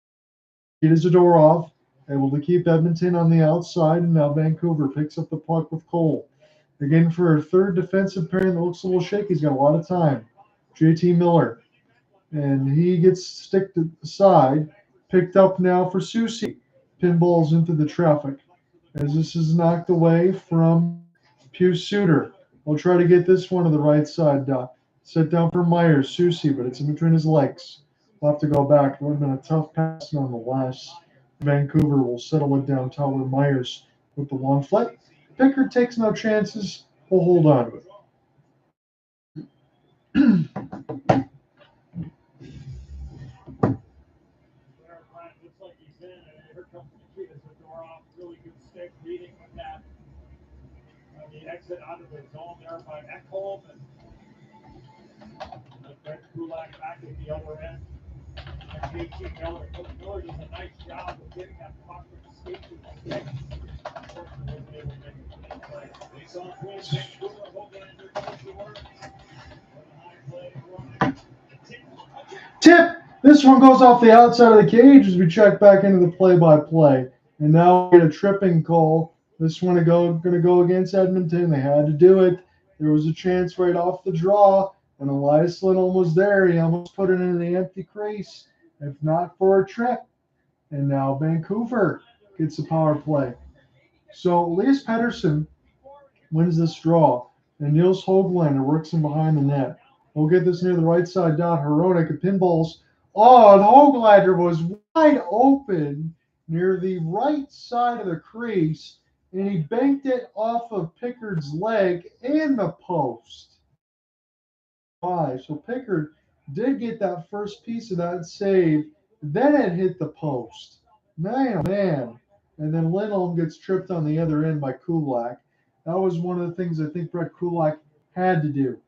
It is Zadorov, able to keep Edmonton on the outside, and now Vancouver picks up the puck with Cole. Again, for a third defensive pairing that looks a little shaky, he's got a lot of time. JT Miller. And he gets sticked aside. Picked up now for Soucy. Pinballs into the traffic. As this is knocked away from Pew Suter. We'll try to get this one to the right side. Set down for Myers. Soucy, but it's in between his legs. We'll have to go back. It would have been a tough pass nonetheless. Vancouver will settle it down. Tyler Myers with the long flight. Pickard takes no chances. We'll hold on to it. Looks like he's in, and here comes Mattias Zadorov. Really good stick beating with that. The exit out of the zone there by Ekholm, and Brett Kulak back at the other end. And JT Miller. Miller does a nice job of getting that puck with the skate to the stick. Unfortunately, wasn't able to make a play. They saw Quinn, Vancouver, Holander goes to work. Tip! This one goes off the outside of the cage as we check back into the play-by-play. And now we get a tripping call. This one going to go against Edmonton. They had to do it. There was a chance right off the draw, and Elias Lindholm was there. He almost put it into the empty crease, if not for a trip. And now Vancouver gets a power play. So Elias Pettersson wins this draw, and Niels Hoglander works him behind the net. We'll get this near the right side dot. Hronek at pinballs. Oh, and Hoglander was wide open near the right side of the crease, and he banked it off of Pickard's leg and the post. So Pickard did get that first piece of that save. Then it hit the post. Man, oh man. And then Lindholm gets tripped on the other end by Kulak. That was one of the things I think Brett Kulak had to do.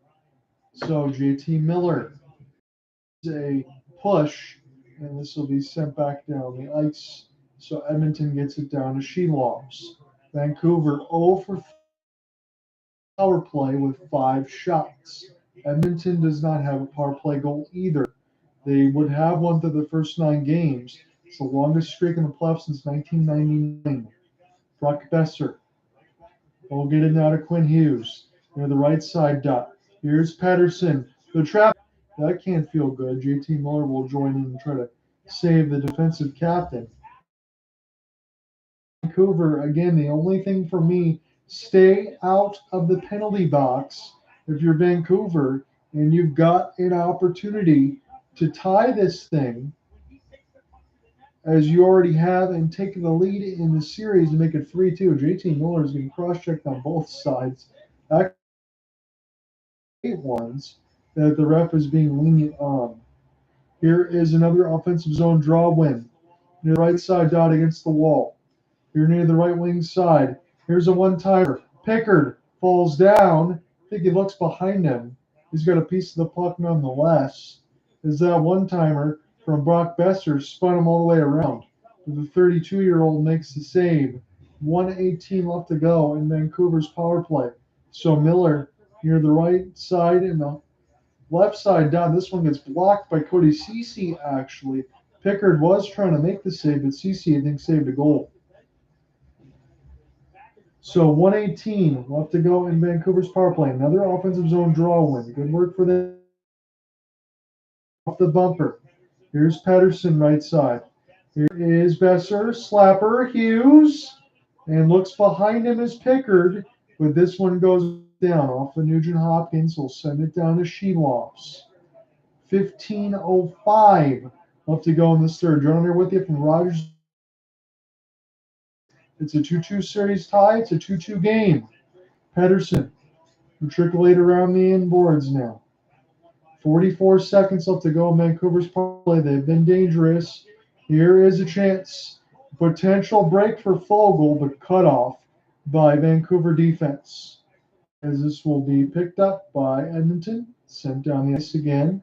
So JT Miller is a push, and this will be sent back down the ice. So Edmonton gets it down to Shelovs. Vancouver 0 for power play with 5 shots. Edmonton does not have a power play goal either. They would have one through the first 9 games. It's the longest streak in the playoffs since 1999. Brock Boeser. We'll get it now to Quinn Hughes near the right side dot. Here's Pettersson. The trap. That can't feel good. JT Miller will join in and try to save the defensive captain. Vancouver, again, the only thing for me, stay out of the penalty box if you're Vancouver and you've got an opportunity to tie this thing as you already have and take the lead in the series and make it 3-2. JT Miller is getting cross-checked on both sides. Actually, 8 ones that the ref is being lenient on. Here is another offensive zone draw win. Near the right side dot against the wall. Here near the right wing side. Here's a one-timer. Pickard falls down. I think he looks behind him. He's got a piece of the puck nonetheless. Is that one-timer from Brock Boeser spun him all the way around. The 32-year-old makes the save. 1:18 left to go in Vancouver's power play. So Miller near the right side and the left side down. This one gets blocked by Cody Ceci, actually. Pickard was trying to make the save, but Ceci, I think, saved a goal. So 1:18 left to go in Vancouver's power play. Another offensive zone draw win. Good work for them. Off the bumper. Here's Pettersson right side. Here is Boeser, slapper, Hughes, and looks behind him is Pickard, but this one goes down off of Nugent-Hopkins. Will send it down to Sheeloffs. 15:05 left to go in this third. John here with you from Rogers. It's a 2-2 series tie. It's a 2-2 game. Pettersson will trickle it around the inboards now. 44 seconds left to go in Vancouver's power play. They've been dangerous. Here is a chance. Potential break for Fogle, but cut off by Vancouver defense. As this will be picked up by Edmonton. Sent down the ice again.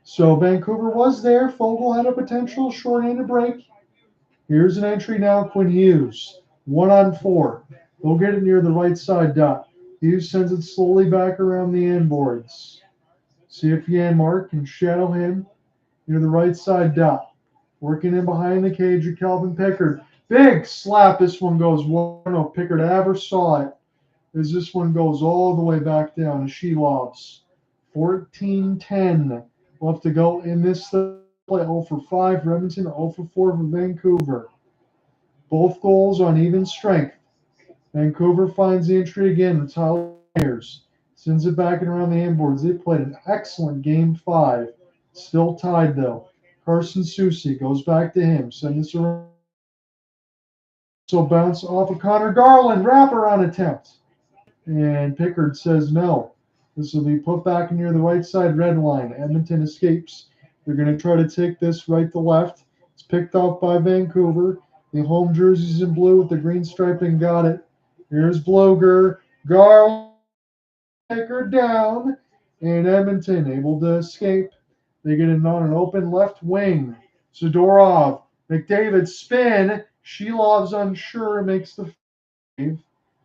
So Vancouver was there. Fogle had a potential short-handed break. Here's an entry now, Quinn Hughes. 1-on-4. They'll get it near the right side dot. Hughes sends it slowly back around the inboards. See if Janmark can shadow him near the right side dot. Working in behind the cage of Calvin Pickard. Big slap. This one goes one. I don't know if Pickard ever saw it. As this one goes all the way back down to Sheeloffs. 14:10 left to go in this play. 0 for 5 for Edmonton, 0 for 4 for Vancouver. Both goals on even strength. Vancouver finds the entry again with Tyler Myers. Sends it back and around the inboards. They played an excellent game 5. Still tied though. Carson Soucy goes back to him. Send this around. So bounce off of Conor. Garland wraparound attempt. And Pickard says no. This will be put back near the right side red line. Edmonton escapes. They're going to try to take this right to left. It's picked off by Vancouver. The home jerseys in blue with the green striping got it. Here's Bloger. Garland. Pickard down. And Edmonton able to escape. They get it on an open left wing. Zadorov. McDavid spin. Sheelov's unsure. Makes the save.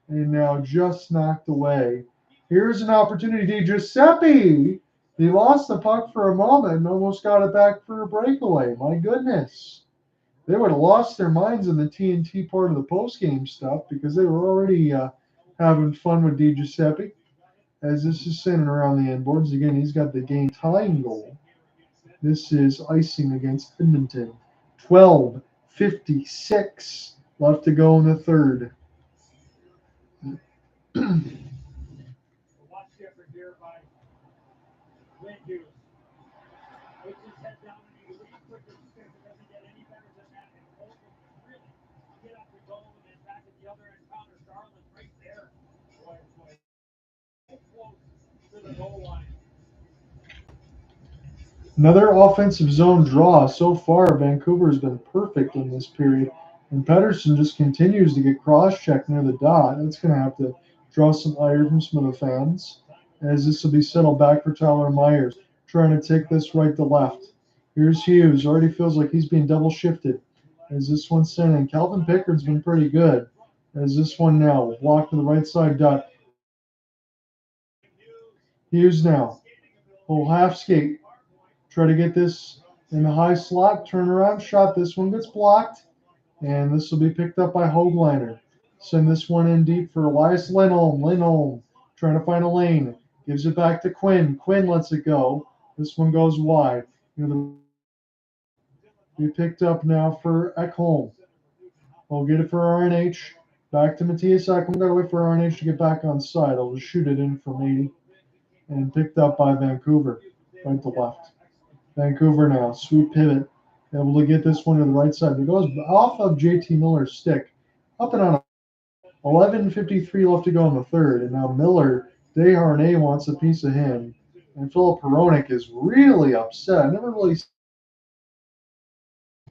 And now just knocked away. Here's an opportunity. Giuseppe. He lost the puck for a moment and almost got it back for a breakaway. My goodness. They would have lost their minds in the TNT part of the postgame stuff because they were already having fun with Di Giuseppe. As this is sending around the inboards. Again, he's got the game tying goal. This is icing against Edmonton. 12:56 left to go in the third. Watch different here by Quinn Hughes. Puts his head down and he leads quicker. It doesn't get any better than that. And Cole can really get up the goal and then back at the other end. Conor Garland right there. Boy, so close to the goal line. Another offensive zone draw. So far, Vancouver has been perfect in this period. And Pettersson just continues to get cross-checked near the dot. That's going to have to draw some ire from some of the fans. As this will be settled back for Tyler Myers. Trying to take this right to left. Here's Hughes. Already feels like he's being double shifted. As this one's sent in. Calvin Pickard's been pretty good. As this one now blocked to the right side dot. Hughes now. Full half skate. Try to get this in the high slot. Turnaround shot. This one gets blocked. And this will be picked up by Höglander. Send this one in deep for Elias Lindholm. Lindholm trying to find a lane. Gives it back to Quinn. Quinn lets it go. This one goes wide. Be picked up now for Ekholm. We'll get it for RNH. Back to Mattias Ekholm. Got to wait for RNH to get back on side. I'll just shoot it in from 80. and picked up by Vancouver, right to left. Vancouver now, sweet pivot, able to get this one to the right side. It goes off of JT Miller's stick, up and on. 11:53 left to go in the third, and now Miller, Hronek wants a piece of him, and Filip Hronek is really upset. I never really.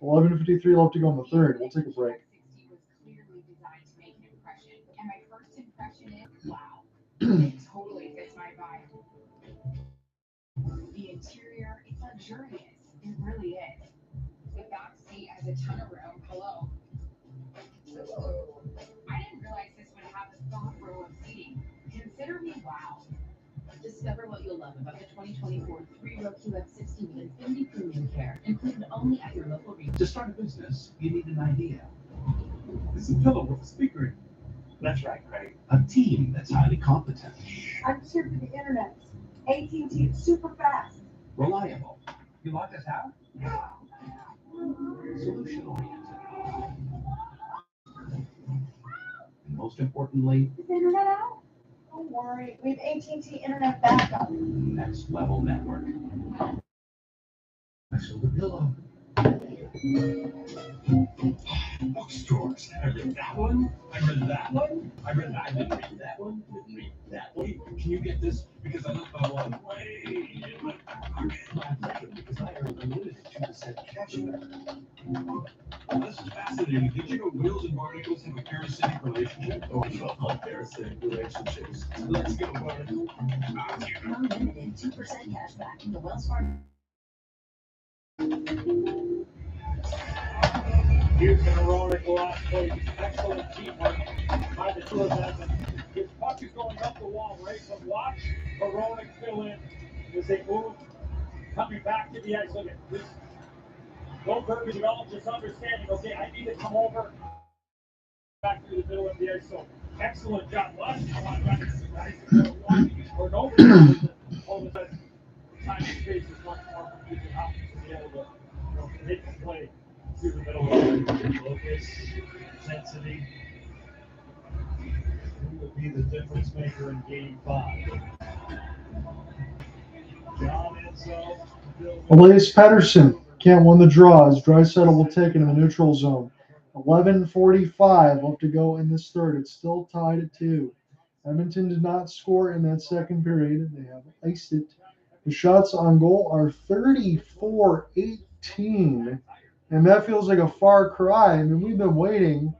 11:53 left to go in the third. We'll take a break. Was clearly designed to make an impression. And my first impression is, wow, it totally fits my vibe. The interior, it's luxurious. It really is. The back seat has a ton of room. Hello. I didn't realize this would have a third row of seating. Consider me wow. Discover what you'll love about the 2024 3-row QX60 with Infinity Premium Care, included only at your local retailer. To start a business, you need an idea. It's a pillow with a speaker in it. That's right, Craig. A team that's highly competent, I'm here for the internet. AT&T is super fast. reliable. You locked us out? Solution-oriented. And most importantly, Is the internet out? Don't worry, we have AT&T internet backup. next level network. I saw the pillow. Bookstores. I read that one. I read that one. I didn't read that one. Didn't read that one. Can you get this? Because I left my one way in my pocket. Because I earned unlimited 2% cashback. Well, this is fascinating. Did you know wheels and barnacles have a parasitic relationship? Oh, I love parasitic relationships. Let's go, barnacle. Unlimited 2% cashback in the Wells Fargo. Hughes and Hronek last place. Excellent teamwork by the two of them. And his puck is going up the wall, right? But watch Hronek fill in as they move, coming back to the ice. Look at this. Goldberg has developed this understanding. Okay, I need to come over back through the middle of the ice. So excellent job. Last time guys or no, all of a sudden, time and space is much more for Nugent-Hopkins to be able to make a play through the middle of the focus, intensity. Who will be the difference maker in Game 5? John Enzo, Elias Pettersson can't win the draw as Draisaitl will take it in the neutral zone. 11:45 left to go in this third. It's still tied at 2. Edmonton did not score in that second period. They have iced it. The shots on goal are 34-18, and that feels like a far cry. I mean, we've been waiting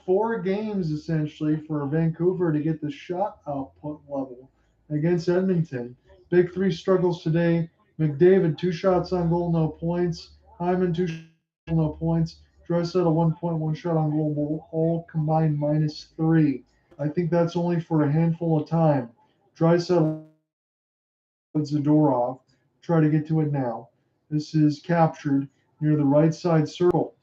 4 games essentially for Vancouver to get the shot output level against Edmonton. Big 3 struggles today. McDavid, 2 shots on goal, no points. Hyman, 2 shots on goal, no points. Draisaitl, 1 point, 1 shot on goal, all combined -3. I think that's only for a handful of time. Draisaitl, Zadorov, try to get to it now. This is captured near the right side circle.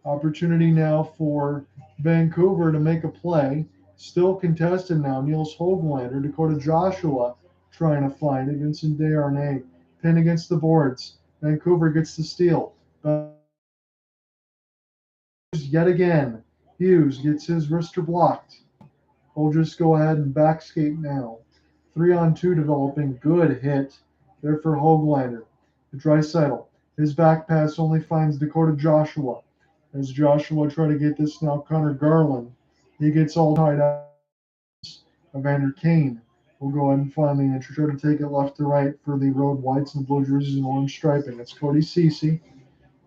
Opportunity now for Vancouver to make a play. Still contested now. Niels Höglander, Dakota Joshua trying to find it. Vincent Desharnais pinned against the boards. Vancouver gets the steal. Yet again, Hughes gets his wrister blocked. We'll just go ahead and backskate now. 3-on-2 developing. Good hit there for Höglander. Draisaitl. His back pass only finds Dakota Joshua. As Joshua try to get this now, Conor Garland. He gets all tied up. Evander Kane will go ahead and find the entry. Try to take it left to right for the road whites and blue jerseys and orange striping. It's Cody Ceci.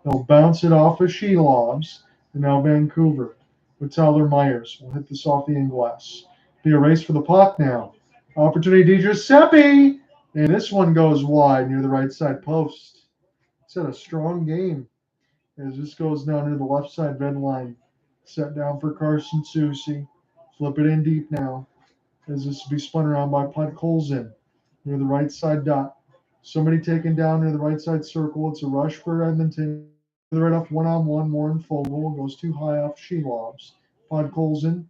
He'll bounce it off of Shelovs. And now Vancouver with Tyler Myers. Will hit this off the end glass. Be a race for the puck now. Opportunity, DiGiuseppe. And this one goes wide near the right side post. It's had a strong game as this goes down near the left side red line. Set down for Carson Soucy. Flip it in deep now as this will be spun around by Podkolzin near the right side dot. Somebody taken down near the right side circle. It's a rush for Edmonton. The right off 1-on-1. Warren Fogle goes too high off Shelovs. Podkolzin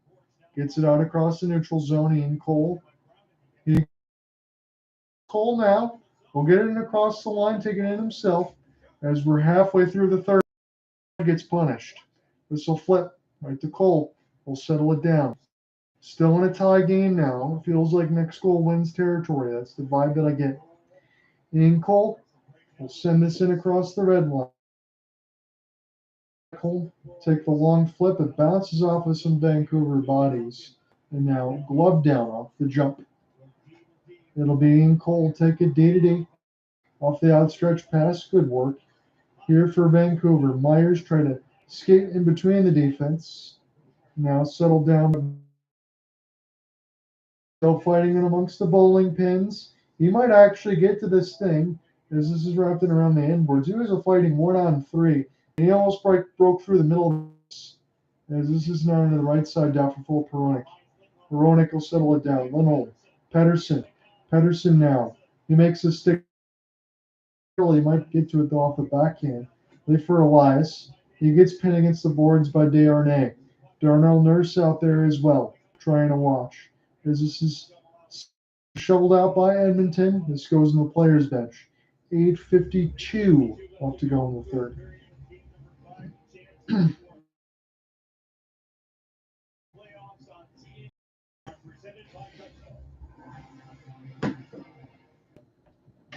gets it out across the neutral zone. Ian Cole. Cole now will get it across the line, taking it himself. As we're halfway through the third, gets punished. This will flip right to Cole. We'll settle it down. Still in a tie game now. Feels like next goal wins territory. That's the vibe that I get. Ekholm will send this in across the red line. Ekholm take the long flip. It bounces off of some Vancouver bodies. And now glove down off the jump. It'll be Ekholm take it day-to-day off the outstretched pass. Good work here for Vancouver. Myers try to skate in between the defense. Now settle down. Still fighting in amongst the bowling pins. He might actually get to this thing as this is wrapped in around the inboards. He was fighting 1-on-3. And he almost broke through the middle of this as this is now into the right side down for Filip Hronek. Hronek will settle it down. Lindholm. Pettersson. Pettersson now. He makes a stick. He might get to it though off the backhand. Leave for Elias. He gets pinned against the boards by Darnay. Darnell Nurse out there as well, trying to watch. As this is shoveled out by Edmonton. This goes in the players' bench. 8:52 left to go in the third.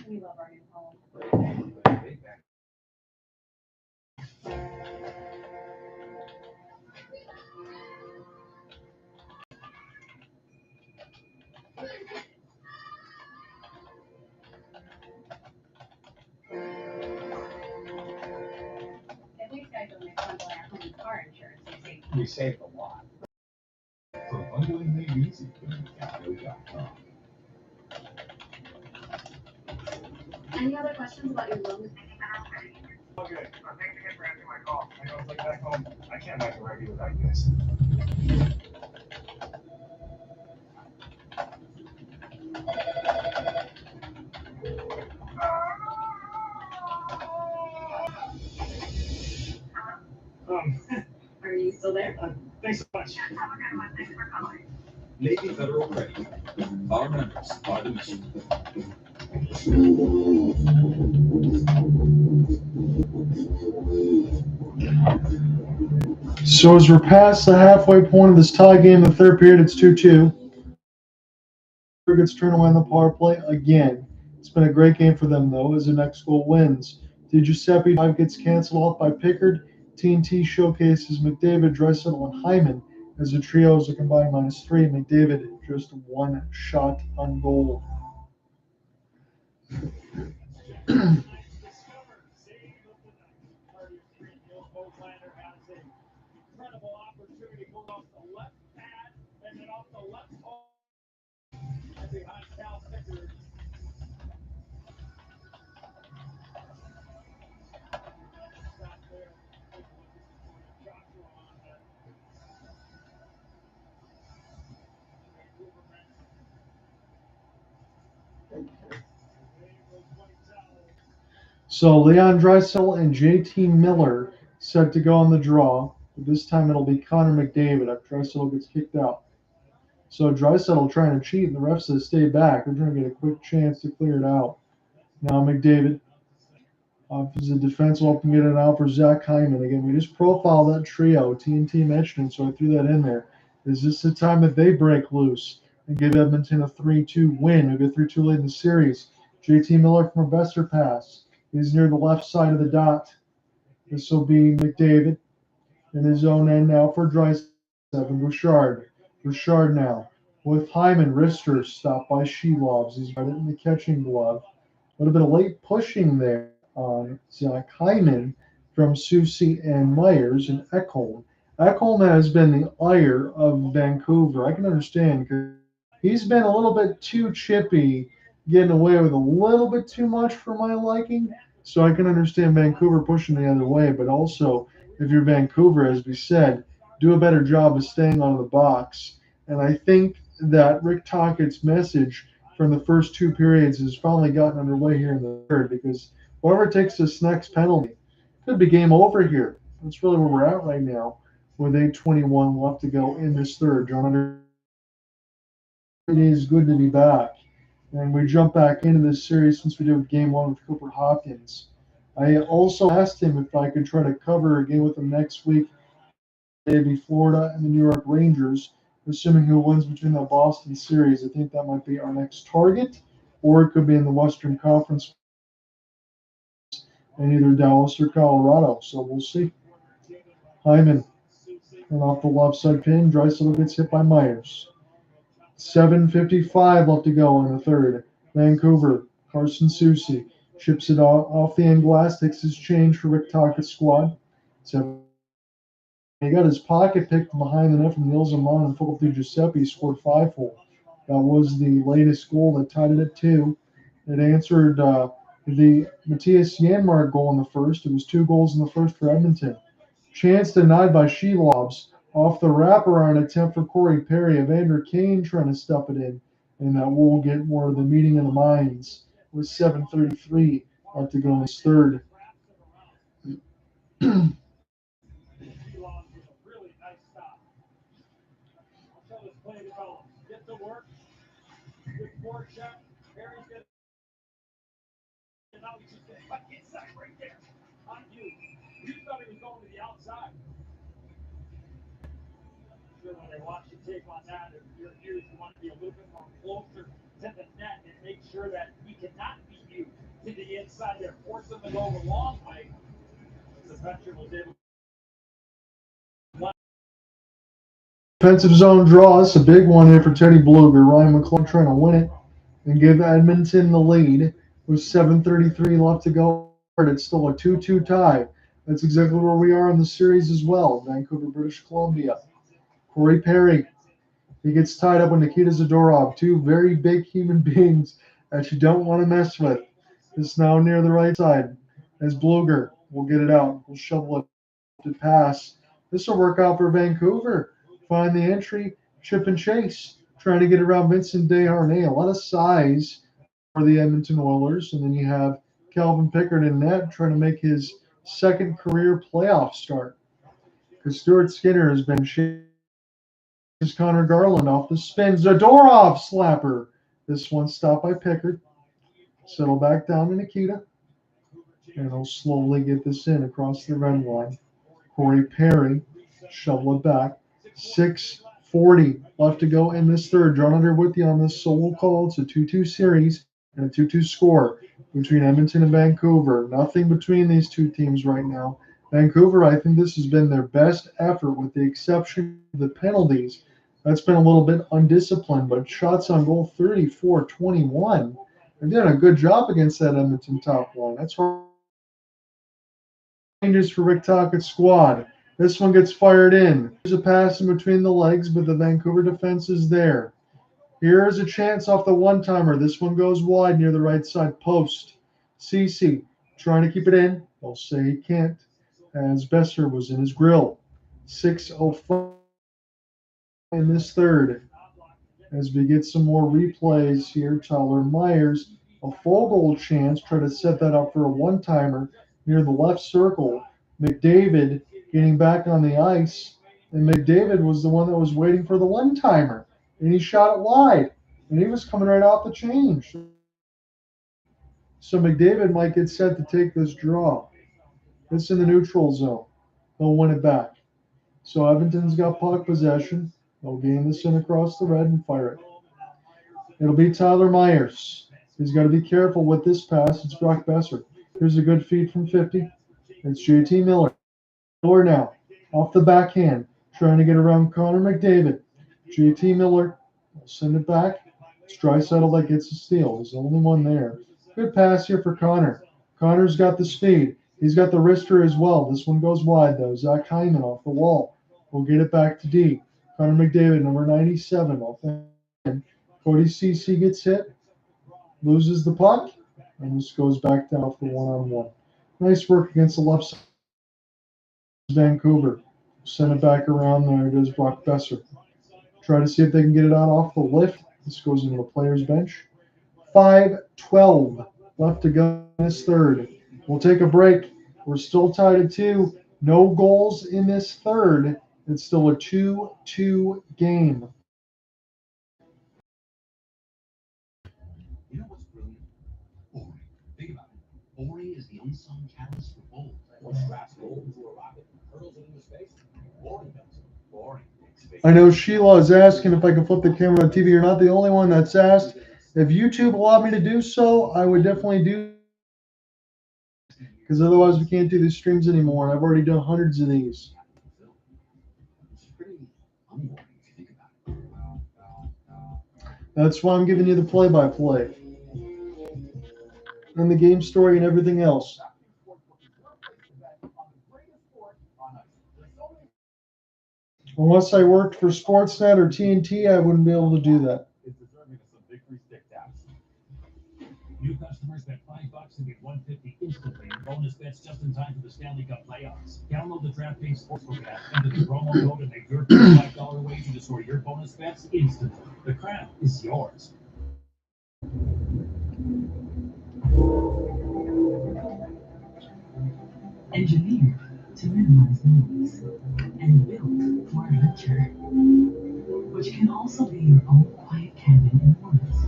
We love our new home. At least I don't make fun of our home car insurance. We saved a lot. For bundling made easy, Breakout.com. Any other questions about your loan? Okay, thanks again for answering my call. I know it's like back home. I can't imagine where I'd be without you guys. Are you still there? Thanks so much. Navy Federal Credit. Our members are the mission. So as we're past the halfway point of this tie game, the third period, it's 2-2. Gets turned away on the power play again. It's been a great game for them, though, as the next goal wins. Di Giuseppe 5 gets canceled off by Pickard. TNT showcases McDavid, Draisaitl, and Hyman as the trio is a combined -3. McDavid just one shot on goal. Incredible opportunity goes off the left pad and then off the left pole and behind Cal Pickard. Stop there. Joshua on that. So Leon Draisaitl and JT Miller set to go on the draw. But this time it'll be Connor McDavid after Draisaitl gets kicked out. So Draisaitl trying to cheat, and the ref says stay back. They're trying to get a quick chance to clear it out. Now McDavid. Offensive defense will open get it out for Zach Hyman. Again, we just profiled that trio. TNT mentioned it, so I threw that in there. Is this the time that they break loose and give Edmonton a 3-2 win? Who get 3-2 late in the series? JT Miller from a Boeser pass. He's near the left side of the dot. This will be McDavid in his own end now for Draisaitl. Bouchard. Bouchard now with Hyman. Wrister stopped by Shelovs. He's got it in the catching glove. A little bit of late pushing there on Zach Hyman from Susie and Myers and Ekholm. Ekholm has been the ire of Vancouver. I can understand because he's been a little bit too chippy, getting away with a little bit too much for my liking. So I can understand Vancouver pushing the other way, but also if you're Vancouver, as we said, do a better job of staying on the box. And I think that Rick Tocchet's message from the first two periods has finally gotten underway here in the third, because whoever takes this next penalty could be game over here. That's really where we're at right now with 8:21 left to go in this third. John, it is good to be back. And we jump back into this series since we did with game one with Cooper Hopkins. I also asked him if I could try to cover a game with him next week, maybe Florida and the New York Rangers. assuming who wins between that Boston series. I think that might be our next target, or it could be in the Western Conference in either Dallas or Colorado. So we'll see. Hyman, and off the left side pin, Draisaitl gets hit by Myers. 7:55 left to go in the third. Vancouver, Carson Soucy chips it off the end glass, takes his change for Rick Tocchett's squad. He got his pocket picked behind the net from Niels Amon, and Filip Giuseppe scored 5-hole. That was the latest goal that tied it at 2. It answered the Mattias Janmark goal in the first. It was 2 goals in the first for Edmonton. Chance denied by Shelobs. Off the wraparound attempt for Corey Perry. Evander Kane trying to stuff it in. And that will get more of the meeting of the minds with 7:33 left to go in his third. Get to work. Good forecheck. Perry's going to. Now he's just going to inside right there. On Hughes. Hughes thought he was going to the outside. Sure, when they watch the tape on that, if you're Hughes, you want to be a little bit more closer to the net and make sure that he cannot beat you to the inside there. Force him to go the long way. The veteran was able. Defensive zone draw. That's a big one here for Teddy Bluger. Ryan McClung trying to win it and give Edmonton the lead with 7:33 left to go. It's still a 2-2 tie. That's exactly where we are in the series as well. Vancouver, British Columbia. Corey Perry. He gets tied up with Nikita Zadorov. 2 very big human beings that you don't want to mess with. It's now near the right side as Bluger will get it out. We'll shovel it to pass. This will work out for Vancouver. Find the entry, chip and chase, trying to get around Vincent Desharnais. A lot of size for the Edmonton Oilers. And then you have Calvin Pickard in net trying to make his second career playoff start. Because Stuart Skinner has been chasing Conor Garland off the spin. Zadorov slapper. This one stopped by Pickard. Settle back down to Nikita. And he'll slowly get this in across the red line. Corey Perry, shovel it back. 6:40 left to go in this third. John Under with you on this solo call. It's a 2-2 series and a 2-2 score between Edmonton and Vancouver. Nothing between these two teams right now. Vancouver, I think this has been their best effort with the exception of the penalties. That's been a little bit undisciplined, but shots on goal 34-21. They're doing a good job against that Edmonton top line. That's hard. Changes for Rick Tocchett's squad. This one gets fired in. There's a pass in between the legs, but the Vancouver defense is there. Here is a chance off the one-timer. This one goes wide near the right side post. Cece trying to keep it in. They'll say he can't, as Boeser was in his grill. 6:05 in this third. As we get some more replays here, Tyler Myers, a full goal chance, try to set that up for a one-timer near the left circle. McDavid getting back on the ice, and McDavid was the one that was waiting for the one-timer, and he shot it wide, and he was coming right off the change. So McDavid might get set to take this draw. It's in the neutral zone. They'll win it back. So Edmonton's got puck possession. They'll gain this in across the red and fire it. It'll be Tyler Myers. He's got to be careful with this pass. It's Brock Boeser. Here's a good feed from 50. It's JT Miller. Miller now, off the backhand, trying to get around Connor McDavid. JT Miller will send it back. It's Draisaitl that gets the steal. He's the only one there. Good pass here for Conor. Connor's got the speed. He's got the wrister as well. This one goes wide, though. Zach Hyman off the wall. We'll get it back to D. Connor McDavid, number 97, off the end. Cody Cece gets hit, loses the puck, and this goes back down for one-on-one. Nice work against the left side. Vancouver. Send it back around there. It is Brock Boeser. Try to see if they can get it out off the lift. This goes into the player's bench. 5:12 left to go in this third. We'll take a break. We're still tied at 2. No goals in this third. It's still a 2-2 game. You know what's brilliant? Ori. Think about it. Ori is the unsung catalyst for gold. What straps gold into a rocket and hurls it into space? Ori does it. Ori makes I know Sheila is asking if I can flip the camera on TV. You're not the only one that's asked. If YouTube allowed me to do so, I would definitely do, because otherwise we can't do these streams anymore. I've already done hundreds of these. That's why I'm giving you the play-by-play and the game story and everything else. Unless I worked for Sportsnet or TNT, I wouldn't be able to do that. Is deserving of some victory stick taps. New customers bet $5 and get $150 instantly in bonus bets just in time for the Stanley Cup playoffs. Download the DraftKings Sportsbook app, enter the promo code, and make your $5 wager to score your bonus bets instantly. The crown is yours. Engineered to minimize noise and built for adventure, which can also be your own quiet cabin in the woods.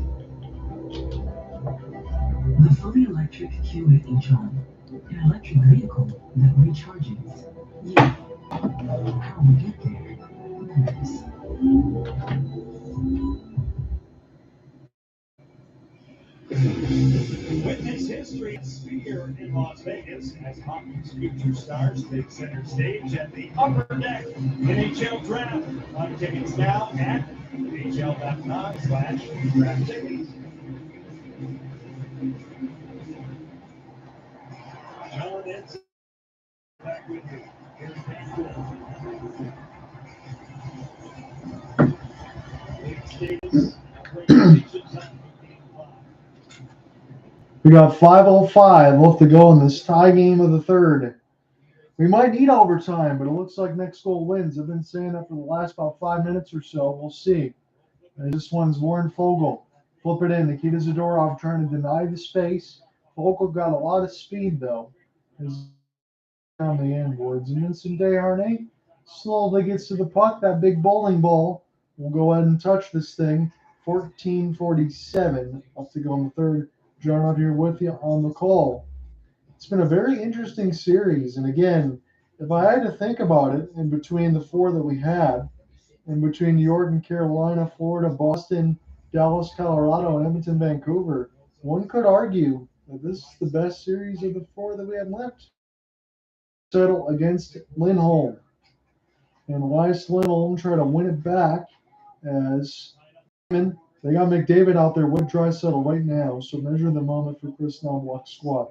The fully electric Q8 e-tron, an electric vehicle that recharges you. How we get there matters. Witness history sphere in Las Vegas as hockey's future stars take center stage at the Upper Deck NHL Draft. Buy tickets now at nhl.com/draft tickets. John Ensign back with you. Here's Vancouver. Big States, regulations on Game 5. We got 5:05 left to go in this tie game of the third. We might need overtime, but it looks like next goal wins. I've been saying that for the last about 5 minutes or so. We'll see. And this one's Warren Fogle. Flip it in. Nikita Zadorov trying to deny the space. Fogle got a lot of speed, though. He's on the end boards. And then Hronek slowly gets to the puck. That big bowling ball. We'll go ahead and touch this thing. 14:47 left to go in the third. John out here with you on the call. It's been a very interesting series. And again, if I had to think about it, in between the four that we had, in between New York and Carolina, Florida, Boston, Dallas, Colorado, and Edmonton, Vancouver, one could argue that this is the best series of the four that we had left. Settle against Lindholm. And Elias Lindholm try to win it back as Hyman. They got McDavid out there with Draisaitl right now, so measure the moment for Kris Knoblauch's squad.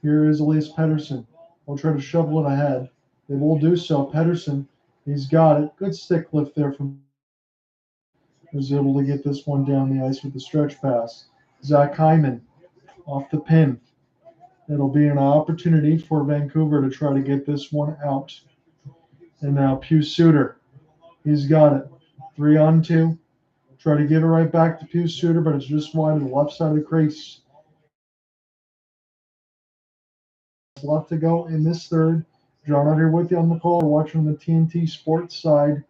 Here is Elias Pettersson. They'll try to shovel it ahead. They will do so. Pettersson, he's got it. Good stick lift there from. Was able to get this one down the ice with the stretch pass. Zach Hyman off the pin. It'll be an opportunity for Vancouver to try to get this one out. And now Bouchard. He's got it. 3-on-2. Try to give it right back to Bouchard, but it's just wide to the left side of the crease. Left to go in this third. John out here with you on the call, watching the TNT Sports side,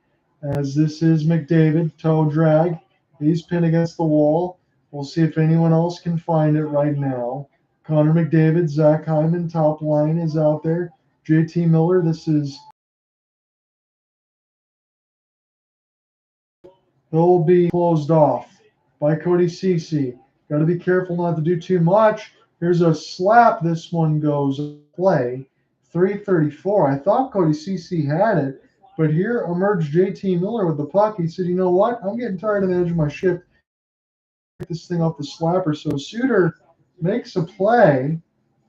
as this is McDavid, toe drag. He's pinned against the wall. We'll see if anyone else can find it right now. Connor McDavid, Zach Hyman, top line is out there. JT Miller, this is. He'll be closed off by Cody Ceci. Got to be careful not to do too much. Here's a slap. This one goes play. 3:34. I thought Cody Ceci had it, but here emerged JT Miller with the puck. He said, you know what? I'm getting tired of the edge of my ship. Get this thing off the slapper. So Suter makes a play,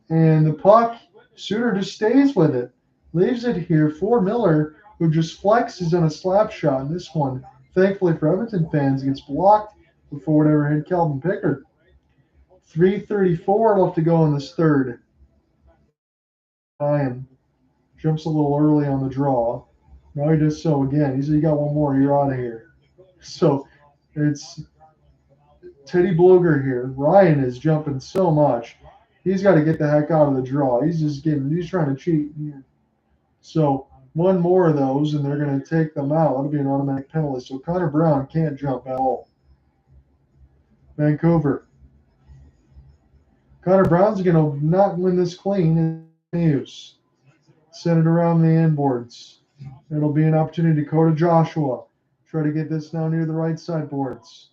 and the puck, Suter just stays with it. Leaves it here for Miller, who just flexes on a slap shot. And this one, thankfully for Edmonton fans, gets blocked before whatever hit Calvin Pickard. 3:34 left to go in this third. Ryan jumps a little early on the draw. Now he does so again. He said, you got one more, you're out of here. So it's Teddy Bluger here. Ryan is jumping so much. He's got to get the heck out of the draw. He's trying to cheat. So one more of those, and they're going to take them out. That'll be an automatic penalty. So Connor Brown can't jump at all. Vancouver. Connor Brown's going to not win this clean. Hughes. Send it around the end boards. It'll be an opportunity to go to Joshua. Try to get this now near the right side boards.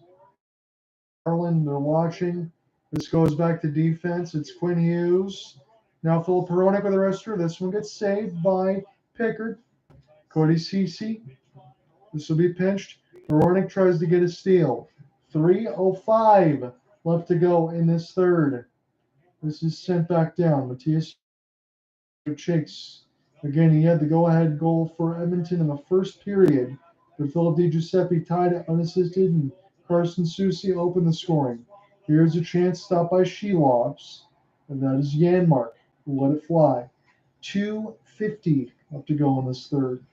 Garland, they're watching. This goes back to defense. It's Quinn Hughes. Now Filip Hronek with the wrister. This one gets saved by Pickard. Cody Cece. This will be pinched. Hronek tries to get a steal. 3:05 left to go in this third. This is sent back down. Mattias Chase. Again, he had the go-ahead goal for Edmonton in the first period, but Philip DiGiuseppe tied it unassisted, and Carson Soucy opened the scoring. Here's a chance stopped by Shelovs, and that is Janmark who let it fly. 2:50 left to go in this third.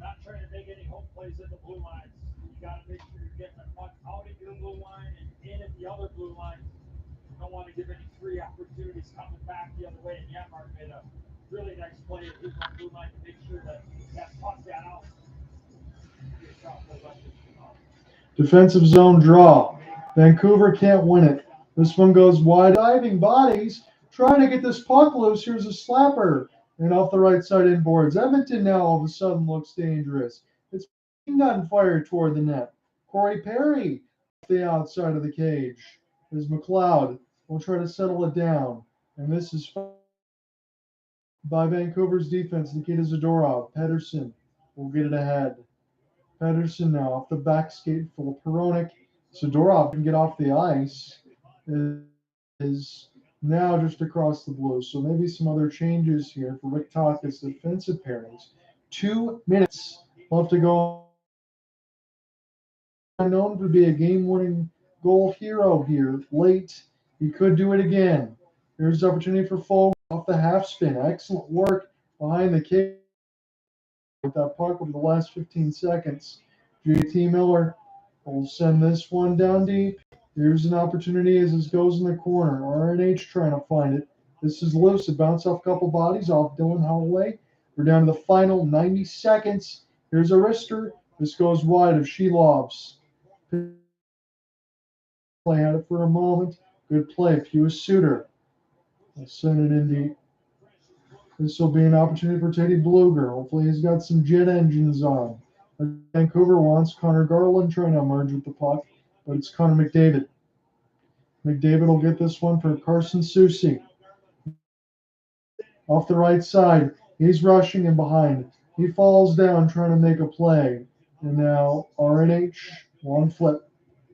Not trying to make any home plays at the blue lines. You got to make sure you're getting the puck out of your blue line and in at the other blue line. You don't want to give any free opportunities coming back the other way. And Janmark made a really nice play at his own blue line to make sure that puck got out. Defensive zone draw. Vancouver can't win it. This one goes wide. Diving bodies trying to get this puck loose. Here's a slapper. And off the right side inboards. Edmonton now all of a sudden looks dangerous. It's gun fire toward the net. Corey Perry off the outside of the cage. As McLeod will try to settle it down. And this is by Vancouver's defense. Nikita Zadorov. Pettersson will get it ahead. Pettersson now off the back skate. Filip Hronek. Zadorov can get off the ice. Is now just across the blue. So maybe some other changes here for Rick Tocchet's defensive pairings. 2 minutes left to go. Known to be a game-winning goal hero here. Late. He could do it again. Here's the opportunity for Fogel off the half spin. Excellent work behind the kick with that puck over the last 15 seconds. JT Miller will send this one down deep. Here's an opportunity as this goes in the corner. RNH trying to find it. This is loose. It bounced off a couple bodies off Dylan Holloway. We're down to the final 90 seconds. Here's a wrister. This goes wide of Shelovs. Play at it for a moment. Good play. Hughes Suter. I'll send it in deep. This will be an opportunity for Teddy Bluger. Hopefully he's got some jet engines on. Vancouver wants Connor Garland trying to emerge with the puck, but it's Connor McDavid. McDavid will get this one for Carson Soucy. Off the right side, he's rushing in behind. He falls down trying to make a play. And now RNH, one flip.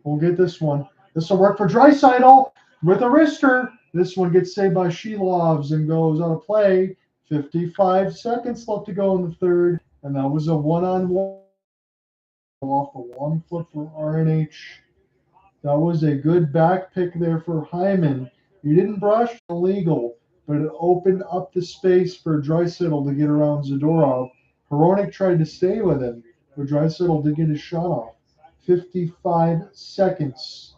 We'll get this one. This will work for Draisaitl with a wrister. This one gets saved by Shelovs and goes on a play. 55 seconds left to go in the third. And that was a one-on-one off the long flip for RNH. That was a good back pick there for Hyman. He didn't brush illegal, but it opened up the space for Draisaitl to get around Zadorov. Hronek tried to stay with him, but Draisaitl did get his shot off. 55 seconds.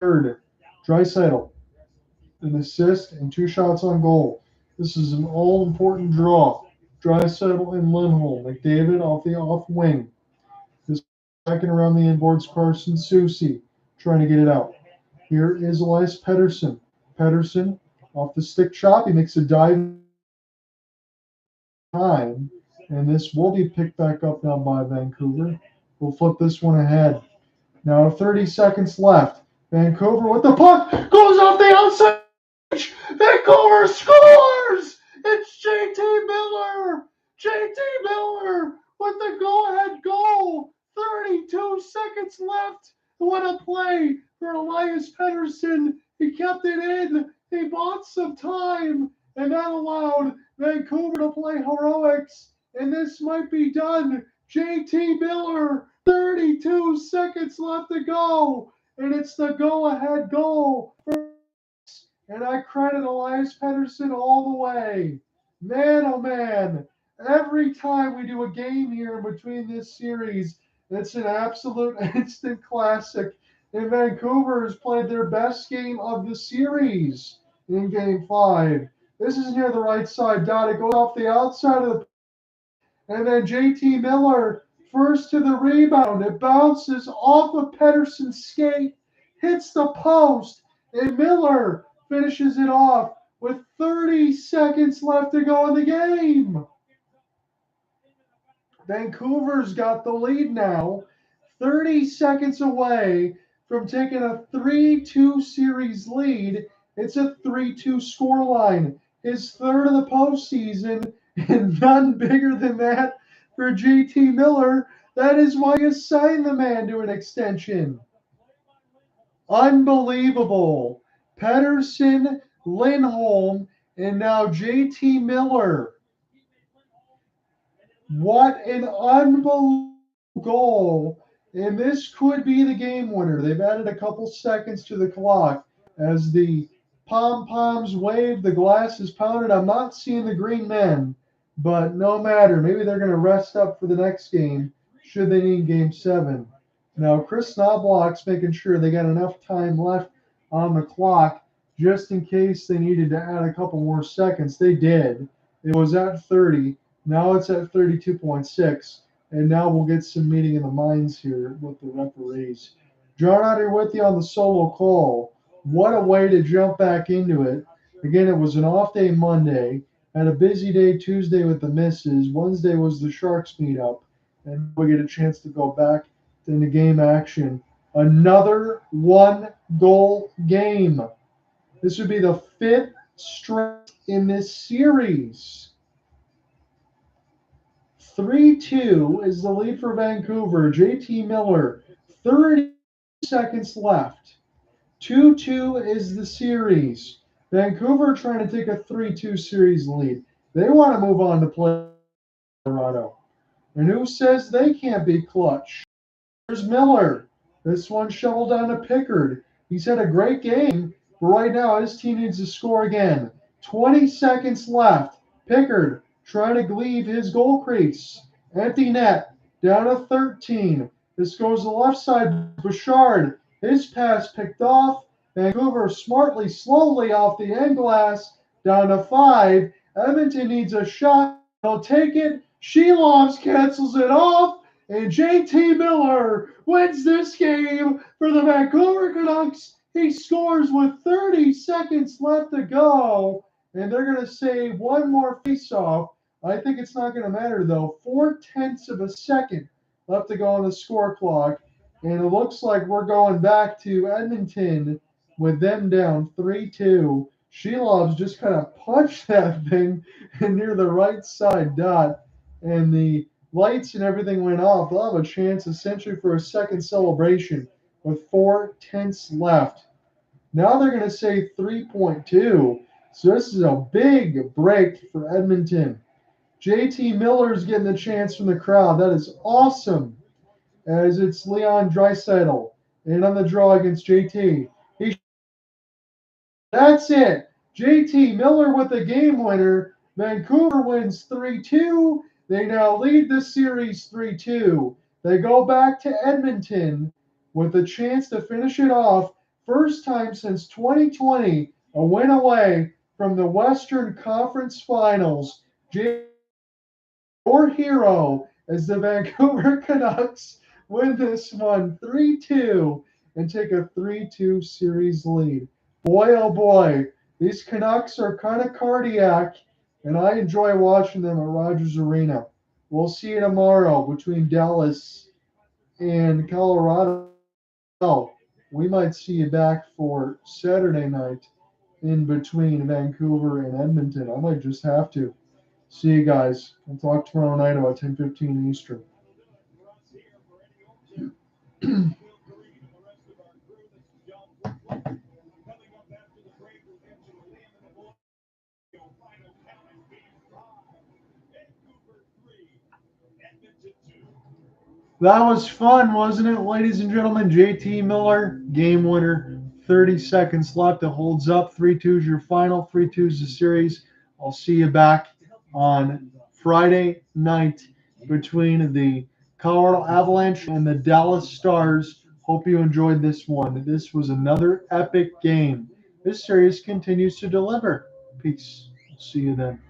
Third, Draisaitl, an assist and 2 shots on goal. This is an all-important draw. Draisaitl and Lindholm. McDavid off the off wing. This second around the inboards, Carson Soucy trying to get it out. Here is Elias Pettersson. Pettersson off the stick chop. He makes a dive time, and this will be picked back up now by Vancouver. We'll flip this one ahead. Now 30 seconds left. Vancouver with the puck goes off the outside. Vancouver scores! It's JT Miller! JT Miller with the go-ahead goal. 32 seconds left. What a play for Elias Pettersson. He kept it in. He bought some time, and that allowed Vancouver to play heroics. And this might be done. JT Miller, 32 seconds left to go. And it's the go-ahead goal. And I credit Elias Pettersson all the way. Man, oh man. Every time we do a game here in between this series, it's an absolute instant classic. And Vancouver has played their best game of the series in Game 5. This is near the right side dot. It goes off the outside of the... And then JT Miller, first to the rebound. It bounces off of Pettersson's skate, hits the post, and Miller finishes it off with 30 seconds left to go in the game. Vancouver's got the lead now, 30 seconds away from taking a 3-2 series lead. It's a 3-2 scoreline. His third of the postseason, and none bigger than that for JT Miller. That is why you signed the man to an extension. Unbelievable. Pettersson, Lindholm, and now JT Miller. What an unbelievable goal. And this could be the game winner. They've added a couple seconds to the clock as the pom-poms wave, the glass is pounded. I'm not seeing the green men, but no matter. Maybe they're going to rest up for the next game should they need game 7. Now, Kris Knoblauch's making sure they got enough time left on the clock just in case they needed to add a couple more seconds. They did. It was at 30. Now it's at 32.6. And now we'll get some meeting in the minds here with the referees. John out here with you on the solo call. What a way to jump back into it. Again, it was an off day Monday. Had a busy day Tuesday with the misses. Wednesday was the Sharks meetup. And we get a chance to go back into game action. Another 1-goal game. This would be the 5th straight in this series. 3-2 is the lead for Vancouver. JT Miller, 30 seconds left. 2-2 is the series. Vancouver trying to take a 3-2 series lead. They want to move on to play Colorado. And who says they can't be clutch? There's Miller. This one shoveled down to Pickard. He's had a great game, but right now his team needs to score again. 20 seconds left. Pickard trying to leave his goal crease. Empty net. Down to 13. This goes to the left side. Bouchard. His pass picked off. Vancouver smartly, slowly off the end glass. Down to 5. Edmonton needs a shot. They'll take it. Shelovs cancels it off. And JT Miller wins this game for the Vancouver Canucks. He scores with 30 seconds left to go. And they're going to save one more faceoff. I think it's not going to matter, though. 0.4 of a second left to go on the score clock. And it looks like we're going back to Edmonton with them down 3-2. Shelovs just kind of punched that thing near the right side dot. And the lights and everything went off. They'll have a chance essentially for a second celebration with 0.4 left. Now they're going to say 3.2. So this is a big break for Edmonton. JT Miller's getting the chance from the crowd. That is awesome. As it's Leon Draisaitl. And on the draw against JT. That's it. JT Miller with the game winner. Vancouver wins 3-2. They now lead the series 3-2. They go back to Edmonton with a chance to finish it off. First time since 2020, a win away from the Western Conference Finals. Your hero as the Vancouver Canucks win this one 3-2 and take a 3-2 series lead. Boy, oh boy, these Canucks are kind of cardiac, and I enjoy watching them at Rogers Arena. We'll see you tomorrow between Dallas and Colorado. We might see you back for Saturday night in between Vancouver and Edmonton. I might just have to. See you guys. We'll talk tomorrow night about 10:15 Eastern. That was fun, wasn't it, ladies and gentlemen? JT Miller, game winner, 30 seconds left. It holds up. 3-2 is your final. 3-2 is the series. I'll see you back on Friday night between the Colorado Avalanche and the Dallas Stars. Hope you enjoyed this one. This was another epic game. This series continues to deliver. Peace. See you then.